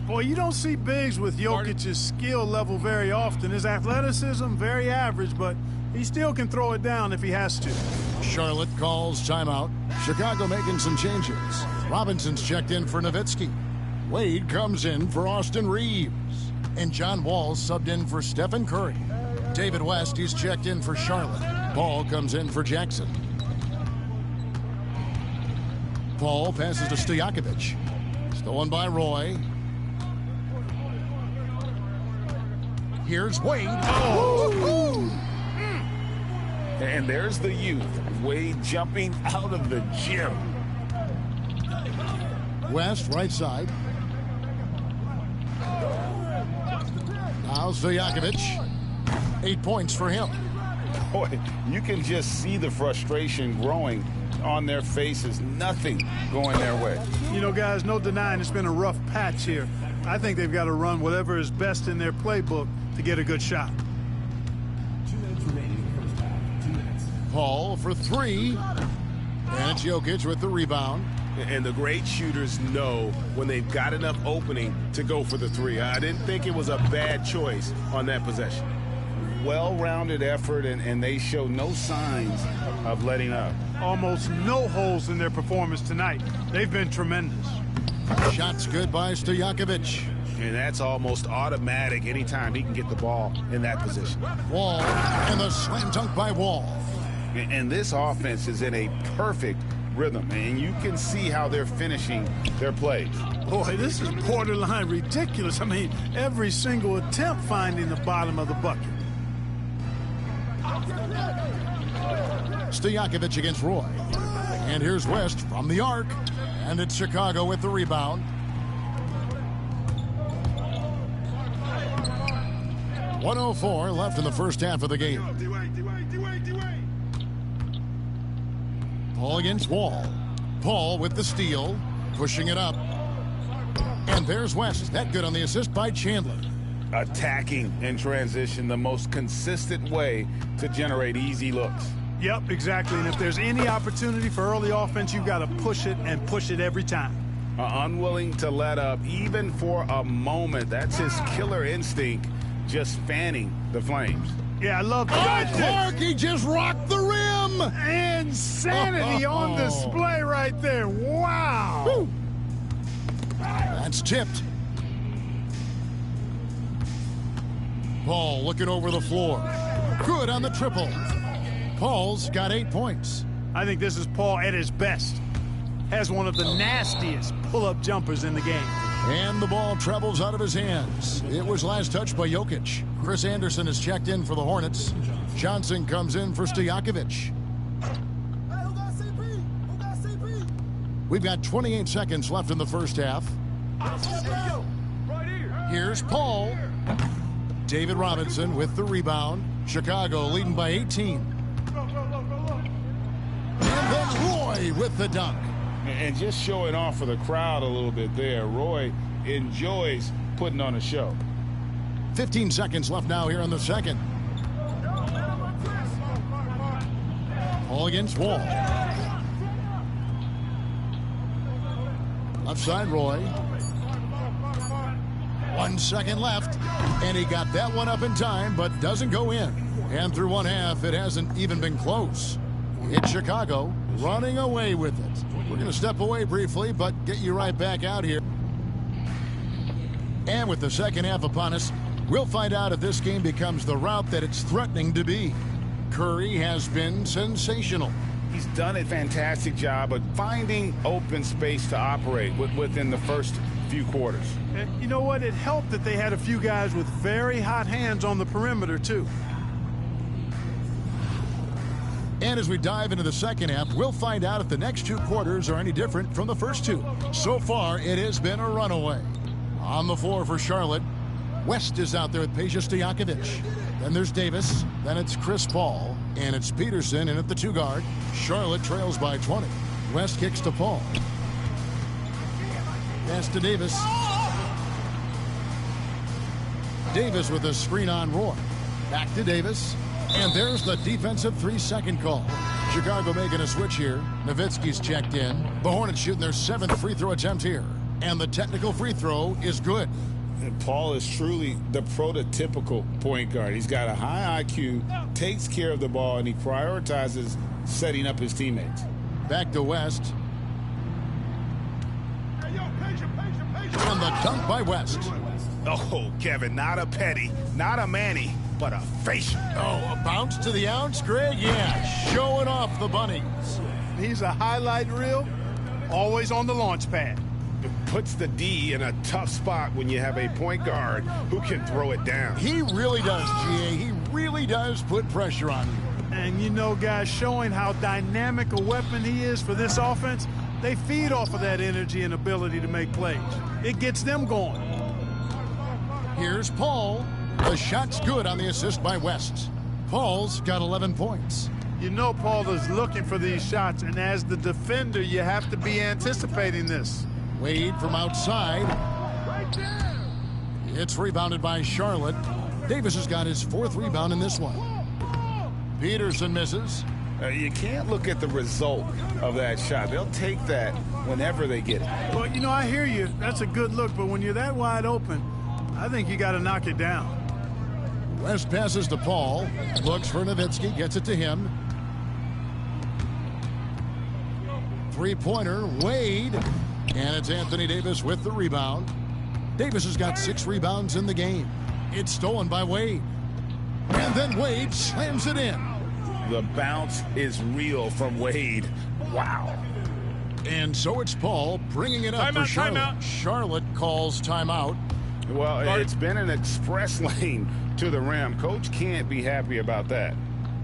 Boy, you don't see bigs with Jokic's skill level very often. His athleticism, very average, but he still can throw it down if he has to. Charlotte calls timeout. Chicago making some changes. Robinson's checked in for Nowitzki. Wade comes in for Austin Reeves. And John Wall subbed in for Stephen Curry. David West, he's checked in for Charlotte. Paul comes in for Jackson. Paul passes to Stojakovic. Stolen by Roy. Here's Wade. Oh. And there's the youth. Wade jumping out of the gym. West, right side. Now Stojakovic. 8 points for him. Boy, you can just see the frustration growing on their faces. Nothing going their way. You know, guys, no denying it's been a rough patch here. I think they've got to run whatever is best in their playbook to get a good shot. 2 minutes remaining in the first half. 2 minutes. Paul for 3. And it's Jokic with the rebound. And the great shooters know when they've got enough opening to go for the 3. I didn't think it was a bad choice on that possession. Well-rounded effort, and they show no signs of letting up. Almost no holes in their performance tonight. They've been tremendous. Shots good by Stojakovic. And that's almost automatic anytime he can get the ball in that position. Wall, and the slam dunk by Wall. And this offense is in a perfect rhythm, and you can see how they're finishing their plays. Boy, this is borderline ridiculous. I mean, every single attempt finding the bottom of the bucket. Stojakovic against Roy. And here's West from the arc. And it's Chicago with the rebound. .104 left in the first half of the game. Paul against Wall. Paul with the steal. Pushing it up. And there's West. That good on the assist by Chandler. Attacking in transition, the most consistent way to generate easy looks. Yep, exactly. And if there's any opportunity for early offense, you've got to push it and push it every time. Unwilling to let up even for a moment. That's his killer instinct, just fanning the flames. Yeah, I love that. Clark, he just rocked the rim. Insanity on display right there. Wow. Woo. That's tipped. Paul looking over the floor. Good on the triple. Paul's got 8 points. I think this is Paul at his best. Has one of the nastiest pull-up jumpers in the game. And the ball travels out of his hands. It was last touched by Jokic. Chris Anderson is checked in for the Hornets. Johnson comes in for Stojakovic. We've got 28 seconds left in the first half. Here's Paul. David Robinson with the rebound. Chicago leading by 18. And then Roy with the dunk. And just showing off for the crowd a little bit there. Roy enjoys putting on a show. 15 seconds left now here in the second. Paul against Wall. Left side, Roy. 1 second left. And he got that one up in time, but doesn't go in. And through one half, it hasn't even been close. It's Chicago running away with it. We're going to step away briefly, but get you right back out here. And with the second half upon us, we'll find out if this game becomes the route that it's threatening to be. Curry has been sensational. He's done a fantastic job of finding open space to operate within the first few quarters. And you know what? It helped that they had a few guys with very hot hands on the perimeter, too. And as we dive into the second half, we'll find out if the next 2 quarters are any different from the first 2. So far, it has been a runaway. On the floor for Charlotte, West is out there with Peja Stojakovic. Then there's Davis. Then it's Chris Paul. And it's Peterson in at the 2 guard. Charlotte trails by 20. West kicks to Paul. Pass to Davis. Davis with a screen on Roy. Back to Davis. And there's the defensive 3-second call. Chicago making a switch here. Nowitzki's checked in. The Hornets shooting their 7th free throw attempt here. And the technical free throw is good. And Paul is truly the prototypical point guard. He's got a high IQ, takes care of the ball, and he prioritizes setting up his teammates. Back to West. And the dunk by West. Oh, Kevin, not a petty, not a Manny, but a facial. Oh, a bounce to the ounce, Greg? Yeah, showing off the bunnies. He's a highlight reel, always on the launch pad. It puts the D in a tough spot when you have a point guard who can throw it down. He really does, GA. He really does put pressure on you. And you know, guys, showing how dynamic a weapon he is for this offense, they feed off of that energy and ability to make plays. It gets them going. Here's Paul. The shot's good on the assist by West. Paul's got 11 points. You know Paul is looking for these shots, and as the defender, you have to be anticipating this. Wade from outside. It's rebounded by Charlotte. Davis has got his 4th rebound in this one. Peterson misses. You can't look at the result of that shot. They'll take that whenever they get it. Well, you know, I hear you. That's a good look, but when you're that wide open, I think you got to knock it down. West passes to Paul. Looks for Nowitzki. Gets it to him. 3-pointer. Wade. And it's Anthony Davis with the rebound. Davis has got 6 rebounds in the game. It's stolen by Wade. And then Wade slams it in. The bounce is real from Wade. Wow. And so it's Paul bringing it up for Charlotte. Timeout. Charlotte calls timeout. Well, it's been an express lane to the rim. Coach can't be happy about that.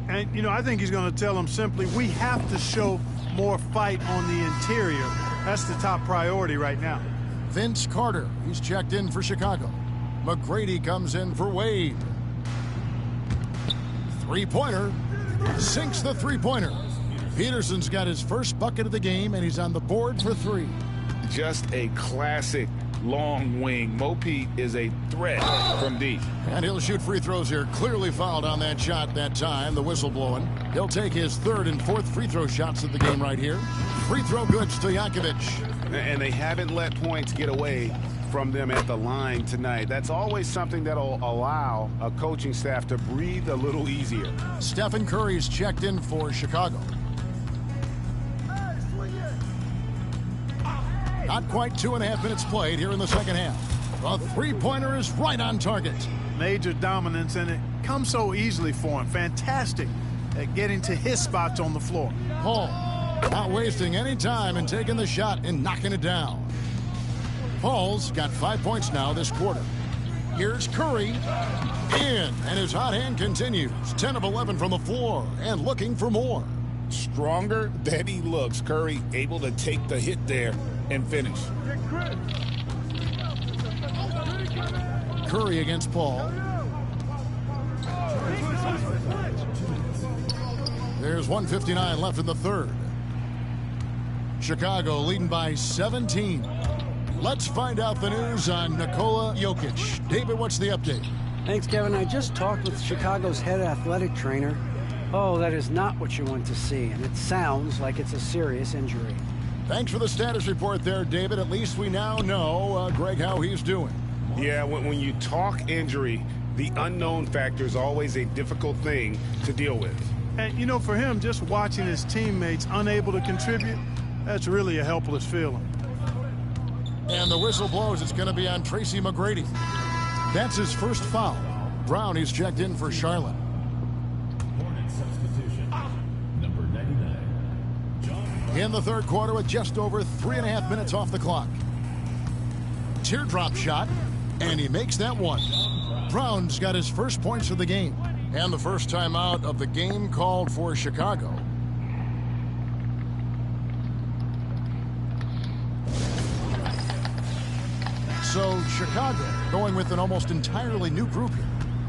And, you know, I think he's going to tell them simply, we have to show more fight on the interior. That's the top priority right now. Vince Carter, he's checked in for Chicago. McGrady comes in for Wade. 3-pointer. Sinks the 3-pointer. Peterson's got his first bucket of the game, and he's on the board for 3. Just a classic long wing. Mo Pete is a threat from deep. And he'll shoot free throws here. Clearly fouled on that shot that time. The whistle blowing. He'll take his 3rd and 4th free throw shots of the game right here. Free throw good, Stojakovic. And they haven't let points get away from them at the line tonight. That's always something that'll allow a coaching staff to breathe a little easier. Stephen Curry's checked in for Chicago. Not quite 2.5 minutes played here in the second half. A 3-pointer is right on target. Major dominance, and it comes so easily for him. Fantastic at getting to his spots on the floor. Paul not wasting any time and taking the shot and knocking it down. Paul's got 5 points now this quarter. Here's Curry. In, and his hot hand continues. 10 of 11 from the floor and looking for more. Stronger than he looks. Curry able to take the hit there and finish. Curry against Paul. There's 1:59 left in the third. Chicago leading by 17. Let's find out the news on Nikola Jokic. David, what's the update? Thanks, Kevin. I just talked with Chicago's head athletic trainer. Oh, that is not what you want to see, and it sounds like it's a serious injury. Thanks for the status report there, David. At least we now know, Greg, how he's doing. Yeah, when you talk injury, the unknown factor is always a difficult thing to deal with. And, you know, for him, just watching his teammates unable to contribute, that's really a helpless feeling. And the whistle blows. It's going to be on Tracy McGrady. That's his first foul. Brown, he's checked in for Charlotte. Number 99. In the third quarter with just over 3.5 minutes off the clock. Teardrop shot, and he makes that one. Brown's got his first points of the game, and the first time out of the game called for Chicago. So Chicago going with an almost entirely new group here.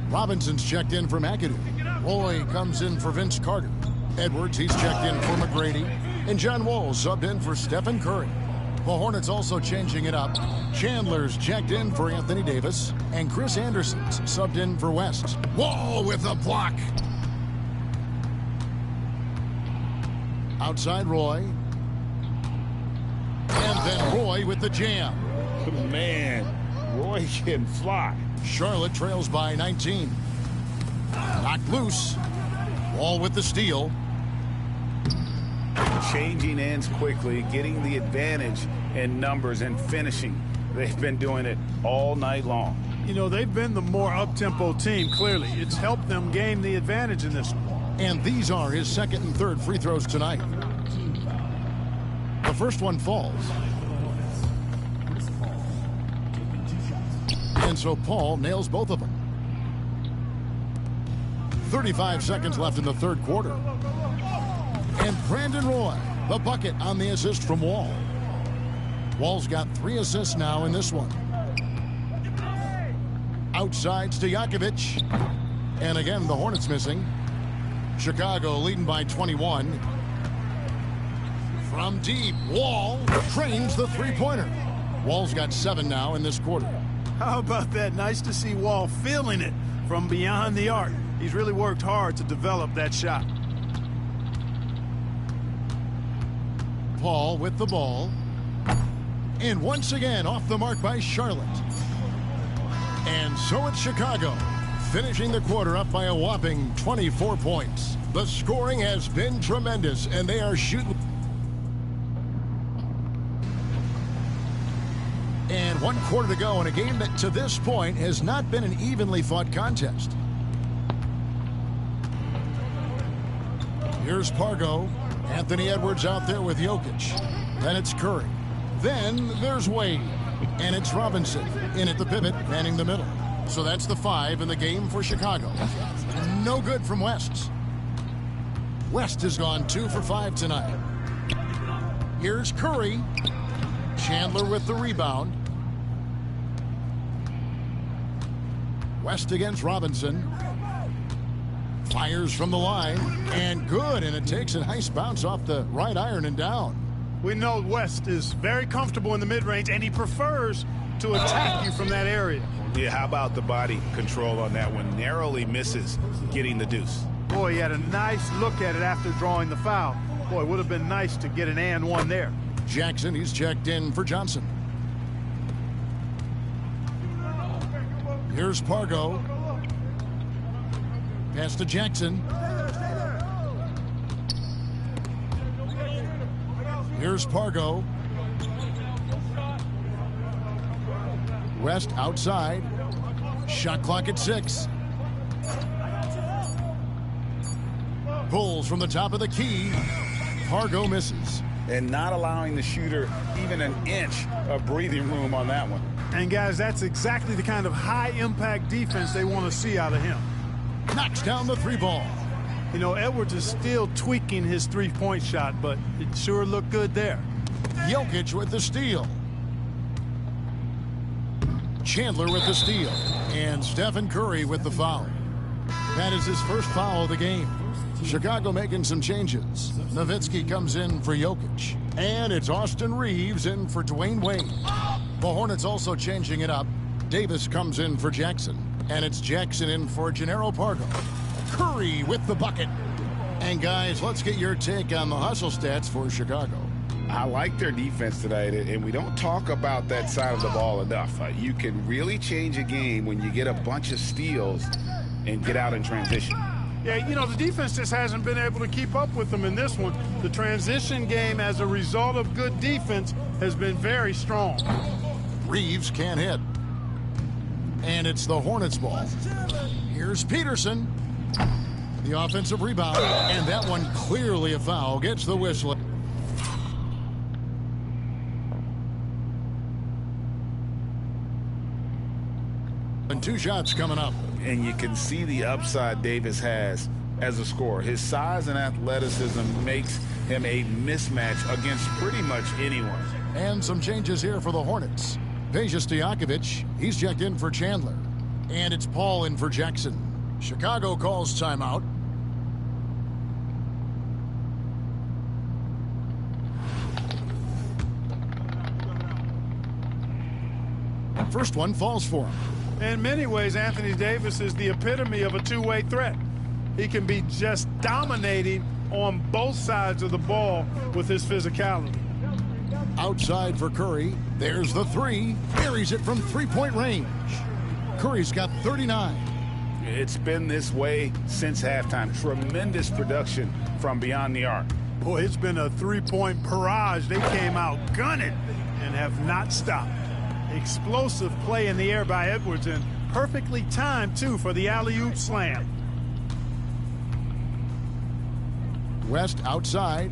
Robinson's checked in for McAdoo. Roy comes in for Vince Carter. Edwards, he's checked in for McGrady. And John Wall subbed in for Stephen Curry. The Hornets also changing it up. Chandler's checked in for Anthony Davis. And Chris Anderson's subbed in for West. Wall with a block. Outside Roy. And then Roy with the jam. Man, Roy can fly. Charlotte trails by 19. Knocked loose. Wall with the steal. Changing ends quickly, getting the advantage in numbers and finishing. They've been doing it all night long. You know, they've been the more up-tempo team, clearly. It's helped them gain the advantage in this one. And these are his second and third free throws tonight. The first one falls. And so Paul nails both of them. 35 seconds left in the third quarter. And Brandon Roy, the bucket on the assist from Wall. Wall's got 3 assists now in this one. Outside Stojakovic. And again, the Hornets missing. Chicago leading by 21. From deep, Wall trains the three-pointer. Wall's got 7 now in this quarter. How about that? Nice to see Wall feeling it from beyond the arc. He's really worked hard to develop that shot. Paul with the ball. And once again off the mark by Charlotte. And so it's Chicago, finishing the quarter up by a whopping 24 points. The scoring has been tremendous, and they are shooting. And 1 quarter to go in a game that to this point has not been an evenly fought contest. Here's Pargo. Anthony Edwards out there with Jokic. Then it's Curry. Then there's Wade. And it's Robinson in at the pivot, manning the middle. So that's the 5 in the game for Chicago. No good from West. West has gone 2 for 5 tonight. Here's Curry. Chandler with the rebound. West against Robinson. Fires from the line. And good. And it takes a nice bounce off the right iron and down. We know West is very comfortable in the mid-range, and he prefers to attack you from that area. Yeah, how about the body control on that one? Narrowly misses getting the deuce. Boy, he had a nice look at it after drawing the foul. Boy, it would have been nice to get an and one there. Jackson, he's checked in for Johnson. Here's Pargo. Pass to Jackson. Here's Pargo. West outside. Shot clock at 6. Pulls from the top of the key. Pargo misses. And not allowing the shooter even an inch of breathing room on that one. And guys, that's exactly the kind of high-impact defense they want to see out of him. Knocks down the 3 ball. You know, Edwards is still tweaking his three-point shot, but it sure looked good there. Jokic with the steal. Chandler with the steal. And Stephen Curry with the foul. That is his first foul of the game. Chicago making some changes. Nowitzki comes in for Jokic. And it's Austin Reeves in for Dwayne Wade. The Hornets also changing it up. Davis comes in for Jackson. And it's Jackson in for Gennaro Pargo. Curry with the bucket. And guys, let's get your take on the hustle stats for Chicago. I like their defense tonight, and we don't talk about that side of the ball enough. You can really change a game when you get a bunch of steals and get out in transition. Yeah, you know, the defense just hasn't been able to keep up with them in this one. The transition game, as a result of good defense, has been very strong. Reeves can't hit. And it's the Hornets' ball. Here's Peterson. The offensive rebound. And that one clearly a foul. Gets the whistle. And 2 shots coming up. And you can see the upside Davis has as a scorer. His size and athleticism makes him a mismatch against pretty much anyone. And some changes here for the Hornets. Peja Stojakovic, he's checked in for Chandler. And it's Paul in for Jackson. Chicago calls timeout. First one falls for him. In many ways, Anthony Davis is the epitome of a two-way threat. He can be just dominating on both sides of the ball with his physicality. Outside for Curry. There's the 3. Buries it from 3-point range. Curry's got 39. It's been this way since halftime. Tremendous production from beyond the arc. Boy, it's been a three-point barrage. They came out gunning and have not stopped. Explosive play in the air by Edwards, and perfectly timed, too, for the alley-oop slam. West outside.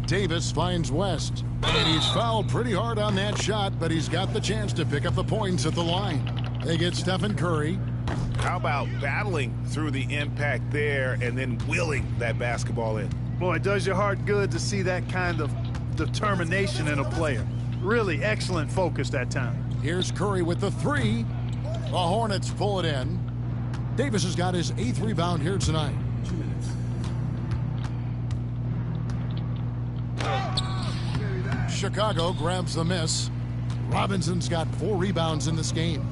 Davis finds West. And he's fouled pretty hard on that shot, but he's got the chance to pick up the points at the line. They get Stephen Curry. How about battling through the impact there and then willing that basketball in? Boy, it does your heart good to see that kind of determination in a player. Really excellent focus that time. Here's Curry with the 3. The Hornets pull it in. Davis has got his 8th rebound here tonight. 2 minutes. Chicago grabs the miss. Robinson's got 4 rebounds in this game.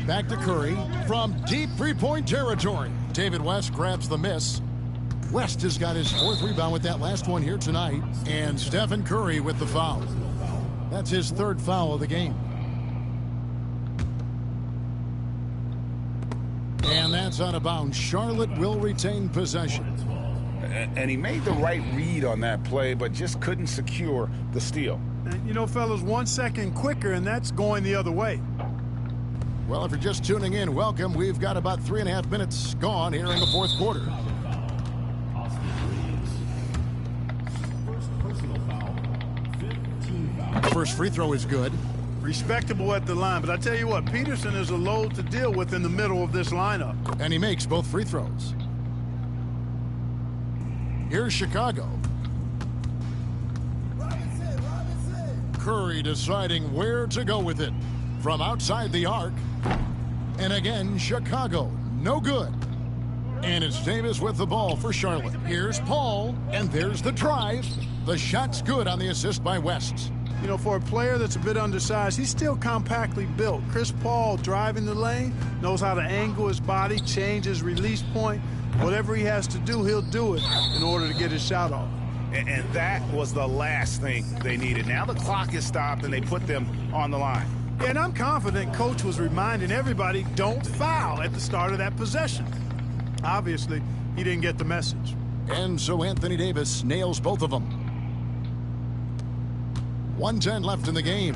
Back to Curry from deep 3-point territory. David West grabs the miss. West has got his 4th rebound with that last one here tonight. And Stephen Curry with the foul. That's his 3rd foul of the game. And that's out of bounds. Charlotte will retain possession. And he made the right read on that play, but just couldn't secure the steal. And you know, fellas, 1 second quicker, and that's going the other way. Well, if you're just tuning in, welcome. We've got about 3.5 minutes gone here in the 4th quarter. First free throw is good. Respectable at the line, but I tell you what, Peterson is a load to deal with in the middle of this lineup. And he makes both free throws. Here's Chicago. Curry deciding where to go with it. From outside the arc. And again, Chicago, no good. And it's Davis with the ball for Charlotte. Here's Paul, and there's the drive. The shot's good on the assist by West. You know, for a player that's a bit undersized, he's still compactly built. Chris Paul driving the lane, knows how to angle his body, change his release point. Whatever he has to do, he'll do it in order to get his shot off. And that was the last thing they needed. Now the clock is stopped, and they put them on the line. Yeah, and I'm confident Coach was reminding everybody, don't foul at the start of that possession. Obviously, he didn't get the message. And so Anthony Davis nails both of them. 1:10 left in the game.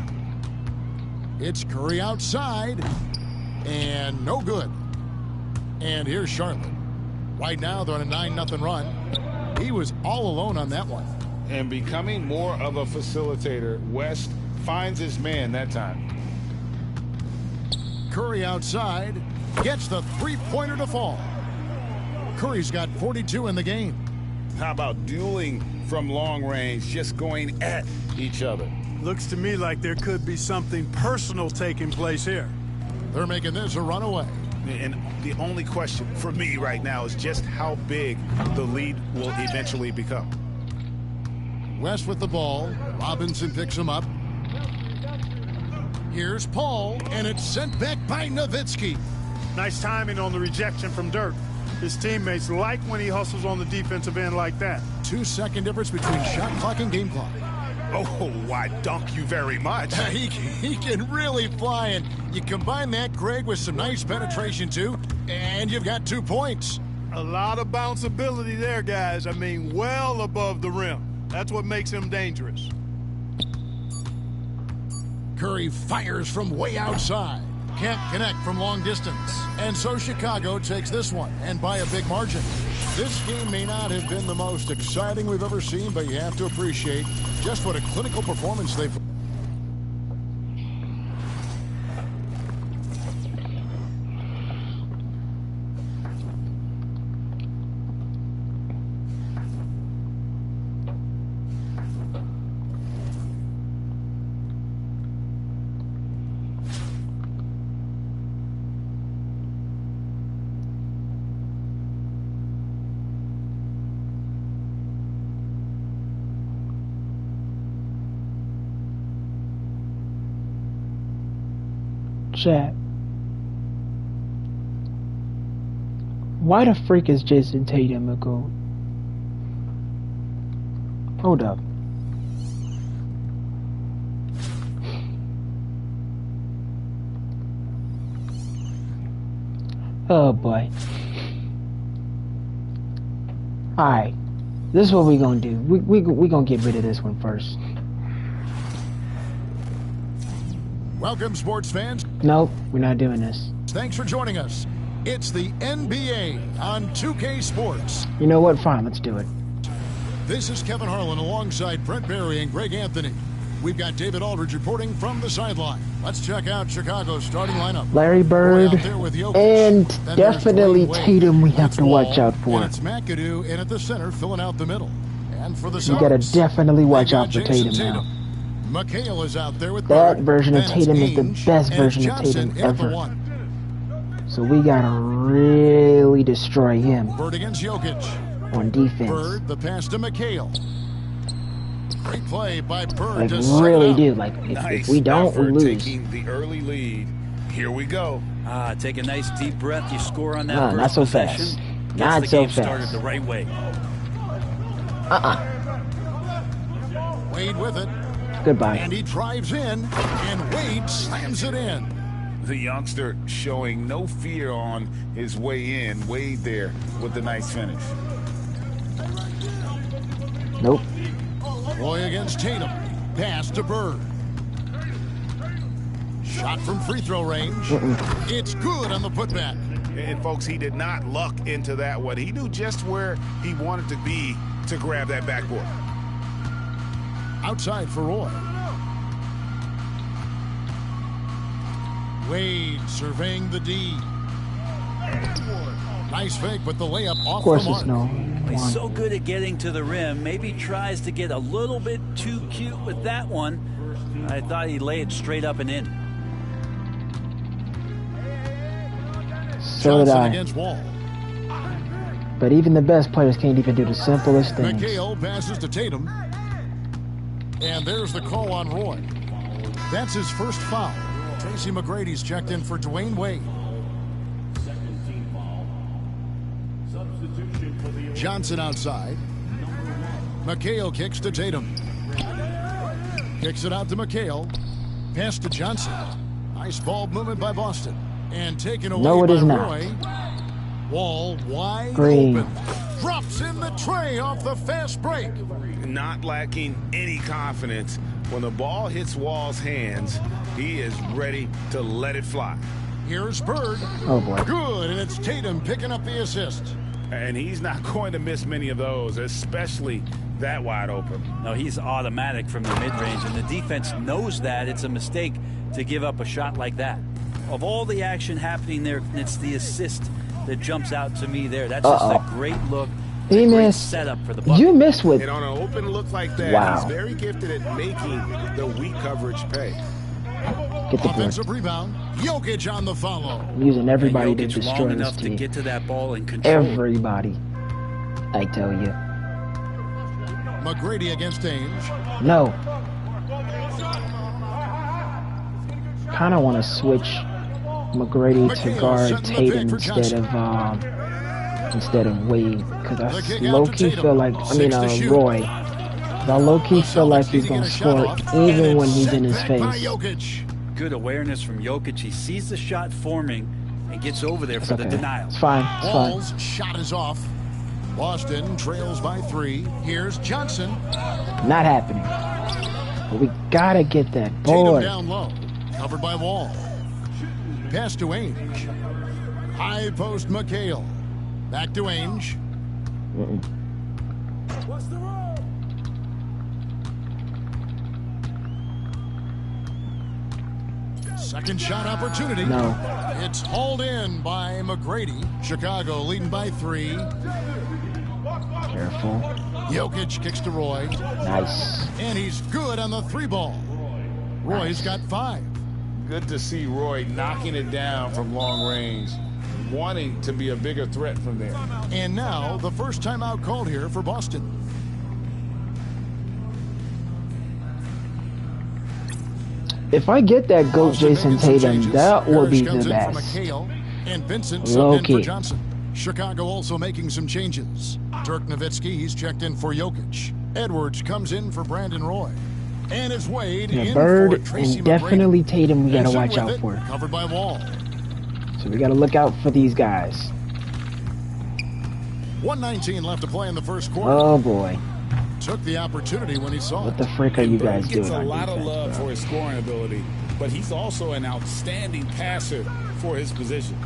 It's Curry outside, and no good. And here's Charlotte. Right now, they're on a 9-0 run. He was all alone on that one. And becoming more of a facilitator, West finds his man that time. Curry outside, gets the three-pointer to fall. Curry's got 42 in the game. How about dueling from long range, just going at each other? Looks to me like there could be something personal taking place here. They're making this a runaway. And the only question for me right now is just how big the lead will eventually become. West with the ball. Robinson picks him up. Here's Paul, and it's sent back by Nowitzki. Nice timing on the rejection from Dirk. His teammates like when he hustles on the defensive end like that. 2-second difference between shot clock and game clock. Oh, I dunk you very much. He can really fly, and you combine that, Greg, with some nice penetration, too, and you've got 2 points. A lot of bounceability there, guys. I mean, well above the rim. That's what makes him dangerous. Curry fires from way outside. Can't connect from long distance. And so Chicago takes this one, and by a big margin. This game may not have been the most exciting we've ever seen, but you have to appreciate just what a clinical performance they've... Chat. Why the freak is Jason Tatum a goat? Hold up. Oh boy. Alright. This is what we gonna do. We gonna get rid of this one first. Welcome, sports fans. Nope, we're not doing this. Thanks for joining us. It's the NBA on 2K Sports. You know what? Fine, let's do it. This is Kevin Harlan alongside Brent Barry and Greg Anthony. We've got David Aldridge reporting from the sideline. Let's check out Chicago's starting lineup. Larry Bird and definitely Tatum we have to watch out for. And it's McAdoo in at the center filling out the middle. And for the you gotta definitely watch out for Tatum now. McHale is out there with that Bird. version of Tatum is the best version of Tatum ever. So we gotta really destroy him. Bird against Jokic. On defense. Bird, the pass to McHale. Great play by Bird. Like really do. Like if we don't, we lose. Taking the early lead. Here we go. Take a nice deep breath. You score on that first not so possession. fast. Not so fast. Started the right way. Wade with it. Goodbye. And he drives in, and Wade slams it in. The youngster showing no fear on his way in. Wade there with the nice finish. Nope. Roy against Tatum. Pass to Bird. Shot from free throw range. It's good on the putback. And folks, he did not luck into that one. He knew just where he wanted to be to grab that backboard. Outside for Roy. Wade surveying the D. Nice fake, but the layup off the mark. Of course it's no. He's so good at getting to the rim. Maybe tries to get a little bit too cute with that one. I thought he'd lay it straight up and in. So did I. Against Wall. But even the best players can't even do the simplest things. McHale passes to Tatum. And there's the call on Roy. That's his first foul. Tracy McGrady's checked in for Dwayne Wade. Johnson outside. McHale kicks to Tatum. Kicks it out to McHale. Pass to Johnson. Nice ball movement by Boston. And taken away by Roy. Wall wide open. Drops in the tray off the fast break. Not lacking any confidence When the ball hits Wall's hands, he is ready to let it fly. Here's Bird. Oh, boy. Good, and it's Tatum picking up the assist. And he's not going to miss many of those, especially that wide open. No, he's automatic from the mid-range, and the defense knows that. It's a mistake to give up a shot like that. Of all the action happening there, it's the assist that jumps out to me there. That's just a great look. He Great missed. setup for the Bucks. You missed with. And on an open look like that, Wow. he's very gifted at making the weak coverage pay. Get the board. Offensive rebound. Jokic on the follow. I'm using everybody to Jokic destroy long this enough to team. get to that ball and control. Everybody. I tell you. McGrady against Ainge. No. Kind of want to switch McGrady to guard Tatum instead of Wade, because I low-key feel like, Roy. I low-key feel like he's going to score even when he's in his face. Good awareness from Jokic. He sees the shot forming and gets over there for the denial. It's fine. It's fine. Wall's shot is off. Boston trails by 3. Here's Johnson. Not happening. But we got to get that Tatum board. down low. Covered by Wall. Pass to Ainge. High post McHale. Back to Ainge. What's the roll? Second shot opportunity. No. It's hauled in by McGrady. Chicago leading by 3. Careful. Jokic kicks to Roy. Nice. And he's good on the 3-ball. Roy's got 5. Good to see Roy knocking it down from long range, wanting to be a bigger threat from there. And now the first timeout called here for Boston. If I get that GOAT Boston Jason making some Tatum, changes. that would be Parrish the comes in for best. McHale, and Vincent subbed in Low-key. for Johnson. Chicago also making some changes. Dirk Nowitzki, he's checked in for Jokic. Edwards comes in for Brandon Roy. And it's Wade Yeah, in Bird for Tracy and definitely McGrady. Tatum we got to Vincent watch with out it, for. Covered by Wall. So we got to look out for these guys. 1:19 left to play in the first quarter. Oh, boy. Took the opportunity when he saw What it. the frick are you guys Bird gets doing a on lot of defense, love bro? for his scoring ability, but he's also an outstanding passer for his position.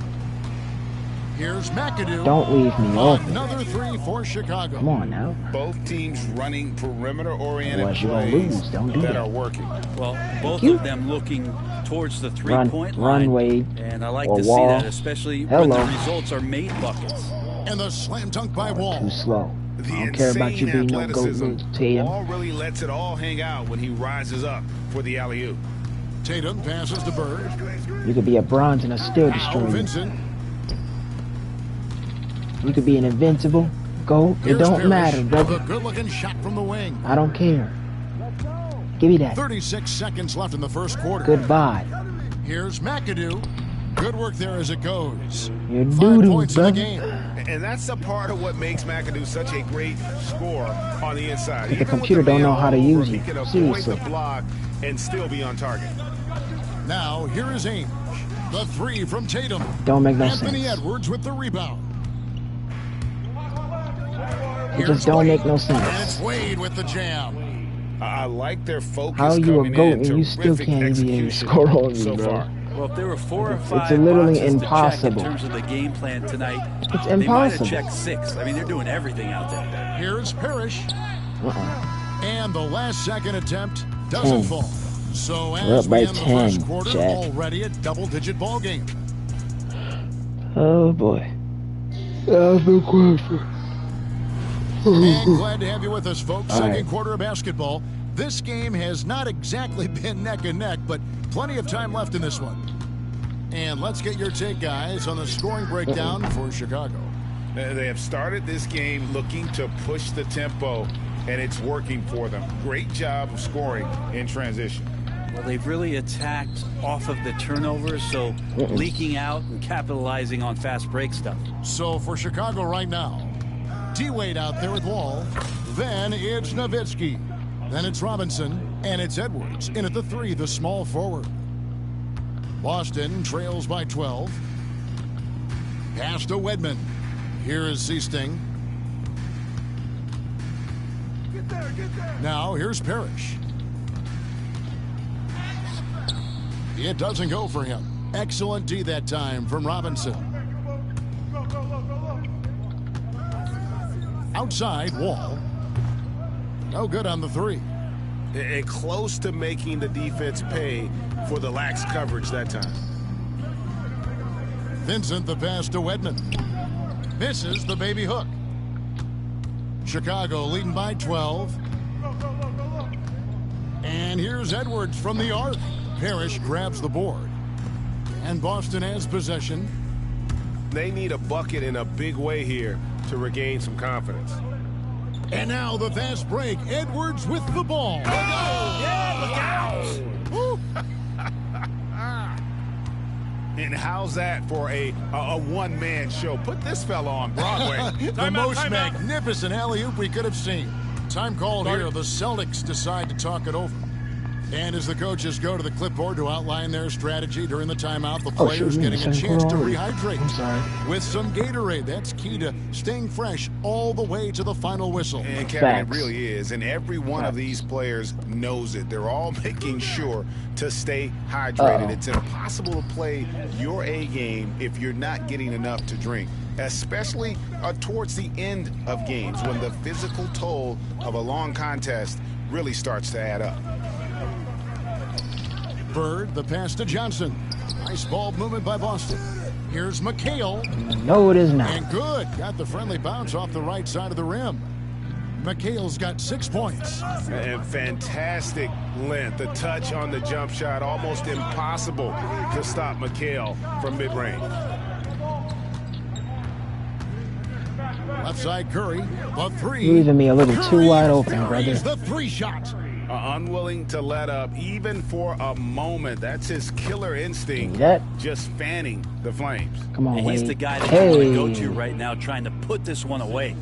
Here's McAdoo. Don't leave me open. Another 3 for Chicago. Come on now. Both teams running perimeter-oriented Otherwise you're gonna plays lose. Don't do that that. are working. Well, both you. of them looking towards the three-point line. Run, Wade. And I like Or to see Wall. that, especially when the Hello. results are made buckets. And the slam dunk by Wall. Too slow. The I don't care about you insane being no GOAT athleticism, Tatum. Wall really lets it all hang out when he rises up for the alley-oop. Tatum passes to Bird. You could be a bronze and a still Now destroy you. Vincent. You could be an invincible GOAT. It Here's don't Parrish matter, with brother. a good-looking shot from the wing. I don't care. Give me that. 36 seconds left in the first quarter. Goodbye. Here's McAdoo. Good work there as it goes. You're 5 doo-doo, points in the brother. game. And that's a part of what makes McAdoo such a great scorer on the inside. The Even with computer the don't know man how to all use over him, it. He can avoid Seriously. the block and still be on target. Now here is Ainge. The 3 from Tatum. Don't make no Anthony sense. Edwards with the rebound. It just don't make no And sense. it's Wade with the jam. I like their focus How you a coming GOAT in. and you still Terrific can't even execution score on me, so bro? far. Well, if there were 4 or It's 5 literally boxes impossible. to check in terms of the game plan tonight, It's they might have impossible. checked 6. I mean, they're doing everything out there. Here's Parrish. And the last second attempt 10. doesn't fall. So We're as up we by end the 10, first quarter, Jack. already a double-digit ball game. Oh boy. That's the question. And glad to have you with us, folks. All Second right. quarter of basketball. This game has not exactly been neck and neck, but plenty of time left in this one. And let's get your take, guys, on the scoring breakdown for Chicago. They have started this game looking to push the tempo, and it's working for them. Great job of scoring in transition. Well, they've really attacked off of the turnovers, so leaking out and capitalizing on fast break stuff. So for Chicago right now, D-Wade out there with Wall. Then it's Nowitzki. Then it's Robinson. And it's Edwards in at the 3, the small forward. Boston trails by 12. Pass to Wedman. Here is Seasting. Get there, get there. Now here's Parrish. It doesn't go for him. Excellent D that time from Robinson. Outside, Wall. No good on the 3. And close to making the defense pay for the lax coverage that time. Vincent the pass to Wedman. Misses the baby hook. Chicago leading by 12. And here's Edwards from the arc. Parrish grabs the board. And Boston has possession. They need a bucket in a big way here to regain some confidence. And now the fast break. Edwards with the ball. Yeah, look out! And how's that for a one-man show? Put this fella on Broadway. The most magnificent alley-oop we could have seen. Time called here. The Celtics decide to talk it over. And as the coaches go to the clipboard to outline their strategy during the timeout, the players getting a chance to rehydrate with some Gatorade. That's key to staying fresh all the way to the final whistle. And Kevin, it really is. And every one of these players knows it. They're all making sure to stay hydrated. It's impossible to play your A game if you're not getting enough to drink, especially towards the end of games when the physical toll of a long contest really starts to add up. Bird, the pass to Johnson. Nice ball movement by Boston. Here's McHale. No, it is not. And good. Got the friendly bounce off the right side of the rim. McHale's got 6 points. And fantastic length. The touch on the jump shot, almost impossible to stop McHale from mid-range. Left side Curry. The 3. You're leaving me a little too wide open, Curry's brother. the 3 shot. Unwilling to let up even for a moment. That's his killer instinct. Just fanning the flames. Come on, and Wade. he's the guy that you want to go to right now, trying to put this one away.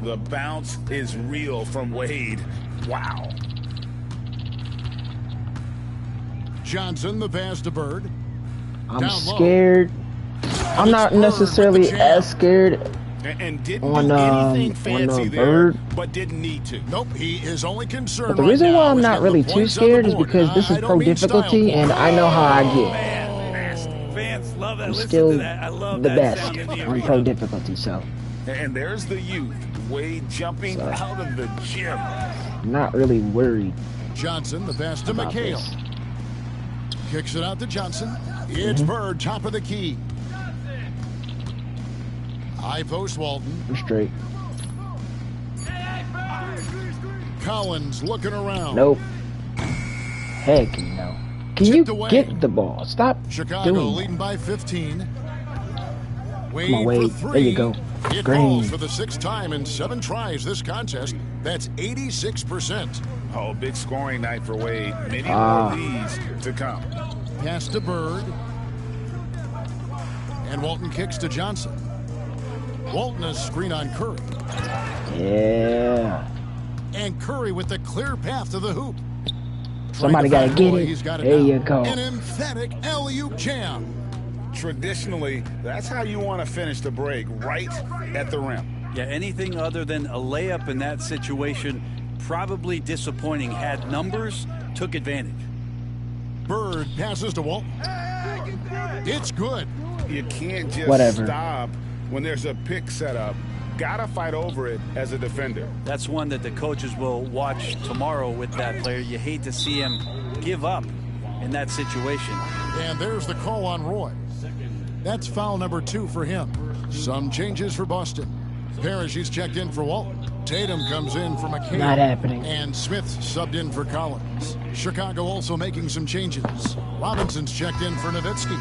The bounce is real from Wade. Wow. Johnson, the pass to Bird. I'm scared. I'm not necessarily as scared And didn't on do anything fancy there, Bird. but didn't need to. Nope, he is only concerned. But the reason why I'm not really too scared is because this is pro difficulty, and I know how I get. Fans love that. I'm Listen still to that. I love the that best sound in the on arena. pro difficulty, so And there's the youth. Wade jumping out of the gym. I'm not really worried. Johnson, the pass to about McHale. this. Kicks it out to Johnson. It's Bird, top of the key. High post, Walton. I'm straight. Collins looking around. Nope. Heck no. Can you get the ball? Stop Chicago doing leading by 15. Wade Come on, Wade. for 3. There you go. It Green. falls for the 6th time in 7 tries this contest. That's 86%. Oh, big scoring night for Wade. Many more leads to come. Pass to Bird. And Walton kicks to Johnson. Walton a screen on Curry. Yeah. And Curry with the clear path to the hoop. Somebody got to get it. He's got it There now. you go. An emphatic alley-oop jam. Traditionally, that's how you want to finish the break, right at the rim. Yeah, anything other than a layup in that situation, probably disappointing. Had numbers, took advantage. Bird passes to Walton. It's good. You can't just stop when there's a pick set up. Gotta fight over it as a defender. That's one that the coaches will watch tomorrow with that player. You hate to see him give up in that situation. And there's the call on Roy. That's foul number 2 for him. Some changes for Boston. Parrish is checked in for Walton. Tatum comes in for McHale. Not happening. And Smith subbed in for Collins. Chicago also making some changes. Robinson's checked in for Nowitzki.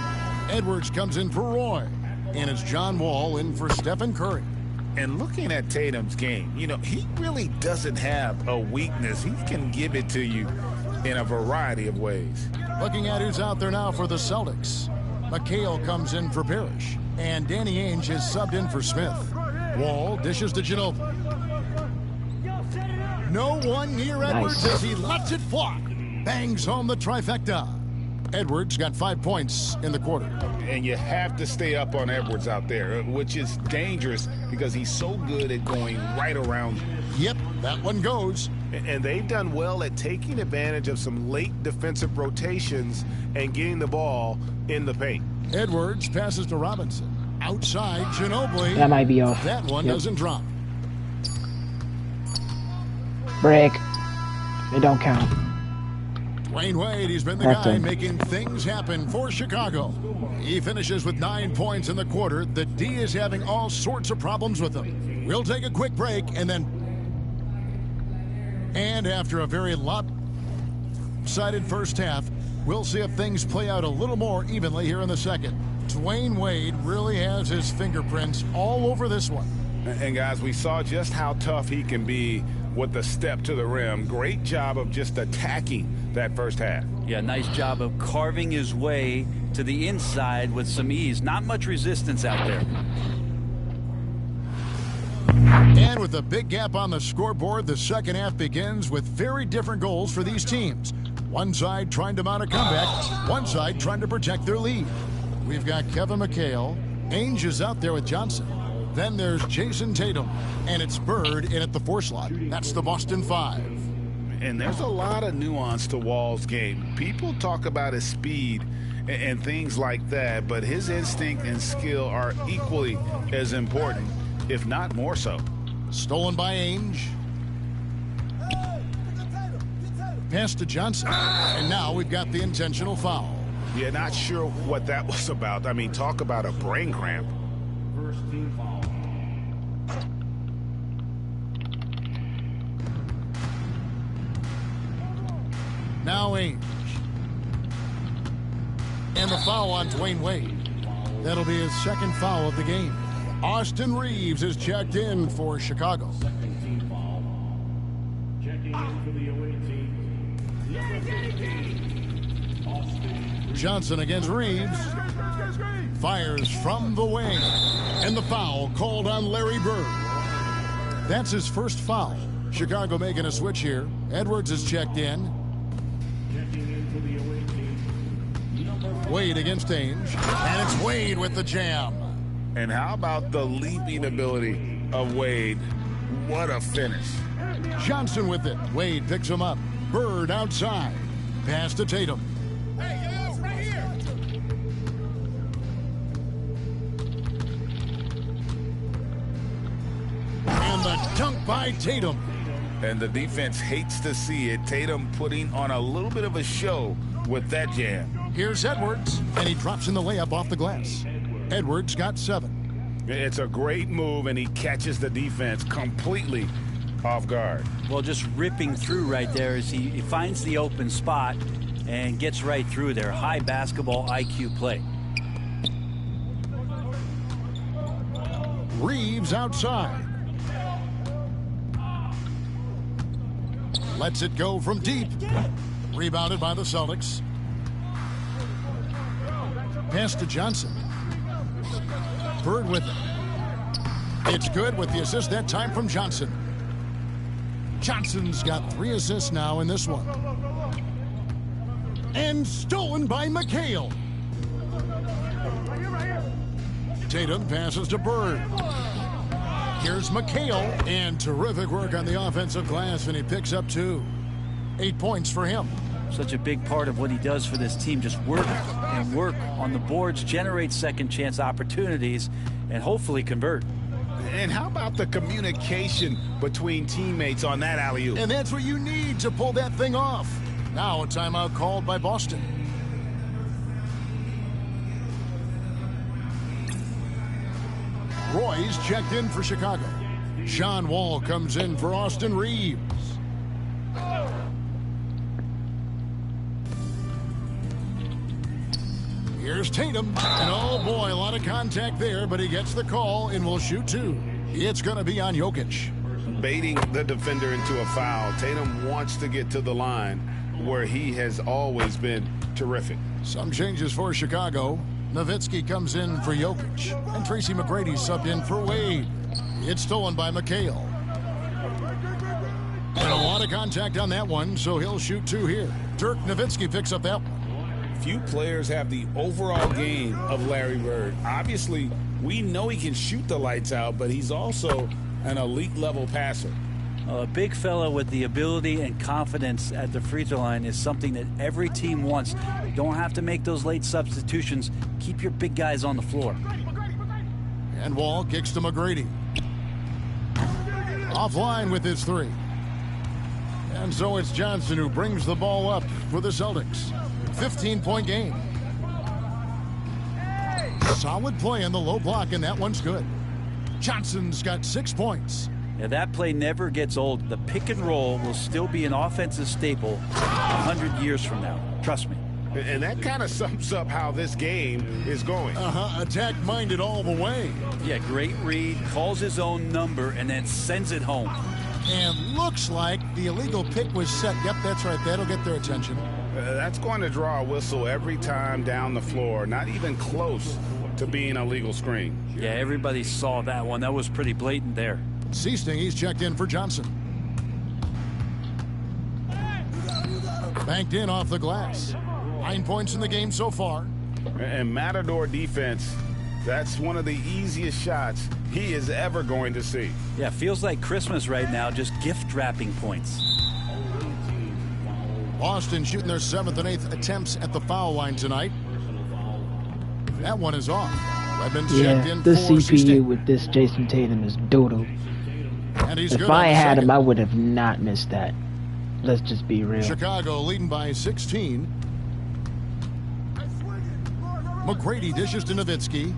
Edwards comes in for Roy. And it's John Wall in for Stephen Curry. And looking at Tatum's game, you know, he really doesn't have a weakness. He can give it to you in a variety of ways. Looking at who's out there now for the Celtics. McHale comes in for Parrish. And Danny Ainge is subbed in for Smith. Wall dishes to Ginobili. No one near Edwards as he lets it fly. Bangs home the trifecta. Edwards got 5 points in the quarter. And you have to stay up on Edwards out there, which is dangerous because he's so good at going right around you. Yep, that one goes. And they've done well at taking advantage of some late defensive rotations and getting the ball in the paint. Edwards passes to Robinson. Outside, Ginobili. That might be off. That one doesn't drop. Break. It don't count. Dwayne Wade, he's been the guy making things happen for Chicago. He finishes with 9 points in the quarter. The D is having all sorts of problems with him. We'll take a quick break and after a very lopsided first half, we'll see if things play out a little more evenly here in the second. Dwayne Wade really has his fingerprints all over this one. And guys, we saw just how tough he can be with the step to the rim. Great job of just attacking that first half. Yeah, nice job of carving his way to the inside with some ease. Not much resistance out there. And with a big gap on the scoreboard, the second half begins with very different goals for these teams. One side trying to mount a comeback, one side trying to protect their lead. We've got Kevin McHale. Ainge is out there with Johnson. Then there's Jason Tatum. And it's Bird in at the 4 slot. That's the Boston 5. And there's a lot of nuance to Wall's game. People talk about his speed and things like that, but his instinct and skill are equally as important, if not more so. Stolen by Ainge. Pass to Johnson. And now we've got the intentional foul. Yeah, not sure what that was about. I mean, talk about a brain cramp. First team foul. Now Ainge. And the foul on Dwayne Wade. That'll be his second foul of the game. Austin Reeves is checked in for Chicago. Second team foul. Checking in for the away team. Number 15, Austin. Johnson against Reeves. Fires from the wing. And the foul called on Larry Bird. That's his first foul. Chicago making a switch here. Edwards is checked in. Wade against Ainge. And it's Wade with the jam. And how about the leaping ability of Wade? What a finish. Johnson with it. Wade picks him up. Bird outside. Pass to Tatum. Hey, yo, right here. And the dunk by Tatum. And the defense hates to see it. Tatum putting on a little bit of a show with that jam. Here's Edwards, and he drops in the layup off the glass. Edwards got 7. It's a great move, and he catches the defense completely off guard. Well, just ripping through right there as he finds the open spot and gets right through there. High basketball IQ play. Reeves outside. Lets it go from deep. Rebounded by the Celtics. Pass to Johnson. Bird with it. It's good with the assist that time from Johnson. Johnson's got 3 assists now in this one. And stolen by McHale. Tatum passes to Bird. Here's McHale. And terrific work on the offensive glass, and he picks up 2. 8 points for him. Such a big part of what he does for this team. Just work and work on the boards, generate second chance opportunities, and hopefully convert. And how about the communication between teammates on that alley-oop? And that's what you need to pull that thing off. Now a timeout called by Boston. Roy's checked in for Chicago. Sean Wall comes in for Austin Reeves. Here's Tatum. And oh boy, a lot of contact there, but he gets the call and will shoot 2. It's going to be on Jokic. Baiting the defender into a foul. Tatum wants to get to the line where he has always been terrific. Some changes for Chicago. Nowitzki comes in for Jokic. And Tracy McGrady subbed in for Wade. It's stolen by McHale. And a lot of contact on that one, so he'll shoot 2 here. Dirk Nowitzki picks up that one. Few players have the overall game of Larry Bird. Obviously, we know he can shoot the lights out, but he's also an elite level passer. A big fella with the ability and confidence at the free throw line is something that every team wants. You don't have to make those late substitutions. Keep your big guys on the floor. And Wall kicks to McGrady. Offline with his three. And so it's Johnson who brings the ball up for the Celtics. 15-point game. Solid play in the low block, and that one's good. Johnson's got 6 points. Yeah, that play never gets old. The pick and roll will still be an offensive staple 100 years from now. Trust me. And that kind of sums up how this game is going. Attack-minded all the way. Yeah, great read, calls his own number, and then sends it home. And looks like the illegal pick was set. Yep, that's right. That'll get their attention. That's going to draw a whistle every time down the floor. Not even close to being a legal screen. Yeah, everybody saw that one. That was pretty blatant there. Seasting, he's checked in for Johnson. Banked in off the glass. 9 points in the game so far. And Matador defense, that's one of the easiest shots he is ever going to see. Yeah, feels like Christmas right now, just gift wrapping points. Boston shooting their 7th and 8th attempts at the foul line tonight. That one is off. Redmond's checked in the for CPU Seasting. with this Jason Tatum is doodle. And he's If good I on had second. him, I would have not missed that. Let's just be real. Chicago leading by 16. McGrady dishes to Nowitzki.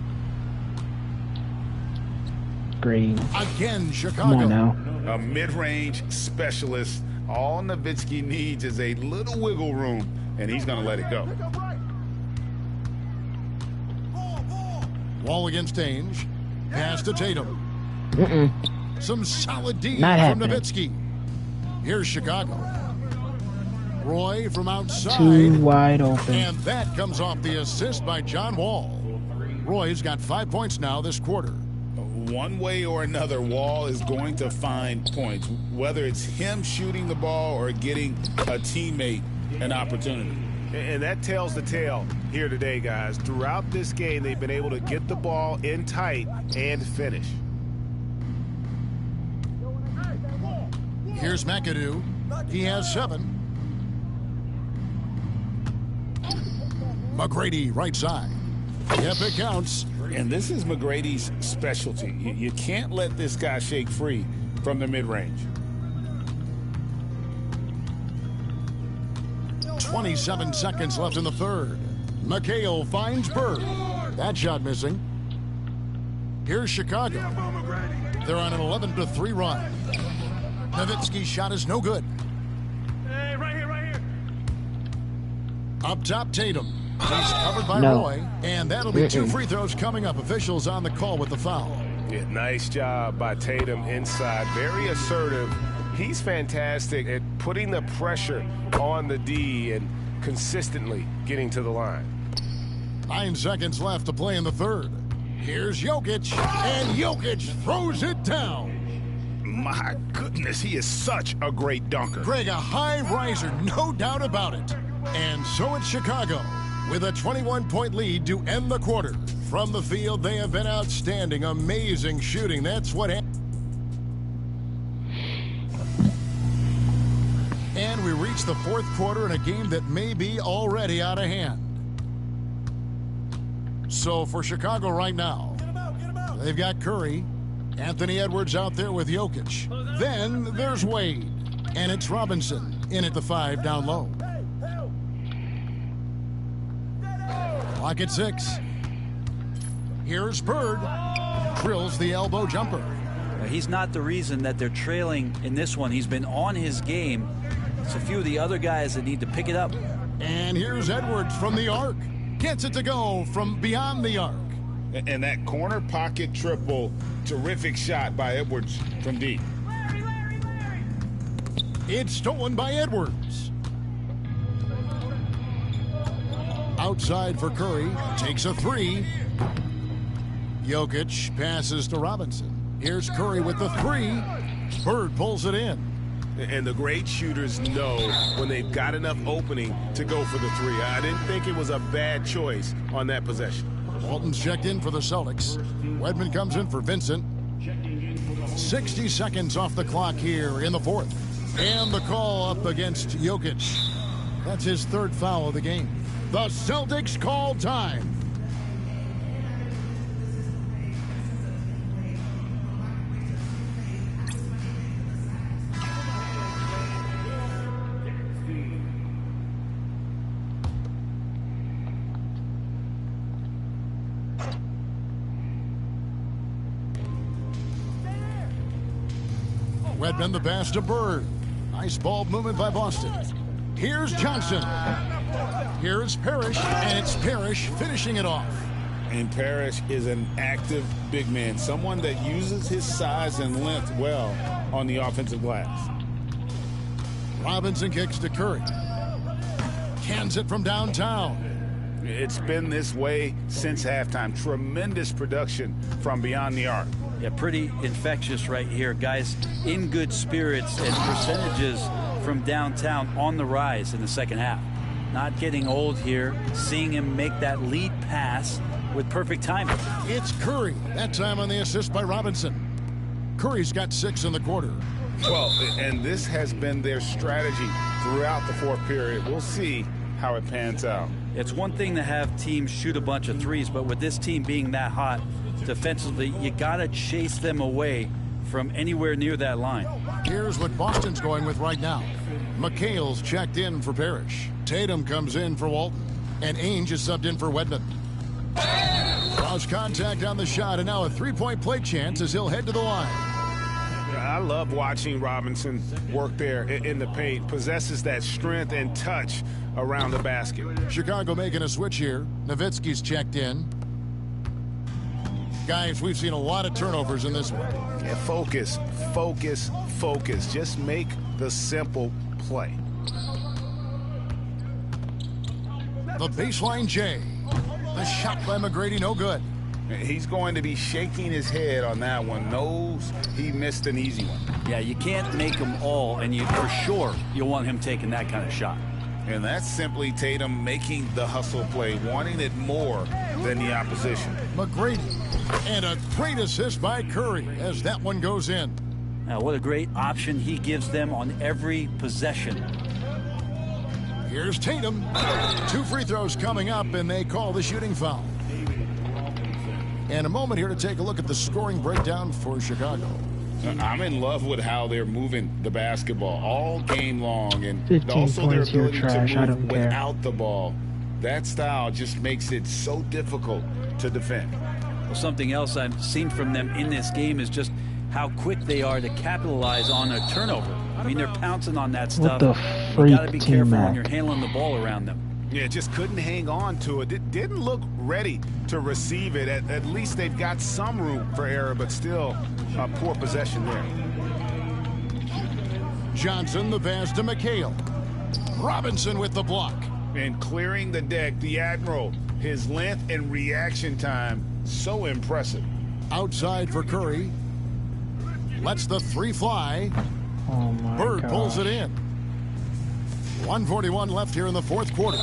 Green. Again, Chicago. Come on now. A mid-range specialist. All Nowitzki needs is a little wiggle room, and he's going to let it go. Wall against Ainge. Pass to Tatum. Some solid D Not from happening. Nowitzki. Here's Chicago. Roy from outside. Too wide open. And that comes off the assist by John Wall. Roy's got 5 points now this quarter. One way or another, Wall is going to find points, whether it's him shooting the ball or getting a teammate an opportunity. And that tells the tale here today, guys. Throughout this game, they've been able to get the ball in tight and finish. Here's McAdoo. He has 7. McGrady right side. Yep, it counts. And this is McGrady's specialty. You can't let this guy shake free from the mid-range. 27 seconds left in the third. McHale finds Bird. That shot missing. Here's Chicago. They're on an 11-3 run. Nowitzki's shot is no good. Hey, right here. Up top, Tatum. He's covered by No. Roy. And that'll be 2 free throws coming up. Officials on the call with the foul. Yeah, nice job by Tatum inside. Very assertive. He's fantastic at putting the pressure on the D and consistently getting to the line. 9 seconds left to play in the third. Here's Jokic. And Jokic throws it down. My goodness, he is such a great dunker. Greg, a high riser, no doubt about it. And so it's Chicago with a 21-point lead to end the quarter. From the field, they have been outstanding. Amazing shooting. That's what happened. And we reach the fourth quarter in a game that may be already out of hand. So for Chicago right now, they've got Curry, Anthony Edwards out there with Jokic. Then there's Wade, and it's Robinson in at the 5 down low. Clock at 6. Here's Bird. Drills the elbow jumper. He's not the reason that they're trailing in this one. He's been on his game. It's a few of the other guys that need to pick it up. And here's Edwards from the arc. Gets it to go from beyond the arc. And that corner pocket triple, terrific shot by Edwards from deep. It's stolen by Edwards. Outside for Curry. Takes a 3. Jokic passes to Robinson. Here's Curry with the 3. Bird pulls it in. And the great shooters know when they've got enough opening to go for the 3. I didn't think it was a bad choice on that possession. Walton's checked in for the Celtics. Wedman comes in for Vincent. 60 seconds off the clock here in the fourth. And the call up against Jokic. That's his third foul of the game. The Celtics call time. Wedman the pass to Bird. Nice ball movement by Boston. Here's Johnson. Here's Parrish, and it's Parrish finishing it off. And Parrish is an active big man, someone that uses his size and length well on the offensive glass. Robinson kicks to Curry. Cans it from downtown. It's been this way since halftime. Tremendous production from beyond the arc. Yeah, pretty infectious right here. Guys in good spirits and percentages from downtown on the rise in the second half. Not getting old here. Seeing him make that lead pass with perfect timing. It's Curry. That time on the assist by Robinson. Curry's got 6 in the quarter. Well, and this has been their strategy throughout the fourth period. We'll see how it pans out. It's one thing to have teams shoot a bunch of threes, but with this team being that hot defensively, you got to chase them away from anywhere near that line. Here's what Boston's going with right now. McHale's checked in for Parrish. Tatum comes in for Walton. And Ainge is subbed in for Wedman. Lost contact on the shot, and now a three-point play chance as he'll head to the line. I love watching Robinson work there in the paint. Possesses that strength and touch around the basket. Chicago making a switch here. Nowitzki's checked in. Guys, we've seen a lot of turnovers in this one. Yeah, focus, focus, focus. Just make the simple play. The baseline J. The shot by McGrady, no good. He's going to be shaking his head on that one. Knows he missed an easy one. Yeah, you can't make them all, and for sure you want him taking that kind of shot. And that's simply Tatum making the hustle play, wanting it more than the opposition. McGrady, and a great assist by Curry as that one goes in. Now, what a great option he gives them on every possession. Here's Tatum. 2 free throws coming up, and they call the shooting foul. And a moment here to take a look at the scoring breakdown for Chicago. I'm in love with how they're moving the basketball all game long, and also their ability to move without the ball. That style just makes it so difficult to defend. Well, something else I've seen from them in this game is just how quick they are to capitalize on a turnover. I mean, they're pouncing on that stuff. What the freak, you got to be careful T-Mac. when you're handling the ball around them. Yeah, just couldn't hang on to it. Didn't look ready to receive it. At least they've got some room for error, but still a poor possession there. Johnson the pass to McHale. Robinson with the block. And clearing the deck, the Admiral. His length and reaction time, so impressive. Outside for Curry. Lets the 3 fly. Oh my Bird gosh. pulls it in. 1:41 left here in the fourth quarter.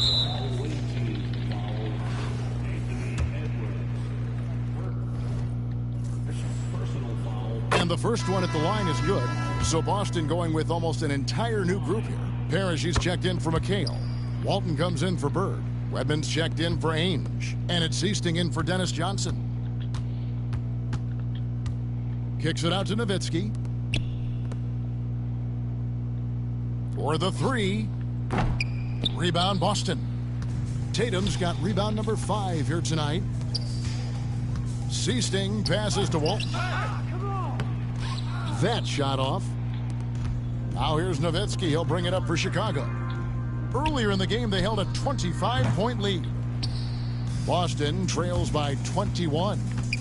And the first one at the line is good. So Boston going with almost an entire new group here. Parrish is checked in for McHale. Walton comes in for Bird. Wedman's checked in for Ainge. And it's Easting in for Dennis Johnson. Kicks it out to Nowitzki. For the 3. Rebound Boston. Tatum's got rebound number 5 here tonight. Easting passes to Walton. That shot off. Now here's Nowitzki. He'll bring it up for Chicago. Earlier in the game, they held a 25-point lead. Boston trails by 21.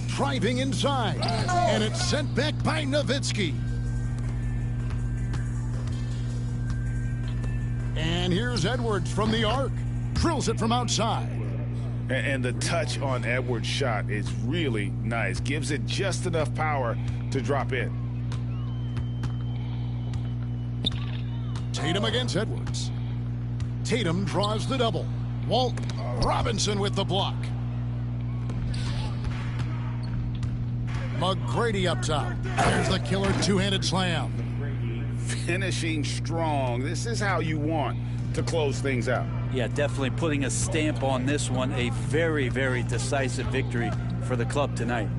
Driving inside. And it's sent back by Nowitzki. And here's Edwards from the arc. Drills it from outside. And the touch on Edwards' shot is really nice. Gives it just enough power to drop in. Tatum against Edwards. Tatum draws the double. Robinson with the block. McGrady up top. There's the killer two-handed slam. Finishing strong. This is how you want to close things out. Yeah, definitely putting a stamp on this one. A very, very decisive victory for the club tonight.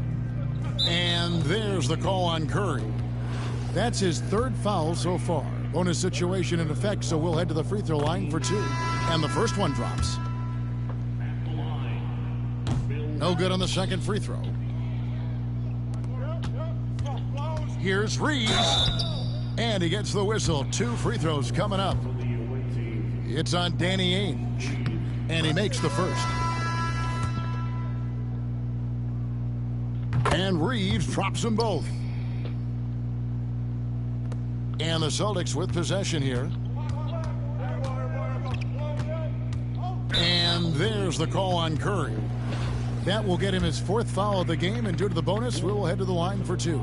And there's the call on Curry. That's his third foul so far. Bonus situation in effect, so we'll head to the free throw line for 2. And the first one drops. No good on the second free throw. Here's Reeves. And he gets the whistle. 2 free throws coming up. It's on Danny Ainge. And he makes the first. And Reeves drops them both. And the Celtics with possession here. And there's the call on Curry. That will get him his 4th foul of the game, and due to the bonus, we will head to the line for 2.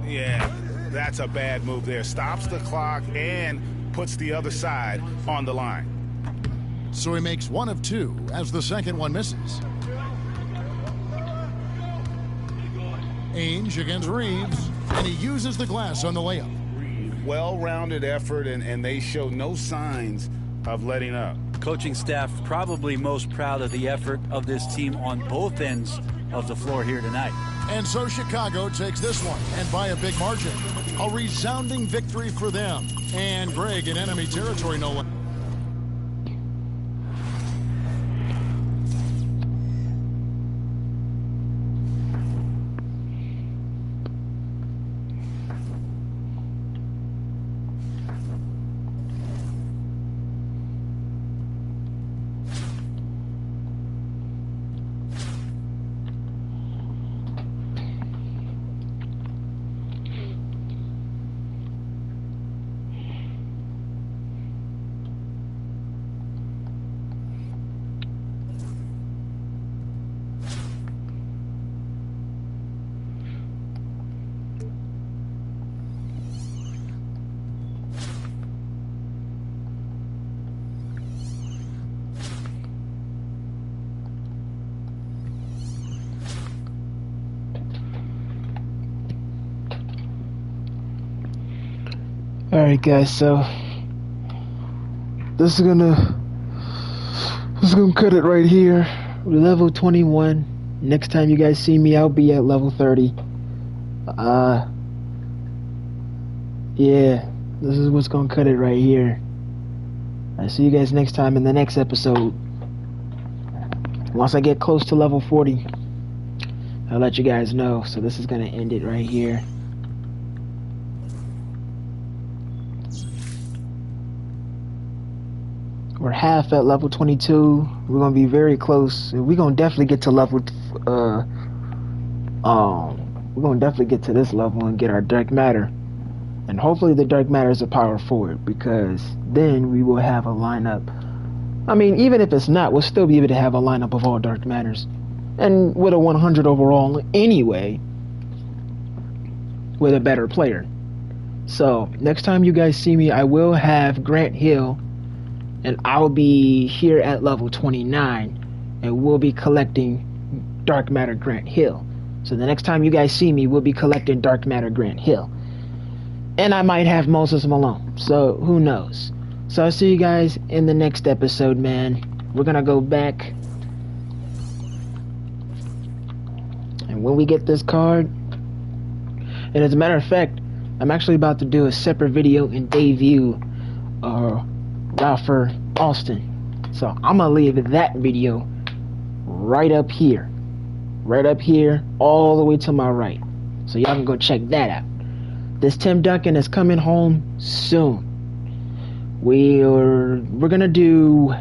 Yeah, that's a bad move there. Stops the clock and puts the other side on the line. So he makes 1 of 2 as the second one misses. Ainge against Reeves, and he uses the glass on the layup. Well-rounded effort, and they show no signs of letting up. Coaching staff probably most proud of the effort of this team on both ends of the floor here tonight. And so Chicago takes this one, and by a big margin. A resounding victory for them. And Greg in enemy territory, no one. Alright guys, so this is gonna cut it right here. Level 21. Next time you guys see me, I'll be at level 30. Yeah, this is what's gonna cut it right here. I'll see you guys next time in the next episode. Once I get close to level 40, I'll let you guys know. So this is gonna end it right here. We're half at level 22. We're gonna be very close. We're gonna definitely get to level. We're gonna definitely get to this level and get our dark matter, and hopefully the dark matter is a power forward, because then we will have a lineup. I mean, even if it's not, we'll still be able to have a lineup of all dark matters, and with a 100 overall anyway, with a better player. So next time you guys see me, I will have Grant Hill. And I'll be here at level 29, and we'll be collecting Dark Matter Grant Hill. So the next time you guys see me, we'll be collecting Dark Matter Grant Hill. And I might have Moses Malone, so who knows. So I'll see you guys in the next episode, man. We're gonna go back. And when we get this card, and as a matter of fact, I'm actually about to do a separate video and debut Ralph Austin. So I'm gonna leave that video right up here, all the way to my right, so y'all can go check that out. This Tim Duncan is coming home soon. We're gonna do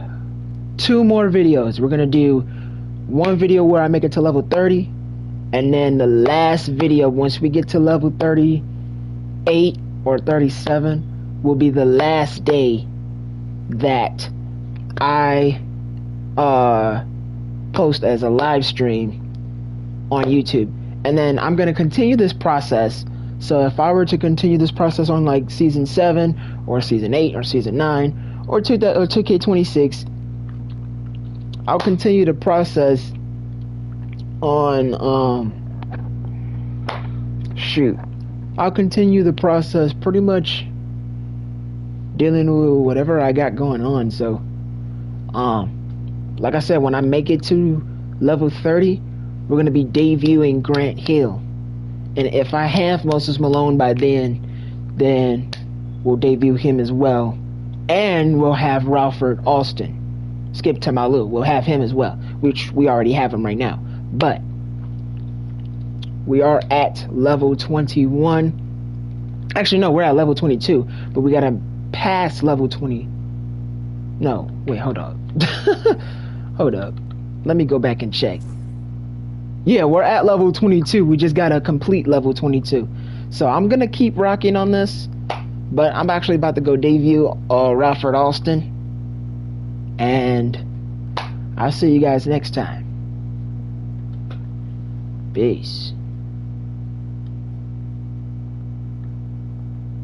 2 more videos. We're gonna do one video where I make it to level 30, and then the last video, once we get to level 38 or 37, will be the last day that I post as a live stream on YouTube. And then I'm going to continue this process. So if I were to continue this process on like season 7 or season 8 or season 9 or 2K26, I'll continue the process on shoot, I'll continue the process pretty much dealing with whatever I got going on. So, like I said, when I make it to level 30, we're going to be debuting Grant Hill. And if I have Moses Malone by then we'll debut him as well. And we'll have Ralford Alston. Skip Tamalu. We'll have him as well, which we already have him right now. But we are at level 21. Actually, no, we're at level 22. But we got to pass level 20. No, wait, hold up. Hold up. Let me go back and check. Yeah, we're at level 22. We just got to complete level 22. So I'm going to keep rocking on this. But I'm actually about to go debut Ralford Alston. And I'll see you guys next time. Peace.